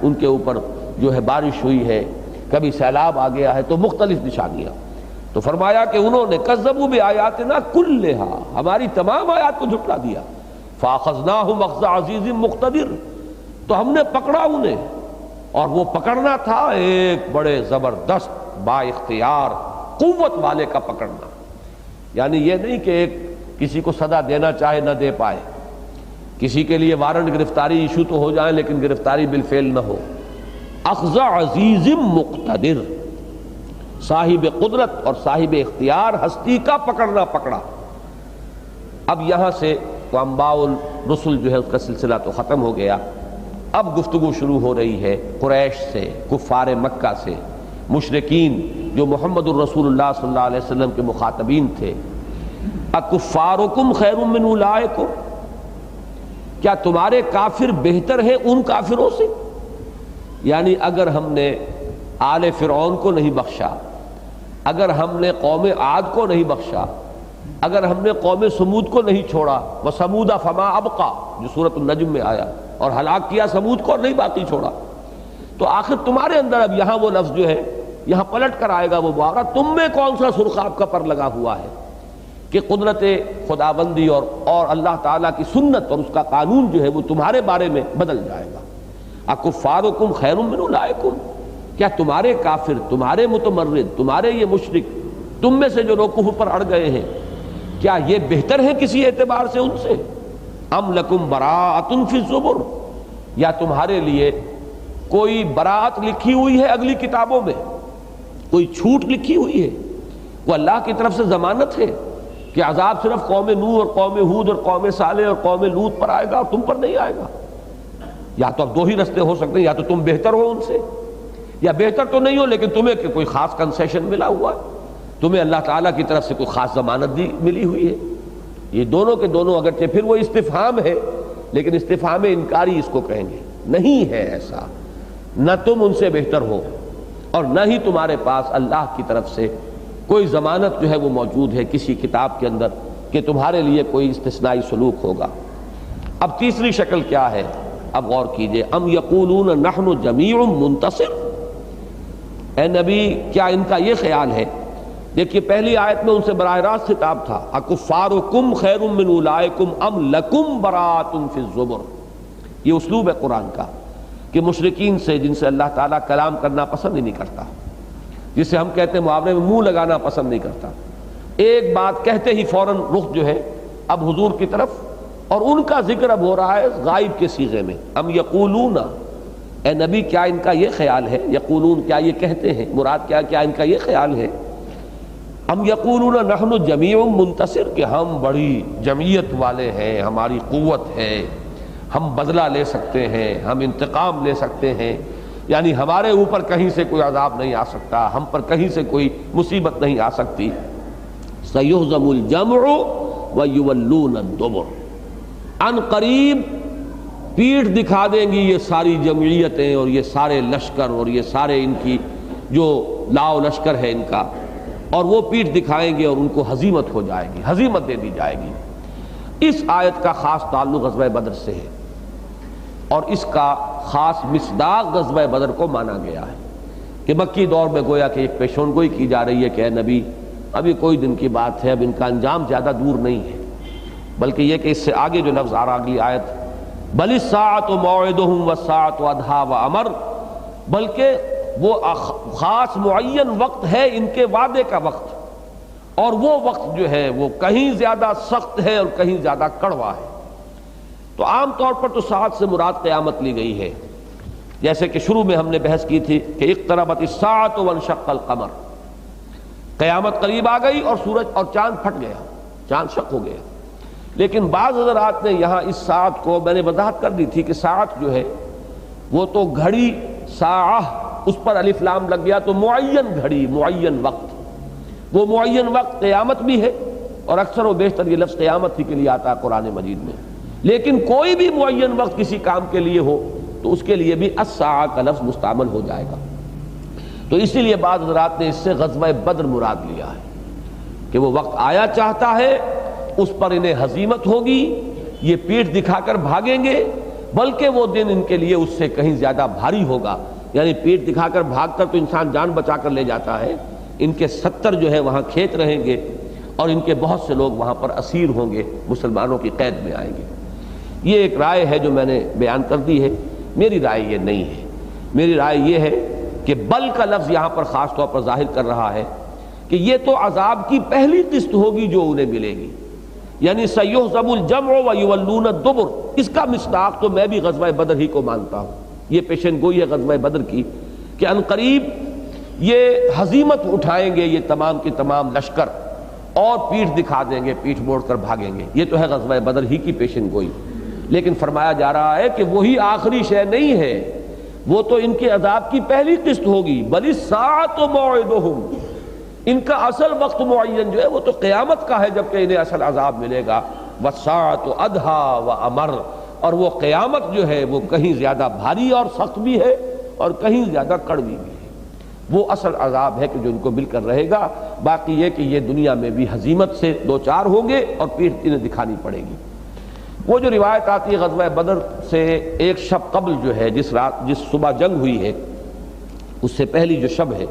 ان کے اوپر جو ہے بارش ہوئی ہے، کبھی سیلاب آ گیا ہے، تو مختلف نشانیاں۔ تو فرمایا کہ انہوں نے کذبوا بآیاتنا کلھا، ہماری تمام آیات کو جھٹلا دیا۔ فاخذناہم اخذ عزیز مقتدر، تو ہم نے پکڑا انہیں، اور وہ پکڑنا تھا ایک بڑے زبردست با اختیار قوت والے کا پکڑنا، یعنی یہ نہیں کہ ایک کسی کو سزا دینا چاہے نہ دے پائے، کسی کے لیے وارنٹ گرفتاری ایشو تو ہو جائے لیکن گرفتاری بالفعل نہ ہو۔ اخذ عزیز مقتدر، صاحب قدرت اور صاحب اختیار ہستی کا پکڑنا پکڑا۔ اب یہاں سے تو انباء الرسل جو ہے اس کا سلسلہ تو ختم ہو گیا، اب گفتگو شروع ہو رہی ہے قریش سے، کفار مکہ سے، مشرکین جو محمد الرسول اللہ صلی اللہ علیہ وسلم کے مخاطبین تھے۔ اکفارکم خیر من اولئکم، کیا تمہارے کافر بہتر ہیں ان کافروں سے؟ یعنی اگر ہم نے آل فرعون کو نہیں بخشا، اگر ہم نے قوم عاد کو نہیں بخشا، اگر ہم نے قوم سمود کو نہیں چھوڑا، وَثَمُودَ فَمَا أَبْقَى جو سورۃ النجم میں آیا، اور ہلاک کیا سمود کو اور نہیں باقی چھوڑا، تو آخر تمہارے اندر اب یہاں وہ لفظ جو ہے یہاں پلٹ کر آئے گا وہ محاورہ، تم میں کون سا سرخاب کا پر لگا ہوا ہے کہ قدرت خداوندی اور اللہ تعالیٰ کی سنت اور اس کا قانون جو ہے وہ تمہارے بارے میں بدل جائے گا۔ اکفارکم خیر من اولئکم، کیا تمہارے کافر، تمہارے متمرد، تمہارے یہ مشرک، تم میں سے جو لوگ کفر پر اڑ گئے ہیں، کیا یہ بہتر ہیں کسی اعتبار سے ان سے؟ ام لکم براءۃ فی الزبر، یا تمہارے لیے کوئی براءت لکھی ہوئی ہے اگلی کتابوں میں، کوئی چھوٹ لکھی ہوئی ہے، وہ اللہ کی طرف سے ضمانت ہے کہ عذاب صرف قوم نوح اور قوم ہود اور قوم صالح اور قوم لوط پر آئے گا اور تم پر نہیں آئے گا؟ یا تو اب دو ہی رستے ہو سکتے ہیں، یا تو تم بہتر ہو ان سے، یا بہتر تو نہیں ہو لیکن تمہیں کوئی خاص کنسیشن ملا ہوا ہے، تمہیں اللہ تعالیٰ کی طرف سے کوئی خاص ضمانت ملی ہوئی ہے۔ یہ دونوں کے دونوں اگرچہ پھر وہ استفہام ہے لیکن استفہام انکاری اس کو کہیں گے، نہیں ہے ایسا، نہ تم ان سے بہتر ہو اور نہ ہی تمہارے پاس اللہ کی طرف سے کوئی ضمانت جو ہے وہ موجود ہے کسی کتاب کے اندر کہ تمہارے لیے کوئی استثنائی سلوک ہوگا۔ اب تیسری شکل کیا ہے، اب غور کیجئے، ام یقولون نحن جمیع منتصر، اے نبی کیا ان کا یہ خیال ہے، دیکھیے پہلی آیت میں ان سے براہ راست خطاب تھا، اکفارکم خیر من اولئکم ام لکم براۃ فی الزبر، یہ اسلوب ہے قرآن کا کہ مشرکین سے جن سے اللہ تعالیٰ کلام کرنا پسند ہی نہیں کرتا، جسے ہم کہتے ہیں محاورے میں منہ لگانا پسند نہیں کرتا، ایک بات کہتے ہی فوراً رخ جو ہے اب حضور کی طرف، اور ان کا ذکر اب ہو رہا ہے غائب کے صیغے میں، ام یقولون، اے نبی کیا ان کا یہ خیال ہے، یقولون کیا یہ کہتے ہیں، مراد کیا ان کا یہ خیال ہے، ام یقولون نحن جمیع منتصر کہ ہم بڑی جمعیت والے ہیں، ہماری قوت ہے، ہم بدلہ لے سکتے ہیں، ہم انتقام لے سکتے ہیں، یعنی ہمارے اوپر کہیں سے کوئی عذاب نہیں آ سکتا، ہم پر کہیں سے کوئی مصیبت نہیں آ سکتی، سیہزم الجمع ویولون الدبر، ان قریب پیٹھ دکھا دیں گی یہ ساری جمعیتیں اور یہ سارے لشکر اور یہ سارے ان کی جو لاؤ لشکر ہے ان کا، اور وہ پیٹھ دکھائیں گے اور ان کو ہزیمت ہو جائے گی، ہزیمت دے دی جائے گی۔ اس آیت کا خاص تعلق غزوہ بدر سے ہے اور اس کا خاص مصداق غزوہ بدر کو مانا گیا ہے کہ مکی دور میں گویا کہ ایک پیشن گوئی کی جا رہی ہے کہ اے نبی اب یہ کوئی دن کی بات ہے، اب ان کا انجام زیادہ دور نہیں ہے، بلکہ یہ کہ اس سے آگے جو لفظ آ رہا اگلی آیت بل الساعۃ موعدہم والساعۃ ادھیٰ وامر، بلکہ وہ خاص معین وقت ہے ان کے وعدے کا وقت، اور وہ وقت جو ہے وہ کہیں زیادہ سخت ہے اور کہیں زیادہ کڑوا ہے۔ تو عام طور پر تو ساعت سے مراد قیامت لی گئی ہے، جیسے کہ شروع میں ہم نے بحث کی تھی کہ اقتربت الساعۃ وانشق القمر، قیامت قریب آ گئی اور سورج اور چاند پھٹ گیا، چاند شق ہو گیا، لیکن بعض حضرات نے یہاں اس ساعت کو، میں نے وضاحت کر دی تھی کہ ساعت جو ہے وہ تو گھڑی، ساعہ اس پر الف لام لگ گیا تو معین گھڑی، معین وقت، وہ معین وقت قیامت بھی ہے، اور اکثر و بیشتر یہ لفظ قیامت ہی کے لیے آتا ہے قرآن مجید میں، لیکن کوئی بھی معین وقت کسی کام کے لیے ہو تو اس کے لیے بھی الساعہ کا لفظ مستعمل ہو جائے گا۔ تو اسی لیے بعض حضرات نے اس سے غزوہ بدر مراد لیا ہے کہ وہ وقت آیا چاہتا ہے، اس پر انہیں ہزیمت ہوگی، یہ پیٹھ دکھا کر بھاگیں گے، بلکہ وہ دن ان کے لیے اس سے کہیں زیادہ بھاری ہوگا، یعنی پیٹھ دکھا کر بھاگ کر تو انسان جان بچا کر لے جاتا ہے، ان کے 70 جو ہے وہاں کھیت رہیں گے اور ان کے بہت سے لوگ وہاں پر اسیر ہوں گے، مسلمانوں کی قید میں آئیں گے۔ یہ ایک رائے ہے جو میں نے بیان کر دی ہے، میری رائے یہ نہیں ہے، میری رائے یہ ہے کہ بل کا لفظ یہاں پر خاص طور پر ظاہر کر رہا ہے کہ یہ تو عذاب کی پہلی قسط ہوگی جو انہیں ملے گی، یعنی سیہزم الجمع ویولون الدبر، اس کا مصداق تو میں بھی غزوہ بدر ہی کو مانتا ہوں، یہ پیشن گوئی ہے غزوہ بدر کی کہ ان قریب یہ ہزیمت اٹھائیں گے یہ تمام کے تمام لشکر اور پیٹھ دکھا دیں گے، پیٹھ موڑ کر بھاگیں گے، یہ تو ہے غزوہ بدر ہی کی پیشن گوئی، لیکن فرمایا جا رہا ہے کہ وہی آخری شے نہیں ہے، وہ تو ان کے عذاب کی پہلی قسط ہوگی، بل الساعۃ موعدہم، ان کا اصل وقت معین جو ہے وہ تو قیامت کا ہے جبکہ انہیں اصل عذاب ملے گا، والساعۃ ادھیٰ وامر، اور وہ قیامت جو ہے وہ کہیں زیادہ بھاری اور سخت بھی ہے اور کہیں زیادہ کڑوی بھی ہے، وہ اصل عذاب ہے کہ جو ان کو مل کر رہے گا، باقی یہ کہ یہ دنیا میں بھی ہزیمت سے دو چار ہوں گے اور پیٹھ انہیں دکھانی پڑے گی۔ وہ جو روایت آتی ہے غزوہ بدر سے ایک شب قبل جو ہے، جس صبح جنگ ہوئی ہے اس سے پہلی جو شب ہے،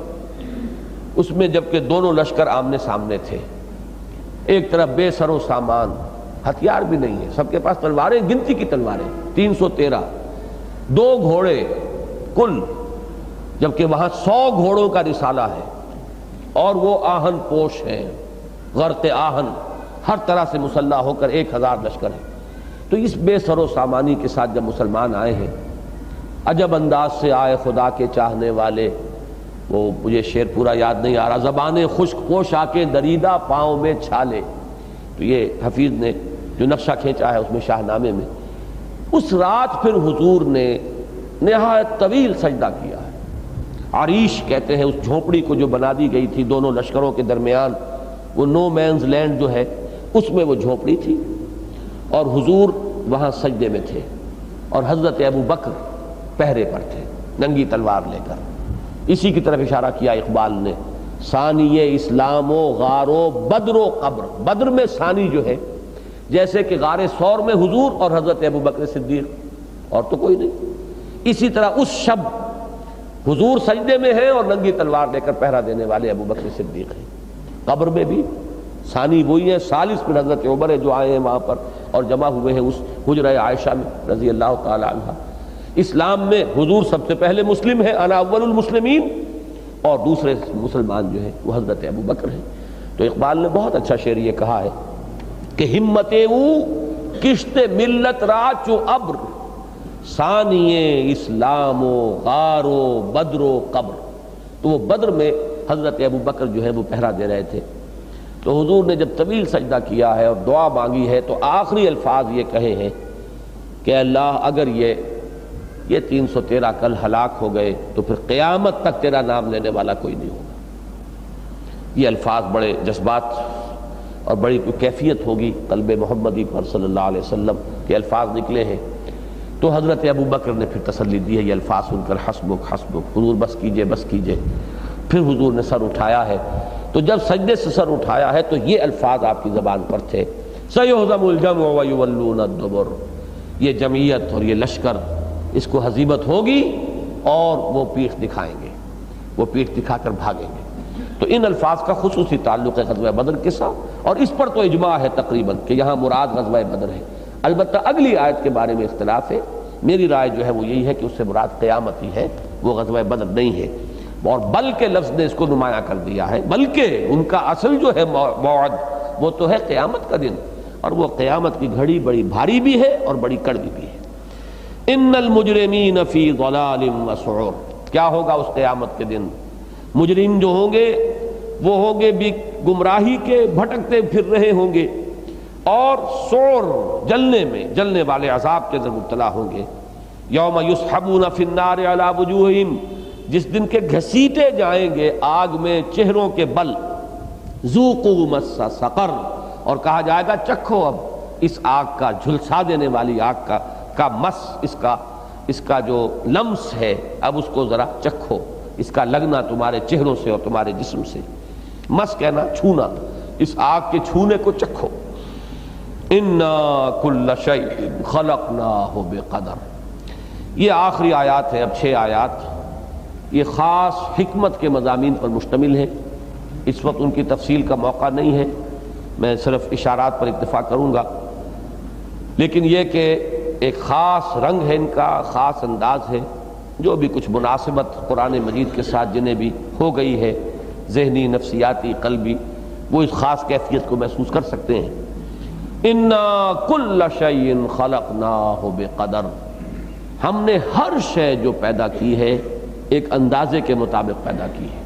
اس میں جبکہ دونوں لشکر آمنے سامنے تھے، ایک طرف بے سر و سامان، ہتھیار بھی نہیں ہے، سب کے پاس تلواریں، گنتی کی تلواریں 313، 2 گھوڑے کل، جبکہ وہاں 100 گھوڑوں کا رسالہ ہے، اور وہ آہن پوش ہیں، غرق آہن، ہر طرح سے مسلح ہو کر 1000 لشکر ہے۔ تو اس بے سر و سامانی کے ساتھ جب مسلمان آئے ہیں، عجب انداز سے آئے خدا کے چاہنے والے، وہ مجھے شعر پورا یاد نہیں آ رہا، زبانیں خشک پوش آ کے دریدہ پاؤں میں چھالے، تو یہ حفیظ نے جو نقشہ کھینچا ہے اس میں شاہ نامے میں، اس رات پھر حضور نے نہایت طویل سجدہ کیا ہے۔ عریش کہتے ہیں اس جھونپڑی کو جو بنا دی گئی تھی دونوں لشکروں کے درمیان، وہ نو مینز لینڈ جو ہے اس میں وہ جھونپڑی تھی، اور حضور وہاں سجدے میں تھے، اور حضرت ابو بکر پہرے پر تھے ننگی تلوار لے کر۔ اسی کی طرف اشارہ کیا اقبال نے، ثانی اسلام و غار و بدر و قبر۔ بدر میں ثانی جو ہے جیسے کہ غار ثور میں حضور اور حضرت ابو بکر صدیق، اور تو کوئی نہیں۔ اسی طرح اس شب حضور سجدے میں ہیں اور ننگی تلوار لے کر پہرا دینے والے ابو بکر صدیق ہیں۔ قبر میں بھی ثانی وہی ہیں، ثالث میں حضرت عمر ہے جو آئے ہیں وہاں پر اور جمع ہوئے ہیں اس حجرہ عائشہ میں رضی اللہ تعالی عنہ۔ اسلام میں حضور سب سے پہلے مسلم ہے، انا اول المسلمین، اور دوسرے مسلمان جو ہے وہ حضرت ابو بکر ہیں۔ تو اقبال نے بہت اچھا شعر یہ کہا ہے کہ ہمت او کشت ملت را چو ابر، ثانی اسلام و غار و بدر و قبر۔ تو وہ بدر میں حضرت ابو بکر جو ہے وہ پہرا دے رہے تھے۔ تو حضور نے جب طویل سجدہ کیا ہے اور دعا مانگی ہے تو آخری الفاظ یہ کہے ہیں کہ اللہ اگر یہ 313 کل ہلاک ہو گئے تو پھر قیامت تک تیرا نام لینے والا کوئی نہیں ہوگا۔ یہ الفاظ بڑے جذبات اور بڑی کیفیت ہوگی قلب محمدی پر صلی اللہ علیہ وسلم کے الفاظ نکلے ہیں۔ تو حضرت ابو بکر نے پھر تسلی دی ہے یہ الفاظ سن کر، حسبک حسبک، حضور بس کیجئے بس کیجئے۔ پھر حضور نے سر اٹھایا ہے، تو جب سجدے سے سر اٹھایا ہے تو یہ الفاظ آپ کی زبان پر تھے، سَيُهْزَمُ الْجَمْعُ وَيُوَلُّونَ الدُّبُرَ، یہ جمعیت اور یہ لشکر اس کو ہزیمت ہوگی اور وہ پیٹھ دکھائیں گے، وہ پیٹھ دکھا کر بھاگیں گے۔ تو ان الفاظ کا خصوصی تعلق ہے غزوہ بدر کے ساتھ، اور اس پر تو اجماع ہے تقریباً کہ یہاں مراد غزوہ بدر ہے۔ البتہ اگلی آیت کے بارے میں اختلاف ہے، میری رائے جو ہے وہ یہی ہے کہ اس سے مراد قیامت ہی ہے، وہ غزوہ بدر نہیں ہے۔ اور بلکہ لفظ نے اس کو نمایاں کر دیا ہے، بلکہ ان کا اصل جو ہے موعد وہ تو ہے قیامت کا دن، اور وہ قیامت کی گھڑی بڑی بھاری بھی ہے اور بڑی کڑوی بھی ہے۔ ان المجرمین فی ضلال وسعور، کیا ہوگا اس قیامت کے دن؟ مجرم جو ہوں گے وہ ہوں گے بھی گمراہی کے، بھٹکتے پھر رہے ہوں گے، اور سعور جلنے میں، جلنے والے عذاب کے اندر مبتلا ہوں گے۔ یوم یسحبون فی النار علی وجوہہم، جس دن کے گھسیٹے جائیں گے آگ میں چہروں کے بل، ذوقوا مس سقر، اور کہا جائے گا چکھو اب اس آگ کا، جھلسا دینے والی آگ کا مس، اس کا جو لمس ہے اب اس کو ذرا چکھو، اس کا لگنا تمہارے چہروں سے اور تمہارے جسم سے۔ مس کہنا چھونا، اس آگ کے چھونے کو چکھو۔ انا کل شیء خلقناہ بقدر، یہ آخری آیات ہے، اب 6 آیات، یہ خاص حکمت کے مضامین پر مشتمل ہے۔ اس وقت ان کی تفصیل کا موقع نہیں ہے، میں صرف اشارات پر اکتفا کروں گا، لیکن یہ کہ ایک خاص رنگ ہے ان کا، خاص انداز ہے، جو بھی کچھ مناسبت قرآن مجید کے ساتھ جنہیں بھی ہو گئی ہے ذہنی، نفسیاتی، قلبی، وہ اس خاص کیفیت کو محسوس کر سکتے ہیں۔ انا کل شیء خلقناہ بقدر، ہم نے ہر شے جو پیدا کی ہے ایک اندازے کے مطابق پیدا کی ہے۔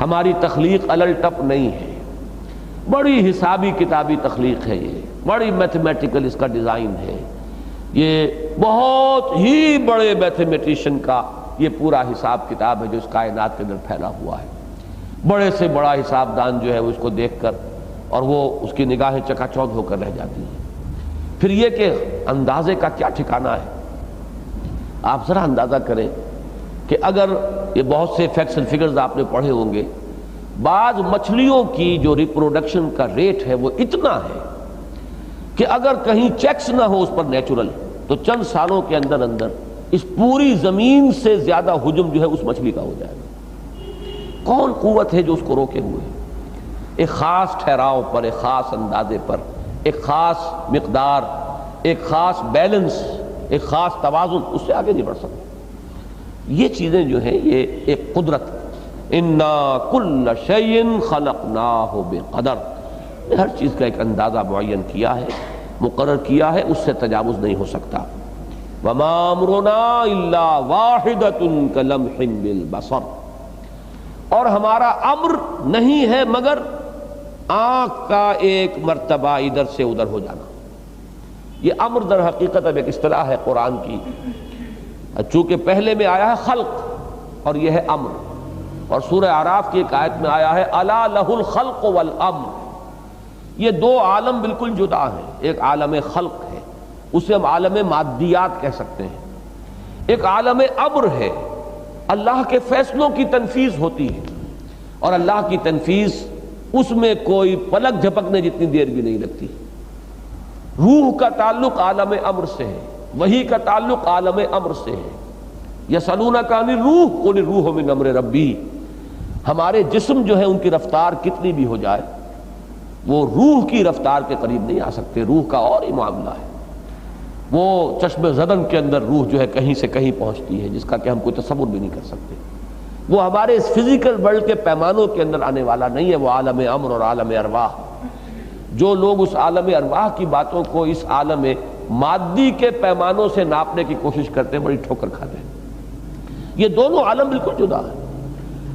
ہماری تخلیق الٹپ نہیں ہے، بڑی حسابی کتابی تخلیق ہے، یہ بڑی میتھمیٹیکل اس کا ڈیزائن ہے، یہ بہت ہی بڑے میتھمیٹیشین کا یہ پورا حساب کتاب ہے جو اس کائنات کے اندر پھیلا ہوا ہے۔ بڑے سے بڑا حساب دان جو ہے وہ اس کو دیکھ کر اور وہ اس کی نگاہیں چکا چوندھ ہو کر رہ جاتی ہیں۔ پھر یہ کہ اندازے کا کیا ٹھکانہ ہے، آپ ذرا اندازہ کریں کہ اگر یہ بہت سے فیکٹس اینڈ فگرز آپ نے پڑھے ہوں گے، بعض مچھلیوں کی جو ریپروڈکشن کا ریٹ ہے وہ اتنا ہے کہ اگر کہیں چیکس نہ ہو اس پر نیچرل، تو چند سالوں کے اندر اندر اس پوری زمین سے زیادہ حجم جو ہے اس مچھلی کا ہو جائے گا۔ کون قوت ہے جو اس کو روکے ہوئے؟ ایک خاص ٹھہراؤ پر، ایک خاص اندازے پر، ایک خاص مقدار، ایک خاص بیلنس، ایک خاص توازن، اس سے آگے نہیں بڑھ سکتے۔ یہ چیزیں جو ہیں یہ ایک قدرت، انا کل شیء خلقناہ بقدر، ہر چیز کا ایک اندازہ معین کیا ہے، مقرر کیا ہے، اس سے تجاوز نہیں ہو سکتا۔ وما امرنا الا واحدۃ کلمح بالبصر، اور ہمارا امر نہیں ہے مگر آنکھ کا ایک مرتبہ ادھر سے ادھر ہو جانا۔ یہ امر در حقیقت اب ایک اصطلاح ہے قرآن کی، چونکہ پہلے میں آیا ہے خلق اور یہ ہے امر، اور سورہ اعراف کی ایک آیت میں آیا ہے الا لہ الخلق والامر۔ یہ دو عالم بالکل جدا ہیں، ایک عالم خلق ہے، اسے ہم عالم مادیات کہہ سکتے ہیں، ایک عالم امر ہے، اللہ کے فیصلوں کی تنفیذ ہوتی ہے، اور اللہ کی تنفیذ اس میں کوئی پلک جھپکنے جتنی دیر بھی نہیں لگتی۔ روح کا تعلق عالم امر سے ہے، وحی کا تعلق عالم امر سے ہے۔ یسألونک عن الروح قل الروح من امر ربی۔ ہمارے جسم جو ہے ان کی رفتار کتنی بھی ہو جائے وہ روح کی رفتار کے قریب نہیں آ سکتے، روح کا اور ہی معاملہ ہے۔ وہ چشم زدن کے اندر روح جو ہے کہیں سے کہیں پہنچتی ہے، جس کا کہ ہم کوئی تصور بھی نہیں کر سکتے۔ وہ ہمارے اس فزیکل ورلڈ کے پیمانوں کے اندر آنے والا نہیں ہے، وہ عالم امر اور عالم ارواح۔ جو لوگ اس عالم ارواح کی باتوں کو اس عالم مادی کے پیمانوں سے ناپنے کی کوشش کرتے ہیں، بڑی ٹھوکر کھاتے ہیں۔ یہ دونوں عالم بالکل جدا ہیں،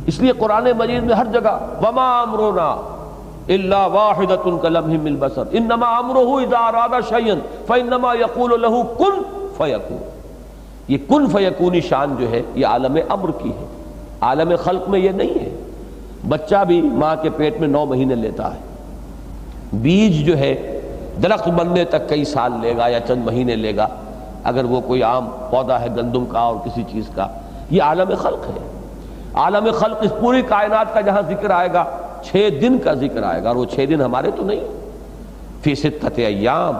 اس لیے قرآن مجید میں ہر جگہ وما امرنا الا واحدۃ کلمح بالبصر انما امرہ اذا اراد شیئا فانما یقول له کن فیکون۔ یہ کن فیکونی شان جو ہے یہ عالم امر کی ہے، عالم خلق میں یہ نہیں ہے۔ بچہ بھی ماں کے پیٹ میں 9 مہینے لیتا ہے، بیج جو ہے درخت بننے تک کئی سال لے گا یا چند مہینے لے گا، اگر وہ کوئی عام پودا ہے گندم کا اور کسی چیز کا۔ یہ عالم خلق ہے۔ عالم خلق اس پوری کائنات کا جہاں ذکر آئے گا 6 دن کا ذکر آئے گا، اور وہ 6 دن ہمارے تو نہیں، فی 6 ایام۔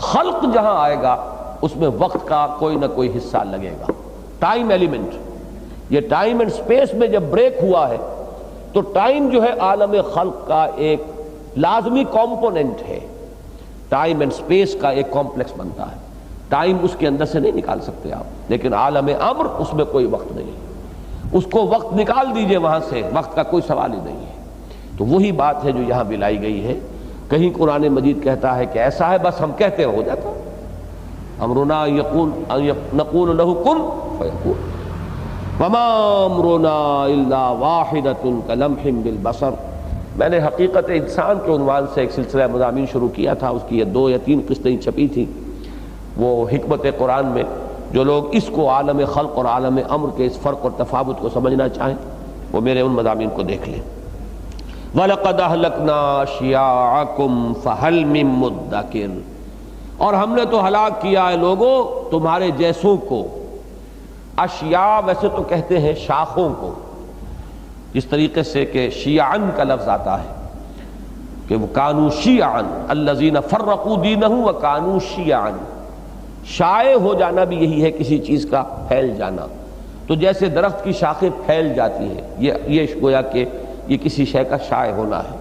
خلق جہاں آئے گا اس میں وقت کا کوئی نہ کوئی حصہ لگے گا، ٹائم ایلیمنٹ۔ یہ ٹائم اینڈ سپیس میں جب بریک ہوا ہے تو ٹائم جو ہے عالم خلق کا ایک لازمی کمپوننٹ ہے، ٹائم اینڈ سپیس کا ایک کمپلیکس بنتا ہے، ٹائم اس کے اندر سے نہیں نکال سکتے آپ، لیکن عالم امر اس میں کوئی وقت نہیں ہے، اس کو وقت نکال دیجئے وہاں سے، وقت کا کوئی سوال ہی نہیں ہے۔ تو وہی بات ہے جو یہاں بلائی گئی ہے۔ کہیں قرآن مجید کہتا ہے کہ ایسا ہے بس ہم کہتے ہو جاتا، امرنا نقول له کن فیکون، وما امرنا الا واحدۃ کلمح بالبصر۔ میں نے حقیقت انسان کے عنوان سے ایک سلسلہ مضامین شروع کیا تھا، اس کی یہ 2 یا 3 قسطیں چھپی تھیں۔ وہ حکمت قرآن میں جو لوگ اس کو عالم خلق اور عالم امر کے اس فرق اور تفاوت کو سمجھنا چاہیں وہ میرے ان مضامین کو دیکھ لیں۔ وَلَقَدْ أَهْلَكْنَا أَشْيَاعَكُمْ فَهَلْ مِن مُدَّكِرٍ، اور ہم نے تو ہلاک کیا ہے لوگوں تمہارے جیسوں کو۔ اشیاء ویسے تو کہتے ہیں شاخوں کو، جس طریقے سے کہ شیعن کا لفظ آتا ہے کہ وہ کانو شیعن الذین فرقوا دینہم وکانو شیعن۔ شائع ہو جانا بھی یہی ہے کسی چیز کا پھیل جانا، تو جیسے درخت کی شاخیں پھیل جاتی ہیں، یہ گویا کہ یہ کسی شے کا شائع ہونا ہے۔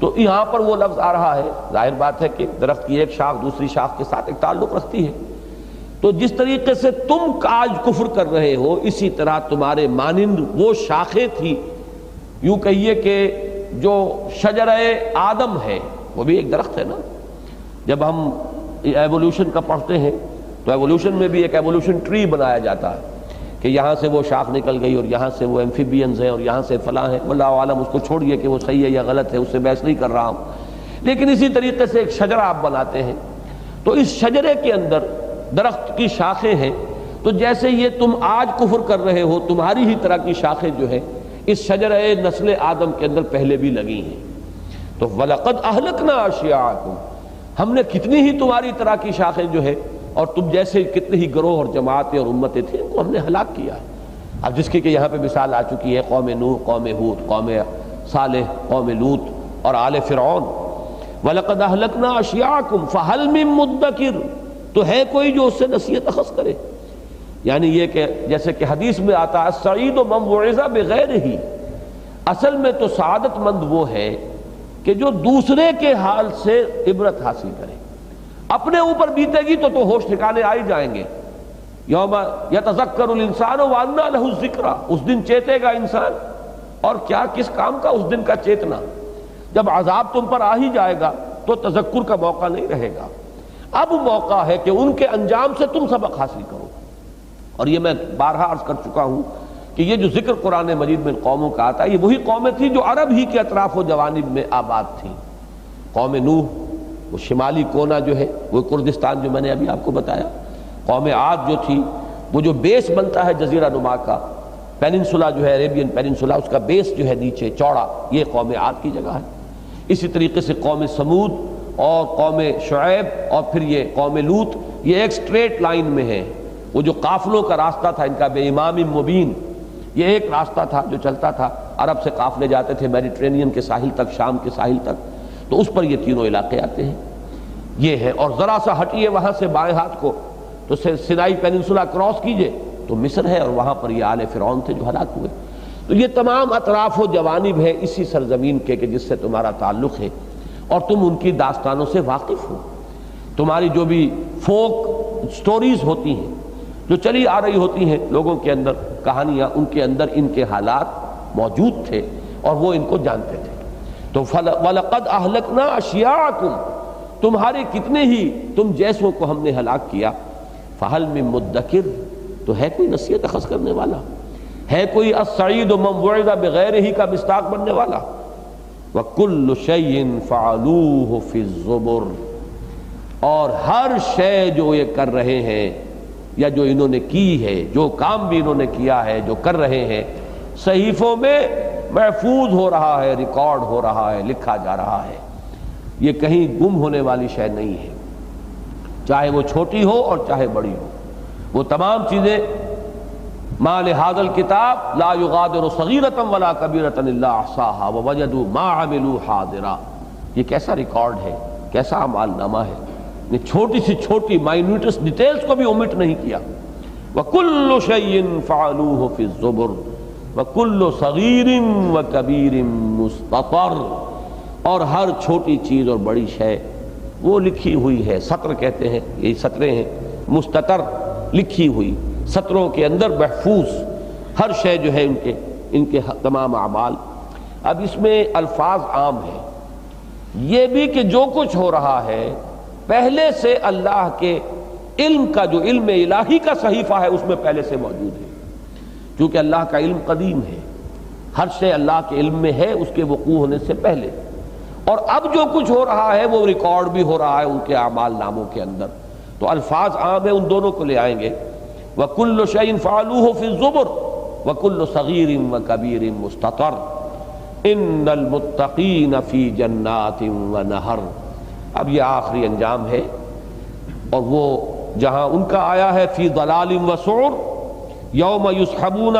تو یہاں پر وہ لفظ آ رہا ہے، ظاہر بات ہے کہ درخت کی ایک شاخ دوسری شاخ کے ساتھ ایک تعلق رکھتی ہے۔ تو جس طریقے سے تم آج کفر کر رہے ہو اسی طرح تمہارے مانند وہ شاخیں تھی، یوں کہیے کہ جو شجرہ آدم ہے وہ بھی ایک درخت ہے نا۔ جب ہم ایوولوشن کا پڑھتے ہیں تو ایوولوشن میں بھی ایک ایوولوشن ٹری بنایا جاتا ہے کہ یہاں سے وہ شاخ نکل گئی اور یہاں سے وہ ایمفیبینز ہیں اور یہاں سے فلاں ہیں، واللہ عالم، اس کو چھوڑیے کہ وہ صحیح ہے یا غلط ہے، اس سے بحث نہیں کر رہا ہوں۔ لیکن اسی طریقے سے ایک شجرہ آپ بناتے ہیں، تو اس شجرے کے اندر درخت کی شاخیں ہیں، تو جیسے یہ تم آج کفر کر رہے ہو تمہاری ہی طرح کی شاخیں جو ہے اس شجرہ نسل آدم کے اندر پہلے بھی لگی ہیں۔ تو وَلَقَدْ أَهْلَكْنَا أَشْيَاعَكُمْ، ہم نے کتنی ہی تمہاری طرح کی شاخیں جو ہے اور تم جیسے کتنے ہی گروہ اور جماعتیں اور امتیں تھیں ان کو ہم نے ہلاک کیا ہے۔ اب جس کی کہ یہاں پہ مثال آ چکی ہے قوم نوح، قوم ہود، قوم صالح، قوم لوط اور آل فرعون۔ وَلَقَدْ أَهْلَكْنَا أَشْيَاعَكُمْ فَهَلْ مِن مُدَّكِرٍ، تو ہے کوئی جو اس سے نصیحت اخذ کرے۔ یعنی یہ کہ جیسے کہ حدیث میں آتا ہے السعید من وعظ بغیرہ، اصل میں تو سعادت مند وہ ہے کہ جو دوسرے کے حال سے عبرت حاصل کرے۔ اپنے اوپر بیتے گی تو ہوش ٹھکانے آ ہی جائیں گے۔ یوم یتذکر الانسان وانیٰ لہ الذکریٰ، اس دن چیتے گا انسان، اور کیا کس کام کا اس دن کا چیتنا۔ جب عذاب تم پر آ ہی جائے گا تو تذکر کا موقع نہیں رہے گا۔ اب موقع ہے کہ ان کے انجام سے تم سبق حاصل کرو۔ اور یہ میں بارہا عرض کر چکا ہوں کہ یہ جو ذکر قرآن مجید میں قوموں کا آتا ہے یہ وہی قومیں تھیں جو عرب ہی کے اطراف و جوانب میں آباد تھیں۔ قوم نوح، وہ شمالی کونا جو ہے وہ کردستان جو میں نے ابھی آپ کو بتایا، قوم عاد جو تھی وہ جو بیس بنتا ہے جزیرہ نما کا، پیننسولا جو ہے عریبین پیننسولا، اس کا بیس جو ہے نیچے چوڑا، یہ قوم عاد کی جگہ ہے۔ اسی طریقے سے قوم سمود اور قوم شعیب اور پھر یہ قوم لوط، یہ ایک سٹریٹ لائن میں ہے۔ وہ جو قافلوں کا راستہ تھا ان کا بے امام مبین، یہ ایک راستہ تھا جو چلتا تھا، عرب سے قافلے جاتے تھے میڈیٹرینین کے ساحل تک، شام کے ساحل تک، تو اس پر یہ تینوں علاقے آتے ہیں۔ یہ ہے، اور ذرا سا ہٹیے وہاں سے بائیں ہاتھ کو تو سینائی پیننسولا کراس کیجئے تو مصر ہے، اور وہاں پر یہ آل فرعون تھے جو ہلاک ہوئے۔ تو یہ تمام اطراف و جوانب ہے اسی سرزمین کے کہ جس سے تمہارا تعلق ہے، اور تم ان کی داستانوں سے واقف ہو۔ تمہاری جو بھی فوک سٹوریز ہوتی ہیں جو چلی آ رہی ہوتی ہیں لوگوں کے اندر، کہانیاں، ان کے اندر ان کے حالات موجود تھے اور وہ ان کو جانتے تھے۔ تو وَلَقَدْ أَهْلَكْنَا أَشْيَاعَكُمْ، تمہارے کتنے ہی تم جیسوں کو ہم نے ہلاک کیا۔ فَهَلْ مِن مُدَّكِرٍ، تو ہے کوئی نصیحت اخذ کرنے والا، ہے کوئی السعید من وعظ بغیرہ کا مصداق بننے والا۔ وَكُلُّ شَيْءٍ فَعَلُوهُ فِي الزُّبُرِ، اور ہر شے جو یہ کر رہے ہیں یا جو انہوں نے کی ہے، جو کام بھی انہوں نے کیا ہے، جو کر رہے ہیں، صحیفوں میں محفوظ ہو رہا ہے، ریکارڈ ہو رہا ہے، لکھا جا رہا ہے۔ یہ کہیں گم ہونے والی شے نہیں ہے، چاہے وہ چھوٹی ہو اور چاہے بڑی ہو۔ وہ تمام چیزیں ما لہذا الکتاب لا یغادر صغیرۃ ولا کبیرۃ الا احصاها ووجدوا ما عملوا حاضرا، یہ کیسا ریکارڈ ہے، کیسا اعمال نامہ ہے، نے چھوٹی سی چھوٹی مائنیوٹس ڈیٹیلز کو بھی اومٹ نہیں کیا۔ وَكُلُّ شَيْءٍ فَعَلُوهُ فِي الزُّبُرِ وَكُلُّ صَغِيرٍ وَكَبِيرٍ مُسْتَطَرٍ، اور ہر چھوٹی چیز اور بڑی شے وہ لکھی ہوئی ہے، سطر کہتے ہیں، یہ سطریں ہیں، مستطر، لکھی ہوئی، سطروں کے اندر محفوظ ہر شے جو ہے ان کے تمام اعمال۔ اب اس میں الفاظ عام ہیں، یہ بھی کہ جو کچھ ہو رہا ہے پہلے سے اللہ کے علم کا، جو علم الہی کا صحیفہ ہے اس میں پہلے سے موجود ہے، کیونکہ اللہ کا علم قدیم ہے، ہر شے اللہ کے علم میں ہے اس کے وقوع ہونے سے پہلے، اور اب جو کچھ ہو رہا ہے وہ ریکارڈ بھی ہو رہا ہے ان کے اعمال ناموں کے اندر۔ تو الفاظ عام ہیں، ان دونوں کو لے آئیں گے۔ وَكُلُّ شَيْءٍ فَعَلُوهُ فِي الزُّبُرِ وَكُلُّ صَغِيرٍ وَكَبِيرٍ مُسْتَطَرٍ إِنَّ الْمُتَّقِينَ فِي جَنَّاتٍ وَنَهَرٍ۔ اب یہ آخری انجام ہے، اور وہ جہاں ان کا آیا ہے فی ضلال وسعر یوم یسحبون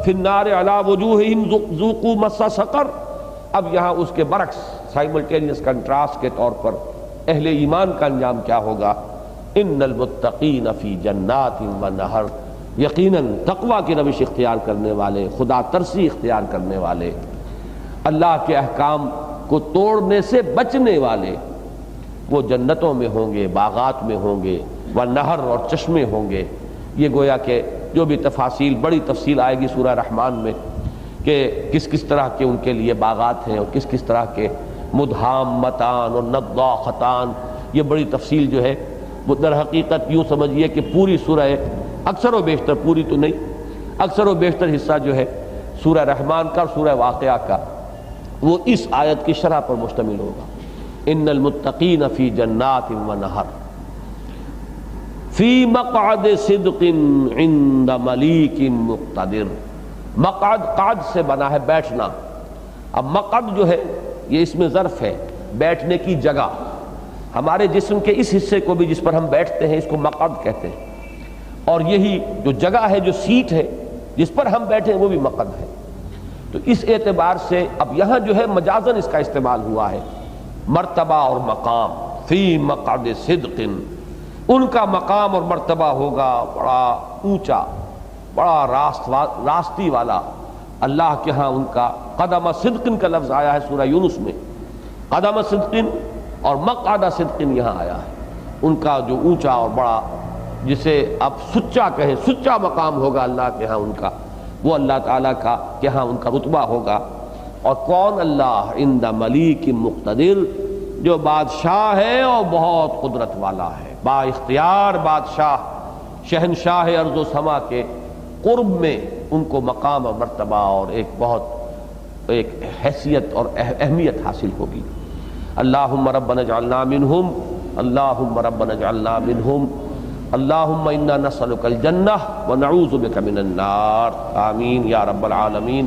فی النار علی وجوہہم ذوقوا مس سقر، اب یہاں اس کے برعکس سائملٹینیس کنٹراسٹ کے طور پر اہل ایمان کا انجام کیا ہوگا۔ ان المتقین فی جنات ونہر، یقیناً تقویٰ کی روش اختیار کرنے والے، خدا ترسی اختیار کرنے والے، اللہ کے احکام کو توڑنے سے بچنے والے، وہ جنتوں میں ہوں گے، باغات میں ہوں گے، ونہر، اور چشمے ہوں گے۔ یہ گویا کہ جو بھی تفاصیل، بڑی تفصیل آئے گی سورہ رحمان میں کہ کس کس طرح کے ان کے لیے باغات ہیں اور کس کس طرح کے مدہامتان اور نضاختان، یہ بڑی تفصیل جو ہے وہ در حقیقت یوں سمجھیے کہ پوری سورہ، اکثر و بیشتر، پوری تو نہیں، اکثر و بیشتر حصہ جو ہے سورہ رحمان کا اور سورہ واقعہ کا وہ اس آیت کی شرح پر مشتمل ہوگا۔ ان المتقین فی جنات ونہر فی مقعد صدق عند ملیک مقتدر۔ مقعد، قعد سے بنا ہے بیٹھنا، اب مقعد جو ہے یہ اس میں ظرف ہے، بیٹھنے کی جگہ۔ ہمارے جسم کے اس حصے کو بھی جس پر ہم بیٹھتے ہیں اس کو مقعد کہتے ہیں، اور یہی جو جگہ ہے، جو سیٹ ہے جس پر ہم بیٹھے ہیں وہ بھی مقعد ہے۔ تو اس اعتبار سے اب یہاں جو ہے مجازن اس کا استعمال ہوا ہے، مرتبہ اور مقام۔ فی مقعد صدق، ان کا مقام اور مرتبہ ہوگا بڑا اونچا، بڑا راستی والا، اللہ کے ہاں ان کا۔ قدم صدق کا لفظ آیا ہے سورہ یونس میں، قدم صدق، اور مقعد صدق یہاں آیا ہے۔ ان کا جو اونچا اور بڑا، جسے اب سچا کہیں، سچا مقام ہوگا اللہ کے ہاں ان کا، وہ اللہ تعالیٰ کا کہ ہاں ان کا رتبہ ہوگا۔ اور کون؟ اللہ عند ملیک مقتدر، جو بادشاہ ہے اور بہت قدرت والا ہے، با اختیار بادشاہ، شہنشاہ ارض و سما کے قرب میں ان کو مقام اور مرتبہ اور ایک بہت ایک حیثیت اور اہمیت حاصل ہوگی۔ اللہم ربنا اجعلنا منہم، اللہم ربنا اجعلنا منہم، اللہم انا نسألک الجنہ ونعوذ بک من النار، آمین یا رب العالمین۔